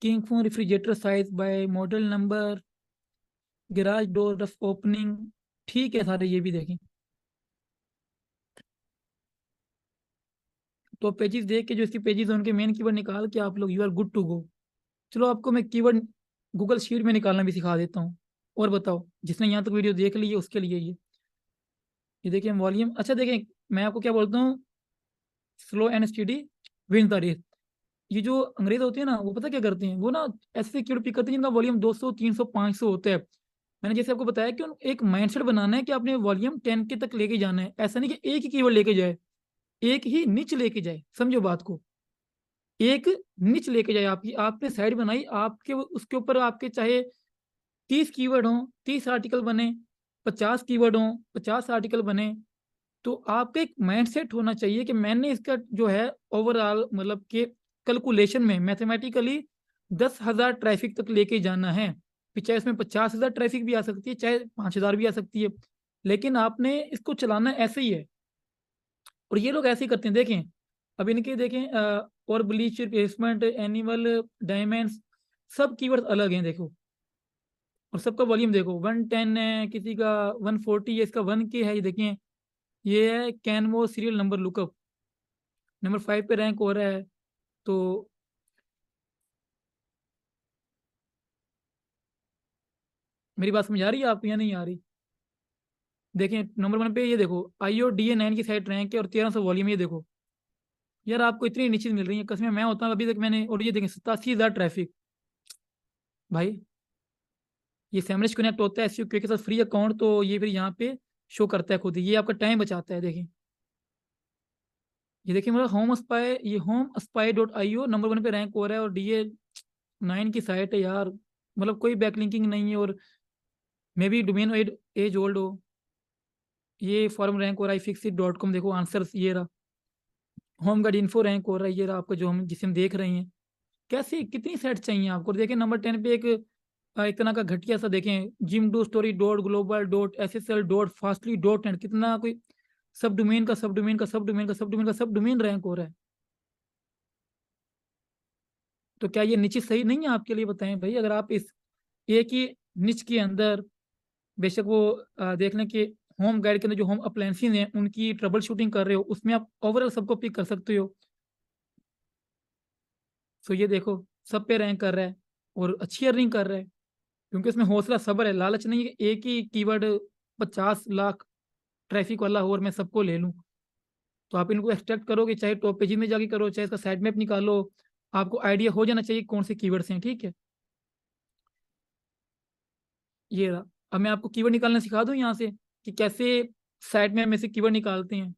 king phone refrigerator size by model number, garage door rough opening. ठीक है सारे ये भी देखें। तो पेजेस देख के जो इसके पेजेस हैं उनके मेन कीवर्ड निकाल के आप लोग you are good to go. चलो आपको मैं कीवर्ड गूगल शीट में निकालना भी सिखा देता हूँ। और बताओ, जिसने यहाँ तक वीडियो देख ली है उसके लिए ये देखिए वॉल्यूम। अच्छा देखें, मैं आपको क्या बोलता हूँ, slow and study win the race. ये जो अंग्रेज होते हैं ना, वो पता क्या करते हैं, वो ना ऐसे कीवर्ड पिक करते हैं जिनका वॉल्यूम 200 300 500 होता है। मैंने जैसे आपको बताया कि एक माइंडसेट बनाना है कि आपने वॉल्यूम 10 के तक लेके जाना है। ऐसा नहीं कि एक ही कीवर्ड लेके जाए, एक ही निच लेके जाए, समझो बात को। एक निच लेके जाए, आपकी आपने साइड बनाई, आपके उसके ऊपर आपके चाहे 30 कीवर्ड हो, 30 आर्टिकल बने, 50 कीवर्ड हो, 50 आर्टिकल बने। तो आपका एक माइंडसेट होना चाहिए कि मैंने इसका जो है ओवरऑल मतलब कि कैलकुलेशन में मैथमेटिकली 10,000 ट्रैफिक तक लेके जाना है। फिर चाहे इसमें 50,000 ट्रैफिक भी आ सकती है, चाहे 5,000 भी आ सकती है, लेकिन आपने इसको चलाना ऐसे ही है। और ये लोग ऐसे ही करते हैं, देखें। अब इनके देखें और ब्लीच रिप्लेसमेंट, एनिमल, डायमंड्स, सब कीवर्ड अलग हैं देखो। और सबका वॉल्यूम देखो, 110 है, किसी का 140 है, इसका 1K है। ये देखिए, ये है कैनवो सीरियल नंबर लुकअप, नंबर 5 पे रैंक हो रहा है। तो मेरी बात समझ आ रही है आपको या नहीं आ रही? देखें नंबर 1 पे ये देखो, IODA9 की साइड रैंक है और 1300 वॉल्यूम। ये देखो यार, आपको इतनी निश्चित मिल रही है, कसमें मैं होता हूँ अभी तक मैंने। और ये देखें 87,000 ट्रैफिक भाई। ये सैमरिश कनेक्ट होता है SQL के साथ फ्री अकाउंट, तो ये फिर यहाँ पे शो करता है खुद ही, ये आपका टाइम बचाता है। देखें, ये देखिए मेरा होम स्पाई, ये home spy dot IO number 1 पे रैंक हो रहा है, और DA9 की साइट है यार। मतलब कोई बैकलिंकिंग नहीं है, और may be domain age old हो। ये फॉर्म रैंक हो रहा है fixit.com, देखो आंसर ये रहा। होम गाइड इन्फो रैंक हो रहा है, ये रहा आपको जो हम जिसे हम देख रहे हैं। कैसे कितनी सेट चाहिए आपको? देखें नंबर 10 पे एक तरह का घटिया सा, देखें gym do story dot global dot SSL dot fastly dot net, कितना कोई सब डोमेन का सब डोमेन का सब डोमेन का सब डोमेन का सब डोमेन रैंक हो रहा है। तो क्या ये निश्चित सही नहीं है आपके लिए? बताएं भाई। अगर आप इस एक ही निच के अंदर, बेशक वो देख लें कि होम गाइड के अंदर जो होम अप्लायंसेस हैं उनकी ट्रबल शूटिंग कर रहे हो, उसमें आप ओवरऑल सबको पिक कर सकते हो। सो ये देखो, सब पे रैंक कर रहा है और अच्छी अर्निंग कर रहा है, क्योंकि उसमें हौसला सब्र है, लालच नहीं है कि एक ही कीवर्ड 50 लाख ट्रैफिक वाला हो और मैं सबको ले लूं। तो आप इनको एक्सट्रैक्ट करोगे, चाहे टॉप पेज में जाके करो, चाहे इसका साइड मैप निकालो, आपको आइडिया हो जाना चाहिए कौन से कीवर्ड्स हैं। ठीक है, ये रहा। अब मैं आपको कीवर्ड निकालना सिखा दूं यहाँ से कि कैसे साइड मैप में से कीवर्ड निकालते हैं।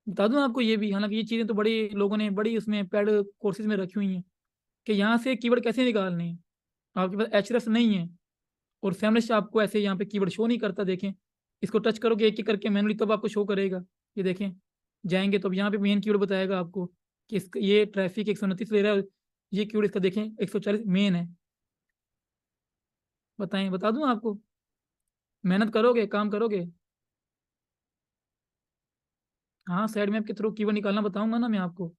बता दूं आपको ये भी, हालांकि ये चीज़ें तो बड़ी लोगों ने बड़ी उसमें पेड कोर्सेज में रखी हुई हैं कि यहाँ से कीवर्ड कैसे निकालने हैं। आपके पास एचरेफ नहीं है और सैमरश आपको ऐसे यहाँ पे कीवर्ड शो नहीं करता। देखें, इसको टच करोगे एक एक करके मैनुअली, तब आपको शो करेगा। ये देखें, जाएंगे तो अब यहाँ पे मेन कीवर्ड बताएगा आपको कि ये ट्रैफिक 129 ले रहा है, ये कीवर्ड इसका देखें 140 मेन है। बताएं, बता दूं आपको? मेहनत करोगे, काम करोगे? हाँ, साइड मैप के थ्रू कीवर्ड निकालना बताऊंगा ना मैं आपको।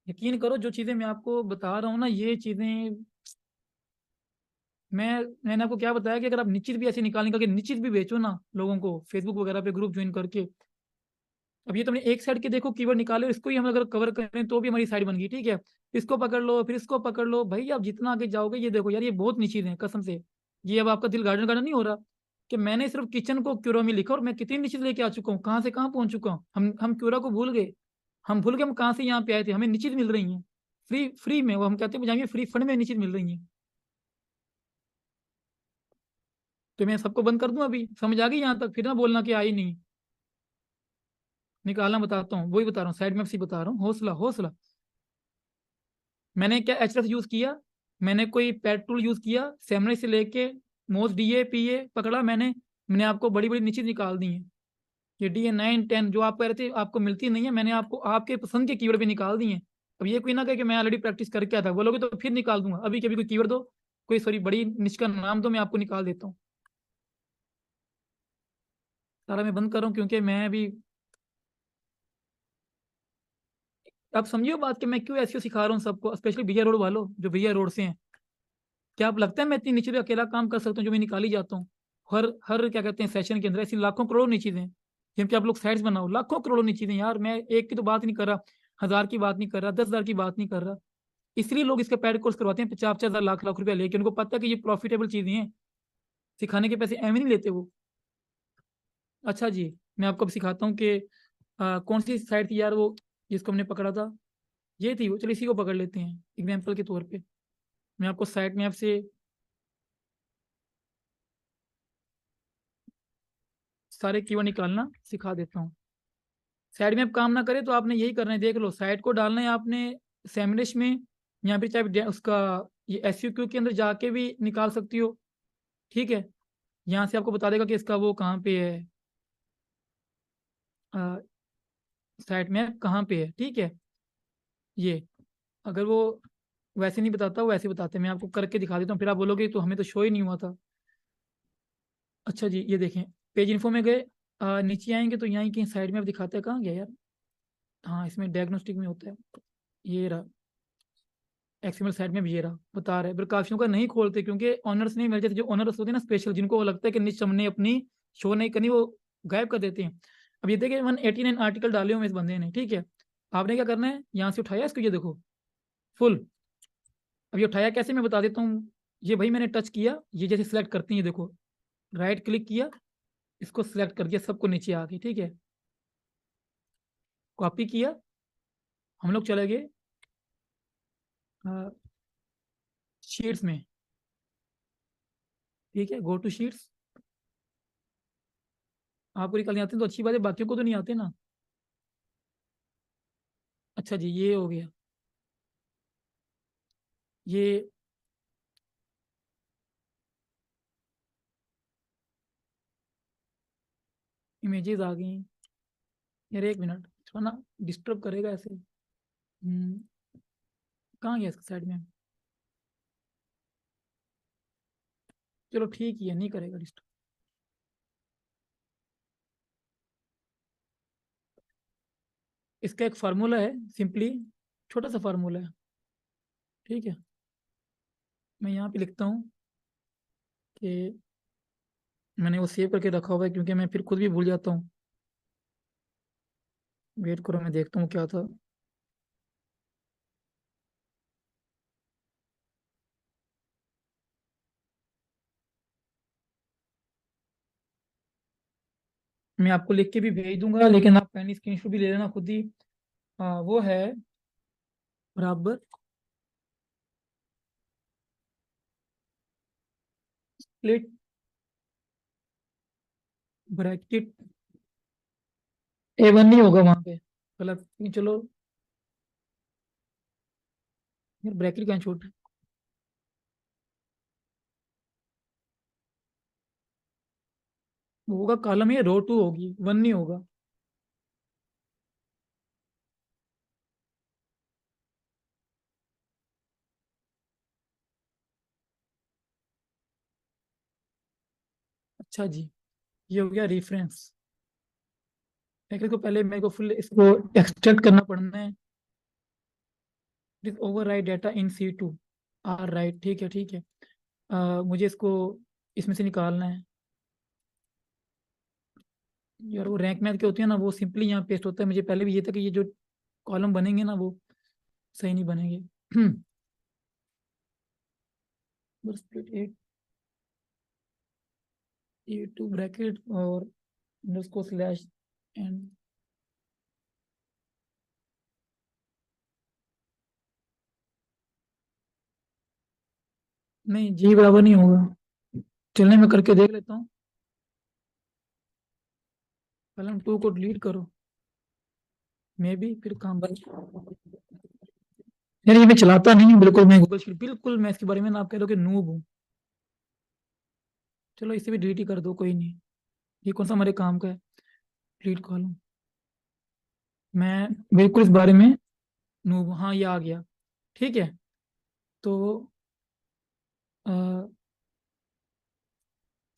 यकीन करो, जो चीज़ें मैं आपको बता रहा हूँ ना, ये चीज़ें मैंने आपको क्या बताया कि अगर आप निश्चित भी ऐसे निकालने का कि निश्चित भी बेचो ना लोगों को, फेसबुक वगैरह पे ग्रुप ज्वाइन करके। अब ये तुमने एक साइड के देखो कीवर्ड निकाले, इसको ही हम अगर कवर करें तो भी हमारी साइड बन गई। ठीक है, इसको पकड़ लो, फिर इसको पकड़ लो, भाई आप जितना आगे जाओगे। ये देखो यार, ये बहुत नीची है कसम से। ये अब आपका दिल गार्डन गार्डन नहीं हो रहा कि मैंने सिर्फ किचन को क्यूरा में लिखा और मैं कितनी नीचे लेके आ चुका हूँ, कहाँ से कहाँ पहुंच चुका हूँ। हम क्यूरा को भूल गए। हम भूल गए हम कहाँ से यहाँ पे आए थे। हमें निश्चित मिल रही है फ्री फ्री में, वो हम कहते हैं जाएंगे फ्री फंड में निश्चित मिल रही है। तो मैं सबको बंद कर दूं अभी? समझ आ गई यहाँ तक? फिर ना बोलना कि आई नहीं। निकालना बताता हूँ, वही बता रहा हूँ, साइड मैप से बता रहा हूँ। हौसला हौसला। मैंने क्या एचरफ यूज किया? मैंने कोई पेट टूल यूज किया? सैमराई से लेके मोस्ट DA PA पकड़ा मैंने। मैंने आपको बड़ी बड़ी नीचे निकाल दी है। ये DA9 10 जो आप कह रहे थे आपको मिलती नहीं है, मैंने आपको आपके पसंद के कीवर्ड पे निकाल दी है। अब ये कोई ना कहे कि मैं ऑलरेडी प्रैक्टिस करके आया था, बोलोगे तो फिर निकाल दूंगा। अभी कभी कोई कीवर्ड दो, कोई सॉरी बड़ी निच का नाम दो, मैं आपको निकाल देता हूँ। सारा मैं बंद कर रहा हूँ क्योंकि मैं भी, आप समझिए बात कि मैं क्यों एसईओ सिखा रहा हूँ सबको, स्पेशली भैया रोड वालों जो भैया रोड से हैं। क्या आप लगता है मैं इतनी नीचे भी अकेला काम कर सकता हूँ जो मैं निकाल ही जाता हूँ? हर हर क्या कहते हैं सेशन के अंदर ऐसी लाखों करोड़ों नी चीजें हैं। जिन पे आप लोग साइड्स बनाओ, लाखों करोड़ों नी चीजें यार, मैं एक की तो बात नहीं कर रहा, 1000 की बात नहीं कर रहा, 10,000 की बात नहीं कर रहा। इसलिए लोग इसके पैड कोर्स करवाते हैं 50-50 हजार लाख लाख रुपया लेके, उनको पता है कि ये प्रॉफिटेबल चीजें हैं। सिखाने के पैसे एवं नहीं लेते वो। अच्छा जी, मैं आपको अब सिखाता हूँ कि कौन सी साइड थी यार वो जिसको हमने पकड़ा था। ये थी वो, चलो इसी को पकड़ लेते हैं एग्जाम्पल के तौर पे। मैं आपको साइड मैप से सारे कीवर्ड निकालना सिखा देता हूँ। साइड मैप काम ना करे तो आपने यही करना है, देख लो साइड को डालना है आपने सैमलिश में, या फिर चाहे उसका ये एसयूक्यू के अंदर जाके भी निकाल सकती हो। ठीक है, यहाँ से आपको बता देगा कि इसका वो कहाँ पे है, साइड मैप कहाँ पे है। ठीक है, ये अगर वो वैसे नहीं बताता, वो वैसे बताते हैं, मैं आपको करके दिखा देता हूँ, फिर आप बोलोगे तो हमें तो शो ही नहीं हुआ था। अच्छा जी, ये देखें, पेज इन्फो में गए, नीचे आएंगे तो यहाँ कहीं साइड मैप दिखाता है, कहाँ गया यार? हाँ, इसमें डायग्नोस्टिक में होता है, ये रहा एक्सएमएल साइड में भी, ये रहा बता रहा है। प्रकाशियों का नहीं खोलते क्योंकि ऑनर्स नहीं मिल जाते, जो ऑनर्स होते हैं ना स्पेशल, जिनको वो लगता है कि निश्चय हमने अपनी शो नहीं करनी, वो गायब कर देते हैं। अब ये देखिए 189 आर्टिकल डाले हुए इस बंदे ने। ठीक है, आपने क्या करना है, यहाँ से उठाया इसको, ये देखो फुल। अब ये उठाया कैसे, मैं बता देता हूँ। ये भाई मैंने टच किया, ये जैसे सिलेक्ट करती है, ये देखो राइट क्लिक किया, इसको सिलेक्ट कर दिया, सबको नीचे आ गई। ठीक है, कॉपी किया, हम लोग चले गए शीट्स में। ठीक है, गो टू शीट्स। आपको निकलने आते हैं तो अच्छी बात है, बाकियों को तो नहीं आते ना। अच्छा जी, ये हो गया, ये इमेजेस आ गई। यार एक मिनट, थोड़ा ना डिस्टर्ब करेगा ऐसे। कहाँ गया इसका साइड में? चलो ठीक ही है, नहीं करेगा डिस्टर्ब। इसका एक फार्मूला है, सिंपली छोटा सा फार्मूला है। ठीक है, मैं यहाँ पे लिखता हूँ कि मैंने वो सेव करके रखा हुआ है क्योंकि मैं फिर खुद भी भूल जाता हूँ। वेट करो, मैं देखता हूँ क्या था। मैं आपको लिख के भी भेज दूंगा, लेकिन आप पहले स्क्रीनशॉट भी ले लेना खुद ही। वो है बराबर स्प्लिट ब्रैकेट A1 नहीं होगा वहां पे, गलत, लेकिन चलो। यार ब्रैकेट कहाँ छोटा है? वो होगा कॉलम, ये रो 2 होगी, 1 नहीं होगा। अच्छा जी, ये हो गया रेफरेंस। देखो को पहले मेरे को फुल इसको एक्सट्रैक्ट करना पड़ना है। This overwrite data in C2 are right. ठीक है, ठीक है। मुझे इसको इसमें से निकालना है। यार वो रैंक मैथ के होते हैं ना, वो सिंपली यहाँ पेस्ट होता है। मुझे पहले भी ये था कि ये जो कॉलम बनेंगे ना वो सही नहीं बनेंगे। बस स्प्लिट A2 ब्रैकेट और उसको स्लैश एंड। नहीं, जी बराबर नहीं होगा। चलने में करके देख लेता हूँ। कॉलम 2 को डिलीट करो, मे भी फिर काम बन। यार ये मैं चलाता नहीं हूँ बिल्कुल, मैं गूगल शीट बिल्कुल, मैं इसके बारे में ना आप कह दो कि नूब हूँ। चलो इसे भी डिलीट ही कर दो, कोई नहीं। ये कौन सा हमारे काम का है, डिलीट कॉलम। मैं बिल्कुल इस बारे में नूब हूँ। हाँ, ये आ गया। ठीक है, तो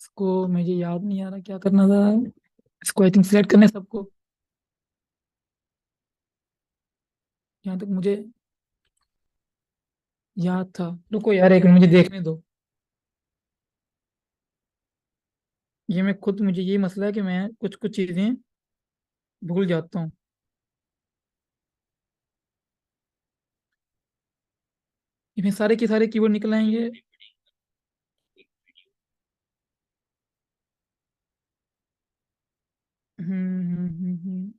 इसको मुझे याद नहीं आ रहा क्या करना था। इसको आई थिंक सिलेक्ट करने सबको, यहाँ तक मुझे याद था। रुको यार एक मिनट मुझे देखने दो। ये मैं खुद, मुझे ये मसला है कि मैं कुछ कुछ चीज़ें भूल जाता हूँ। इसमें सारे के सारे कीवर्ड निकल आएंगे। हम्म।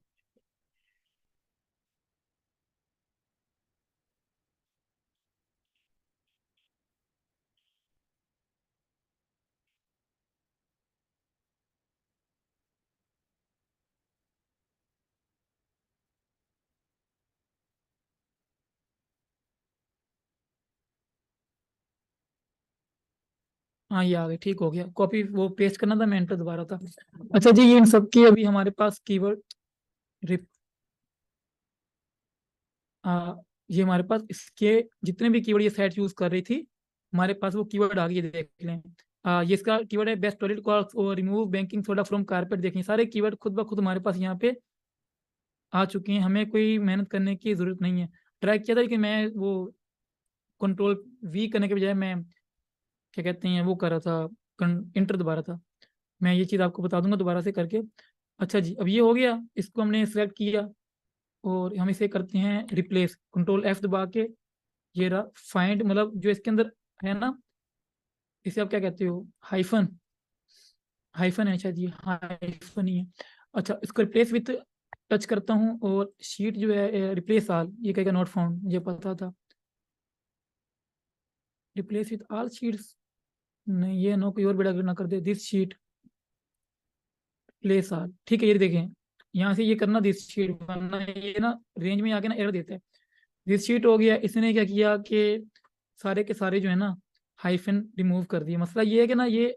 हाँ ये आ गए, ठीक हो गया। कॉपी वो पेस्ट करना था, मैं एंटर दोबारा था। अच्छा जी, ये इन सब की अभी हमारे पास कीवर्ड रिप आ, ये हमारे पास इसके जितने भी कीवर्ड ये साइट यूज कर रही थी, हमारे पास वो कीवर्ड आ गए, ये देख लें। ये इसका कीवर्ड है बेस्ट टॉयलेट कॉक्स और remove baking soda from carpet. देखें सारे कीवर्ड खुद ब खुद हमारे पास यहाँ पे आ चुके हैं, हमें कोई मेहनत करने की जरूरत नहीं है। ट्राई किया था कि मैं वो कंट्रोल वी करने के बजाय मैं क्या कहते हैं वो कर रहा था, इंटर दबा रहा था। मैं ये चीज़ आपको बता दूंगा दोबारा से करके। अच्छा जी, अब ये हो गया, इसको हमने सेलेक्ट किया और हम इसे करते हैं रिप्लेस, कंट्रोल एफ दबा के। ये रहा फाइंड, मतलब जो इसके अंदर है ना, इसे आप क्या कहते हो, हाइफन। हाइफन है शायद, ये हाइफन ही है। अच्छा, इसको रिप्लेस विथ टच करता हूँ और शीट जो है रिप्लेस आल, ये कहेगा नॉट फाउंड, मुझे पता था। रिप्लेस विथ आल शीट्स, नहीं ये नो, कोई और बड़ा ना कर दे, दिस शीट प्लेस आल, ठीक है। ये देखें, यहाँ से ये करना दिस शीट, वरना ये ना रेंज में आके ना एरर देता है। दिस शीट हो गया, इसने क्या किया कि सारे के सारे जो है ना हाइफन रिमूव कर दिए। मसला ये है कि ना ये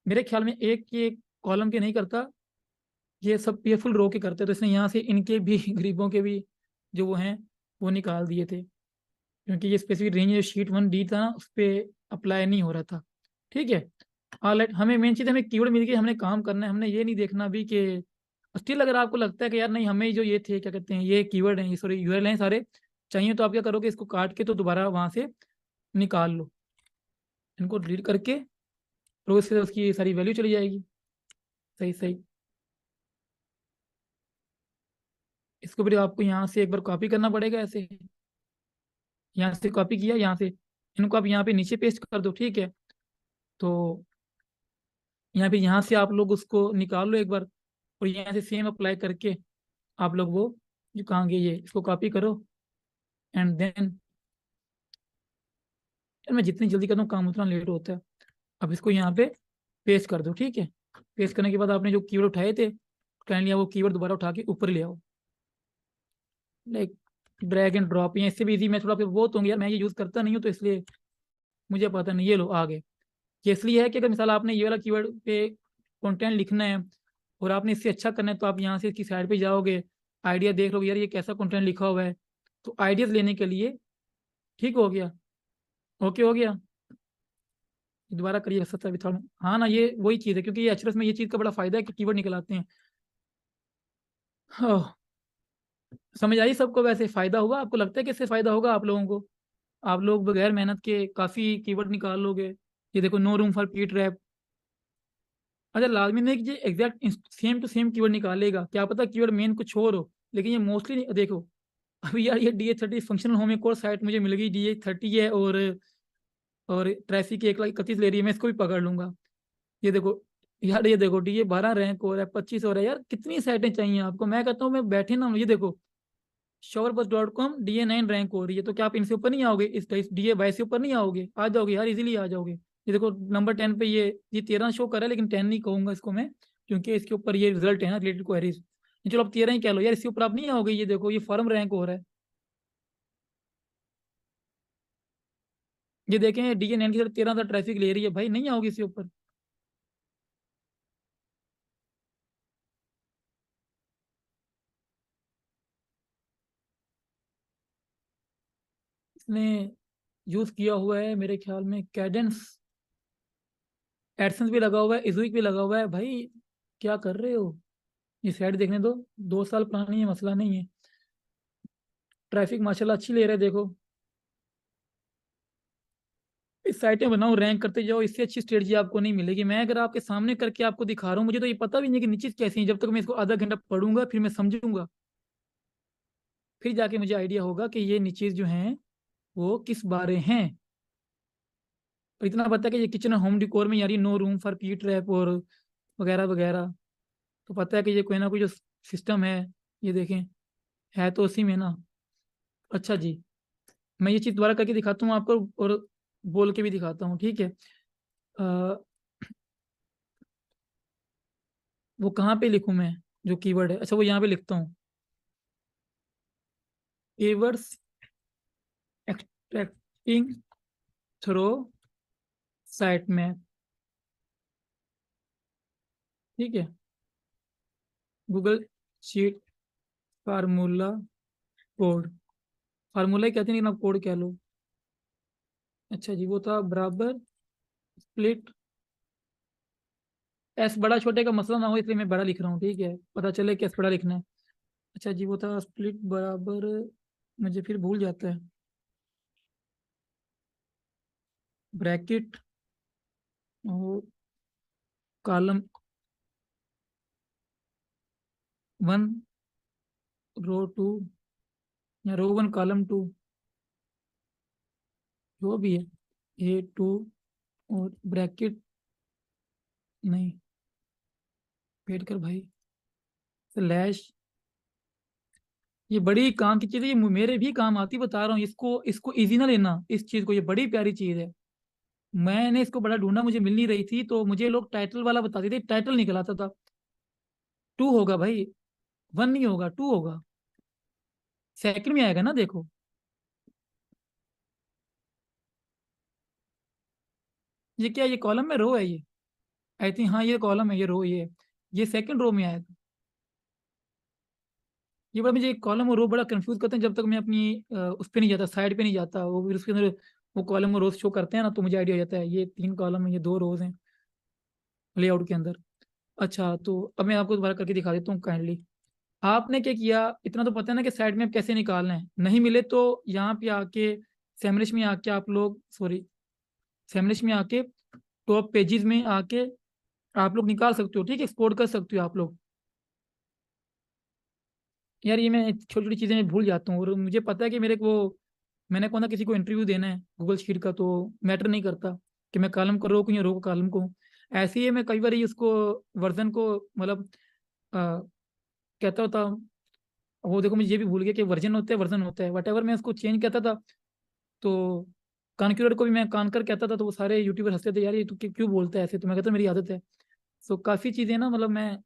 मेरे ख्याल में एक ये कॉलम के नहीं करता, ये सब ये फुल रो के करते हैं, तो इसने यहाँ से इनके भी गरीबों के भी जो वो हैं वो निकाल दिए थे, क्योंकि ये स्पेसिफिक रेंज जो शीट 1 डी था ना उस पर अप्लाई नहीं हो रहा था। ठीक है, ऑलराइट, हमें मेन चीज़, हमें कीवर्ड मिल गई, हमने काम करना है, हमने ये नहीं देखना भी कि स्टिल अगर आपको लगता है कि यार नहीं हमें जो ये थे क्या कहते हैं ये कीवर्ड हैं, ये सॉरी यूआरएल हैं सारे चाहिए, तो आप क्या करोगे, इसको काट के तो दोबारा वहां से निकाल लो, इनको डिलीट करके, और उससे उसकी सारी वैल्यू चली जाएगी। सही सही। इसको फिर आपको यहाँ से एक बार कॉपी करना पड़ेगा ऐसे, यहाँ से कॉपी किया, यहाँ से इनको आप यहाँ पे नीचे पेस्ट कर दो, ठीक है। तो यहाँ पे यहाँ से आप लोग उसको निकाल लो एक बार, और यहाँ से सेम अप्लाई करके आप लोग वो जो कहाँ गए, ये इसको कॉपी करो एंड देन, यार मैं जितनी जल्दी करता हूँ काम उतना लेट होता है। अब इसको यहाँ पे पेस्ट कर दो, ठीक है। पेस्ट करने के बाद आपने जो कीवर्ड उठाए थे, काइंडली वो कीवर्ड दोबारा उठा के ऊपर ले आओ, लाइक ड्रैग एंड ड्रॉप। या इससे भी इजी मैं थोड़ा वो तो यार मैं ये यूज़ करता नहीं हूँ, तो इसलिए मुझे पता नहीं। ये लो आ गए। ये इसलिए है कि अगर मिसाल आपने ये वाला कीवर्ड पे कंटेंट लिखना है और आपने इससे अच्छा करना है, तो आप यहाँ से इसकी साइड पे जाओगे, आइडिया देख लोगे यार ये कैसा कंटेंट लिखा हुआ है, तो आइडियाज लेने के लिए, ठीक हो गया, ओके हो गया। दोबारा करिए सत्तर भी थोड़ा, हाँ ना, ये वही चीज़ है, क्योंकि ये अचरस में ये चीज़ का बड़ा फायदा है कि कीवर्ड निकल आते हैं। हाँ, समझ आई सबको? वैसे फायदा हुआ, आपको लगता है कि इससे फायदा होगा आप लोगों को? आप लोग बगैर मेहनत के काफी कीवर्ड निकाल लोगे। ये देखो, no room for P trap. अच्छा, लाजमी नहीं कि ये exact same to same keyword निकालेगा, क्या पता कीवर्ड मेन कुछ और हो, लेकिन ये मोस्टली देखो। अभी यार ये DA30 फंक्शनल होम एक और साइट मुझे मिल गई, DA30 है, और ट्रैफिक 1,31,000 ले रही है, मैं इसको भी पकड़ लूंगा। ये देखो यार, ये देखो DA12 रैंक हो रहा है, 25 हो रहा है। यार कितनी साइटें चाहिए आपको? मैं कहता हूँ मैं बैठे ना, ये देखो showerbus.com DA9 रैंक हो रही है, तो क्या आप इनसे ऊपर नहीं आओगे? इस DA22 से ऊपर नहीं आओगे? आ जाओगे यार, इजीली आ जाओगे। ये देखो नंबर 10 पे ये 13 शो कर रहा है, लेकिन 10 नहीं कहूंगा इसको मैं, क्योंकि इसके ऊपर ये रिजल्ट है ना रिलेटेड क्वेरीज। चलो आप 13 ही कह लो यार, इसके ऊपर आप नहीं आओगे। ये देखो ये फॉर्म रैंक हो रहा है। ये देखें DA9 की तरफ 13 ट्रैफिक ले रही है, भाई नहीं आओगे इसके ऊपर। इसने यूज किया हुआ है मेरे ख्याल में कैडेंस, एडसेंस भी लगा हुआ है, इजुइक भी लगा हुआ है। भाई क्या कर रहे हो? ये साइड देखने दो, 2 साल पुरानी है, मसला नहीं है। ट्रैफिक माशाल्लाह अच्छी ले रहे हैं, देखो। इस साइटें बनाओ, रैंक करते जाओ, इससे अच्छी स्ट्रेटजी आपको नहीं मिलेगी। मैं अगर आपके सामने करके आपको दिखा रहा हूँ, मुझे तो ये पता भी नहीं कि नीचे कैसी है। जब तक मैं इसको आधा घंटा पढ़ूंगा फिर मैं समझूंगा, फिर जाके मुझे आइडिया होगा कि ये नीचे जो हैं वो किस बारे हैं। और इतना पता है कि ये किचन और होम डिकोर में, यार ये no room for P trap और वगैरह वगैरह, तो पता है कि ये कोई ना कोई जो सिस्टम है, ये देखें, है तो उसी में ना। अच्छा जी, मैं ये चीज़ दोबारा करके दिखाता हूँ आपको, और बोल के भी दिखाता हूँ, ठीक है। अ, वो कहाँ पे लिखूँ मैं, जो कीवर्ड है? अच्छा, वो यहाँ पे लिखता हूँ, keywords extracting through sitemap, ठीक है। Google sheet formula code, formula ही कहते हैं लेकिन आप कोड कह लो। अच्छा जी, वो था बराबर स्प्लिट, एस बड़ा छोटे का मसला ना हो इसलिए मैं बड़ा लिख रहा हूँ, ठीक है, पता चले कि एस बड़ा लिखना है। अच्छा जी, वो था स्प्लिट बराबर, मुझे फिर भूल जाता है, ब्रैकेट और कॉलम 1 रो 2, या रो 1 कॉलम 2, जो भी है, A2 और ब्रैकेट, नहीं, वेट कर भाई, स्लैश। ये बड़ी काम की चीज़ है, ये मेरे भी काम आती, बता रहा हूँ। इसको इसको इजी ना लेना, इस चीज़ को, ये बड़ी प्यारी चीज़ है। मैंने इसको बड़ा ढूंढा, मुझे मिल नहीं रही थी, तो मुझे लोग टाइटल वाला बताते थे, टाइटल निकल आता था। 2 होगा भाई, 1 नहीं होगा, 2 होगा, सेकंड में आएगा ना, देखो। ये क्या, ये कॉलम में रो है ये, आई थिंक, हाँ ये कॉलम है, ये रो, ये सेकंड रो में आएगा। ये बड़ा मुझे कॉलम और रो बड़ा कंफ्यूज करते हैं, जब तक मैं अपनी उस पे नहीं जाता, साइड पे नहीं जाता, वो फिर उसके अंदर वो कॉलम और रोज शो करते हैं ना, तो मुझे आइडिया हो जाता है ये 3 कॉलम है, ये 2 रोज हैं लेआउट के अंदर। अच्छा, तो अब मैं आपको दोबारा करके दिखा देता हूँ काइंडली। आपने क्या किया, इतना तो पता है ना कि साइड मैप कैसे निकालना है। नहीं मिले तो यहाँ पे आके, सैमरिश में आके आप लोग, सॉरी, सैमरिश में आके टॉप पेजेस में आके आप लोग निकाल सकते हो, ठीक है, एक्सपोर्ट कर सकते हो आप लोग। यार ये मैं छोटी छोटी चीज़ें मैं भूल जाता हूँ, और मुझे पता है कि मेरे को, मैंने कौन ना किसी को इंटरव्यू देना है गूगल शीट का, तो मैटर नहीं करता कि मैं कॉलम को रो कहूँ या रो को कॉलम को हूँ। ऐसे ही है, मैं कई बार उसको वर्जन को, मतलब कहता होता, वो देखो मुझे ये भी भूल गया कि वर्जन होता है, वर्जन होता है, वट एवर, मैं उसको चेंज कहता था। तो कानक्यूलर को भी मैं कानकर कहता था, तो वो सारे यूट्यूबर हंसते थे, यार ये तू क्यों बोलता है ऐसे, तो मैं कहता मेरी आदत है। सो काफ़ी चीज़ें ना, मतलब मैं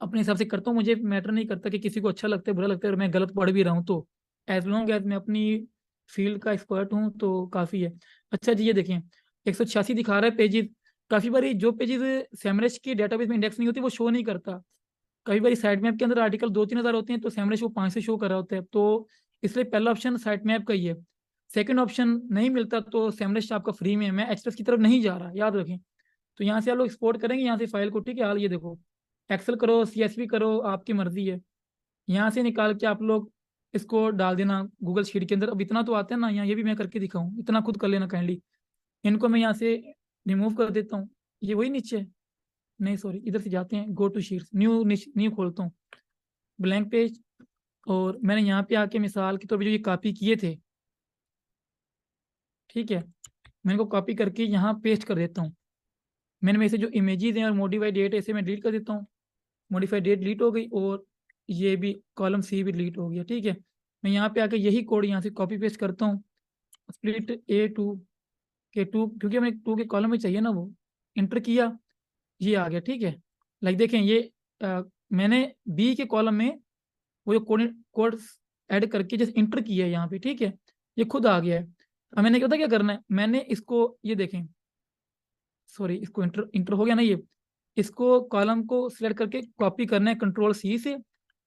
अपने हिसाब से करता हूँ, मुझे मैटर नहीं करता कि किसी को अच्छा लगता है बुरा लगता है, और मैं गलत पढ़ भी रहा हूँ तो, एज लॉन्ग एज मैं अपनी फील्ड का एक्सपर्ट हूँ तो काफ़ी है। अच्छा जी, ये देखें, 186 दिखा रहा है पेजेस। काफ़ी बारी जो पेजेस सैमरश के डेटाबेस में इंडेक्स नहीं होती, वो शो नहीं करता। कई बार साइट मैप के अंदर आर्टिकल 2-3 हज़ार होते हैं, तो सैमरश वो 5 से शो कर रहा होता है, तो इसलिए पहला ऑप्शन साइट मैप का ही है। सेकंड ऑप्शन नहीं मिलता तो सैमरश आपका फ्री में है, मैं एक्सप्रेस की तरफ नहीं जा रहा, याद रखें। तो यहाँ से आप लोग एक्सपोर्ट करेंगे यहाँ से फाइल को, ठीक है, हाल ये देखो, एक्सेल करो, सीएसवी करो, आपकी मर्जी है। यहाँ से निकाल के आप लोग इसको डाल देना गूगल शीट के अंदर। अब इतना तो आता है ना, यहाँ ये भी मैं करके दिखाऊँ, इतना खुद कर लेना काइंडली। इनको मैं यहाँ से रिमूव कर देता हूँ, ये वही नीचे है। नहीं सॉरी, इधर से जाते हैं, go to sheets, new new खोलता हूँ, ब्लैंक पेज। और मैंने यहाँ पे आके मिसाल के तौर पे जो ये कॉपी किए थे, ठीक है, मैं इनको कॉपी करके यहाँ पेस्ट कर देता हूँ। मैंने में से जो इमेजेस हैं और मॉडिफाइड डेट है, इसे मैं डिलीट कर देता हूँ। मॉडिफाइड डेट डिलीट हो गई, और ये भी कॉलम सी भी डिलीट हो गया, ठीक है। मैं यहाँ पे आके यही कोड यहाँ से कॉपी पेस्ट करता हूँ, स्प्लिट A2 के 2, क्योंकि हमें 2 के कॉलम में चाहिए ना, वो इंटर किया, ये आ गया, ठीक है। लाइक देखें ये, मैंने बी के कॉलम में वो जो कोड ऐड करके जैसे इंटर किया है यहाँ पे, ठीक है, ये खुद आ गया है। अब मैंने क्या पता क्या करना है, मैंने इसको, ये देखें, सॉरी, इसको इंटर इंटर हो गया ना ये, इसको कॉलम को सिलेक्ट करके कॉपी करना है कंट्रोल सी से,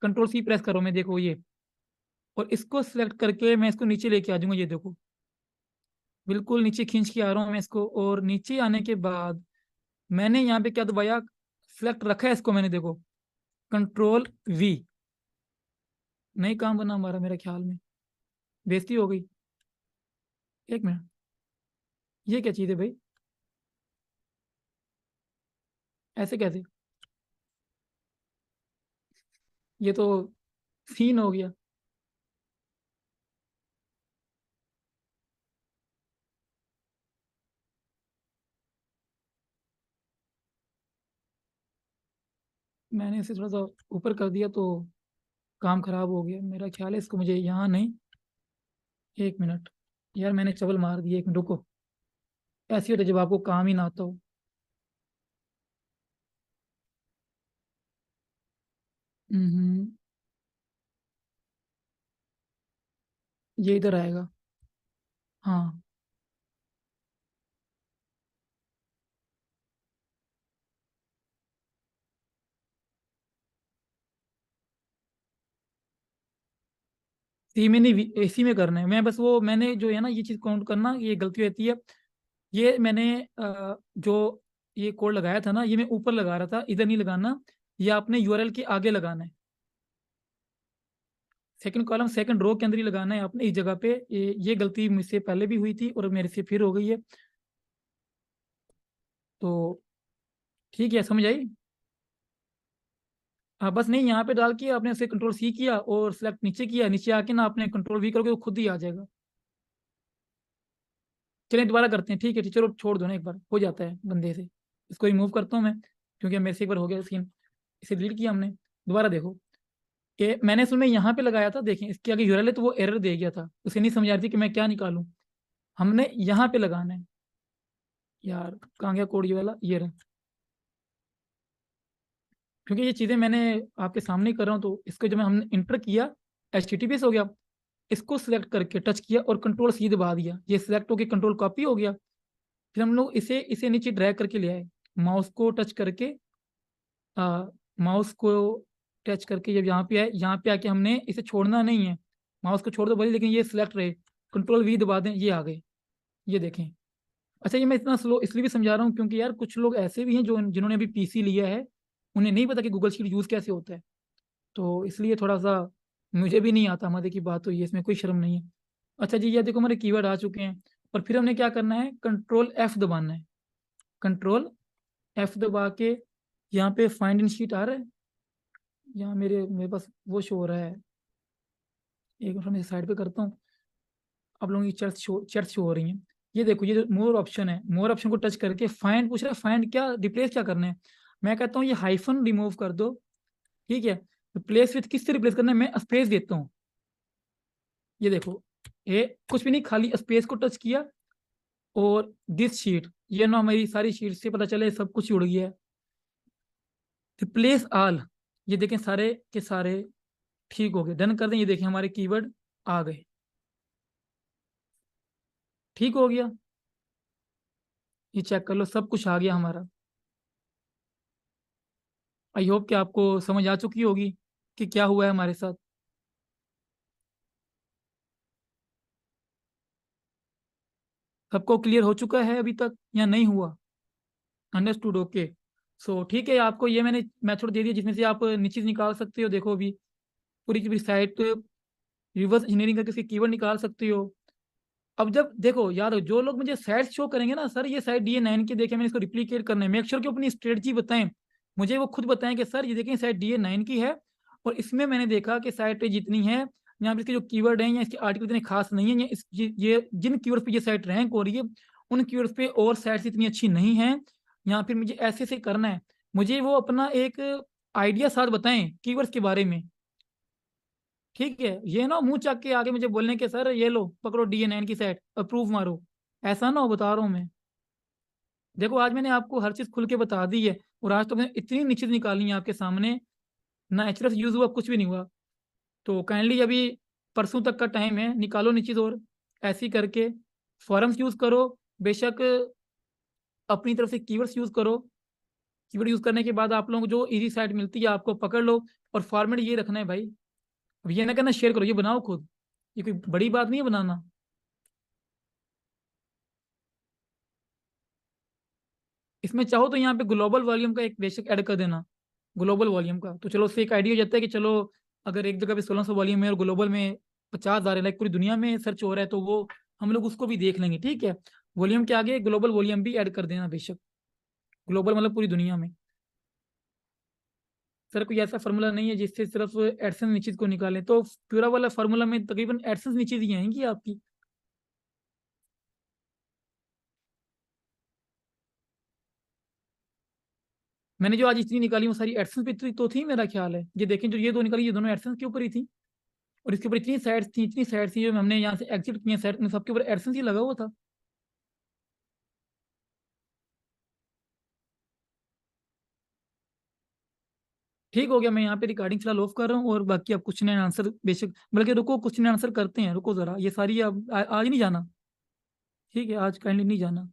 कंट्रोल सी प्रेस करो, मैं देखो ये, और इसको सिलेक्ट करके मैं इसको नीचे लेके आ जाऊंगा, ये देखो, बिल्कुल नीचे खींच के आ रहा हूँ मैं इसको। और नीचे आने के बाद मैंने यहाँ पे क्या दबाया, सिलेक्ट रखा है इसको मैंने, देखो, कंट्रोल वी। नहीं काम बना हमारा, मेरे ख्याल में बेइज्जती हो गई। एक मिनट, ये क्या चीज़ है भाई? ऐसे कैसे? ये तो सीन हो गया। मैंने इसे थोड़ा सा ऊपर कर दिया तो काम खराब हो गया मेरा ख्याल है। इसको मुझे यहाँ नहीं, एक मिनट यार, मैंने चबल मार दिया। एक मिनट रुको। ऐसी होता है जब आपको काम ही ना आता हो। हम्म, ये इधर आएगा। हाँ, 3 में नहीं, AC में करना है। मैं बस वो मैंने जो है ना ये चीज़ काउंट करना, ये गलती रहती है। ये मैंने जो ये कोड लगाया था ना, ये मैं ऊपर लगा रहा था, इधर नहीं लगाना। ये आपने URL के आगे लगाना है। सेकंड कॉलम सेकंड रो के अंदर ही लगाना है आपने, इस जगह पे। ये गलती मुझसे पहले भी हुई थी और मेरे से फिर हो गई है। तो ठीक है, समझ आई? हाँ बस, नहीं यहाँ पे डाल के आपने उसे कंट्रोल C किया और सेलेक्ट नीचे किया, नीचे आके ना आपने कंट्रोल V करोगे तो खुद ही आ जाएगा। चलिए दोबारा करते हैं, ठीक है? चलो छोड़ दो ना, एक बार हो जाता है गंदे से। इसको रिमूव करता हूँ मैं, क्योंकि मेरे से एक बार हो गया सीन। इसे डिलीट किया हमने। दोबारा देखो कि मैंने इसमें यहाँ पे लगाया था, देखें इसके आगे URL है तो वो एरर दे गया था, उसे नहीं समझ आ रही थी कि मैं क्या निकालूं। हमने यहाँ पे लगाना है। यार कहाँ गया कोड? ये वाला ये रहा। क्योंकि ये चीज़ें मैंने आपके सामने ही कर रहा हूँ, तो इसको जब हमने इंटर किया, HTTPS हो गया। इसको सिलेक्ट करके टच किया और कंट्रोल C दबा दिया, ये सिलेक्ट होकर कंट्रोल कॉपी हो गया। फिर हम लोग इसे इसे नीचे ड्रैग करके ले आए। माउस को टच करके माउस को टच करके जब यहाँ पे आए, यहाँ पे आके हमने इसे छोड़ना नहीं है। माउस को छोड़ दो भले, लेकिन ये सिलेक्ट रहे। कंट्रोल V दबा दें, ये आ गए। ये देखें। अच्छा, ये मैं इतना स्लो इसलिए भी समझा रहा हूँ क्योंकि यार कुछ लोग ऐसे भी हैं जो जिन्होंने अभी PC लिया है, उन्हें नहीं पता कि गूगल शीट यूज़ कैसे होता है। तो इसलिए थोड़ा सा, मुझे भी नहीं आता, मजे की बात तो ये, इसमें कोई शर्म नहीं है। अच्छा जी, ये देखो हमारे कीवर्ड आ चुके हैं। और फिर हमने क्या करना है, कंट्रोल F दबाना है। कंट्रोल F दबा के यहाँ पे फाइंड इन शीट आ रहा है। यहाँ मेरे मेरे पास वो शो हो रहा है। एक मिनट मैं साइड पे करता हूँ। आप लोगों की चर्च शो हो रही हैं। ये देखो, ये जो मोर ऑप्शन है, मोर ऑप्शन को टच करके फाइंड पूछ रहा है, फाइंड क्या रिप्लेस क्या करना है। मैं कहता हूँ ये हाइफन रिमूव कर दो। ठीक है, रिप्लेस विथ किससे रिप्लेस करना है, मैं स्पेस देता हूँ। ये देखो, ये कुछ भी नहीं, खाली स्पेस को टच किया और दिस शीट, ये ना हमारी सारी शीट से पता चले सब कुछ उड़ गया है। रिप्लेस ऑल, ये देखें सारे के सारे ठीक हो गए। डन कर दें, ये देखें हमारे कीवर्ड आ गए। ठीक हो गया। ये चेक कर लो, सब कुछ आ गया हमारा। आई होप कि आपको समझ आ चुकी होगी कि क्या हुआ है हमारे साथ। सबको क्लियर हो चुका है अभी तक या नहीं हुआ? Understood, okay. सो ठीक है, आपको ये मैंने मेथड दे दिया जिसमें से आप नीचे निकाल सकते हो। देखो अभी पूरी की पूरी साइट रिवर्स इंजीनियरिंग करके इसके कीवर्ड निकाल सकते हो। अब जब देखो यार, जो लोग मुझे साइट शो करेंगे ना, सर ये साइट DA9 की देखे, मैंने इसको रिप्लिकेट करना है, मेक श्योर कि अपनी स्ट्रेटजी बताएं। मुझे वो खुद बताएं कि सर ये देखें साइट DA9 की है, और इसमें मैंने देखा कि साइट जितनी है, यहाँ पे इसके जो कीवर्ड हैं या इसके आर्टिकल इतने खास नहीं है, या ये जिन कीवर्ड पे ये साइट रैंक हो रही है, उन कीवर्ड्स पे और साइट्स इतनी अच्छी नहीं है। यहाँ फिर मुझे ऐसे ऐसे करना है। मुझे वो अपना एक आइडिया साथ बताएं कीवर्ड्स के बारे में। ठीक है, ये ना मुंह चक के आगे मुझे बोलने के सर ये लो पकड़ो DA9 की सेट अप्रूव मारो, ऐसा ना हो, बता रहा हूँ मैं। देखो आज मैंने आपको हर चीज खुल के बता दी है, और आज तो मैंने इतनी निश्चित निकाली है आपके सामने, ना HRF यूज हुआ, कुछ भी नहीं हुआ। तो काइंडली अभी परसों तक का टाइम है, निकालो निश्चित, और ऐसे ही करके फॉरम्स यूज करो। बेशक अपनी तरफ से कीवर्ड्स यूज करो। कीवर्ड यूज करने के बाद आप लोगों को जो इजी साइट मिलती है आपको पकड़ लो। और फॉर्मेट ये रखना है भाई, अब ये ना कहना शेयर करो, ये बनाओ खुद। ये कोई बड़ी बात नहीं है बनाना। इसमें चाहो तो यहाँ पे ग्लोबल वॉल्यूम का एक बेशक ऐड कर देना। ग्लोबल वॉल्यूम का। तो चलो उससे एक आइडिया हो जाता है कि चलो अगर एक जगह पे 1600 वॉल्यूम है और ग्लोबल में 50,000 है, लाइक पूरी दुनिया में सर्च हो रहा है, तो वो हम लोग उसको भी देख लेंगे। ठीक है, वॉल्यूम के आगे ग्लोबल वॉल्यूम भी ऐड कर देना बेशक। ग्लोबल मतलब पूरी दुनिया में। सर कोई ऐसा फार्मूला नहीं है जिससे सिर्फ एडसेंस नीचेज को निकालें? तो पूरा वाला फार्मूला में तकरीबन एडसेंस नीचेज ही आएंगी आपकी। मैंने जो आज इतनी निकाली वो सारी एडसेंस पे तो थी, मेरा ख्याल है। ये देखें, जो ये दो निकाली, ये दोनों एडसेंस के ऊपर ही थी। और इसके ऊपर इतनी साइड्स थी, इतनी साइड्स थी, जो हमने यहाँ से एग्जिट किए साइड में, सबके ऊपर एडसेंस ही लगा हुआ था। ठीक हो गया, मैं यहाँ पे रिकॉर्डिंग फिलहाल ऑफ कर रहा हूँ, और बाकी आप क्वेश्चन एंड आंसर बेशक, बल्कि रुको, क्वेश्चन एंड आंसर करते हैं, रुको जरा, ये सारी अब आज नहीं जाना। ठीक है, आज काइंडली नहीं जाना।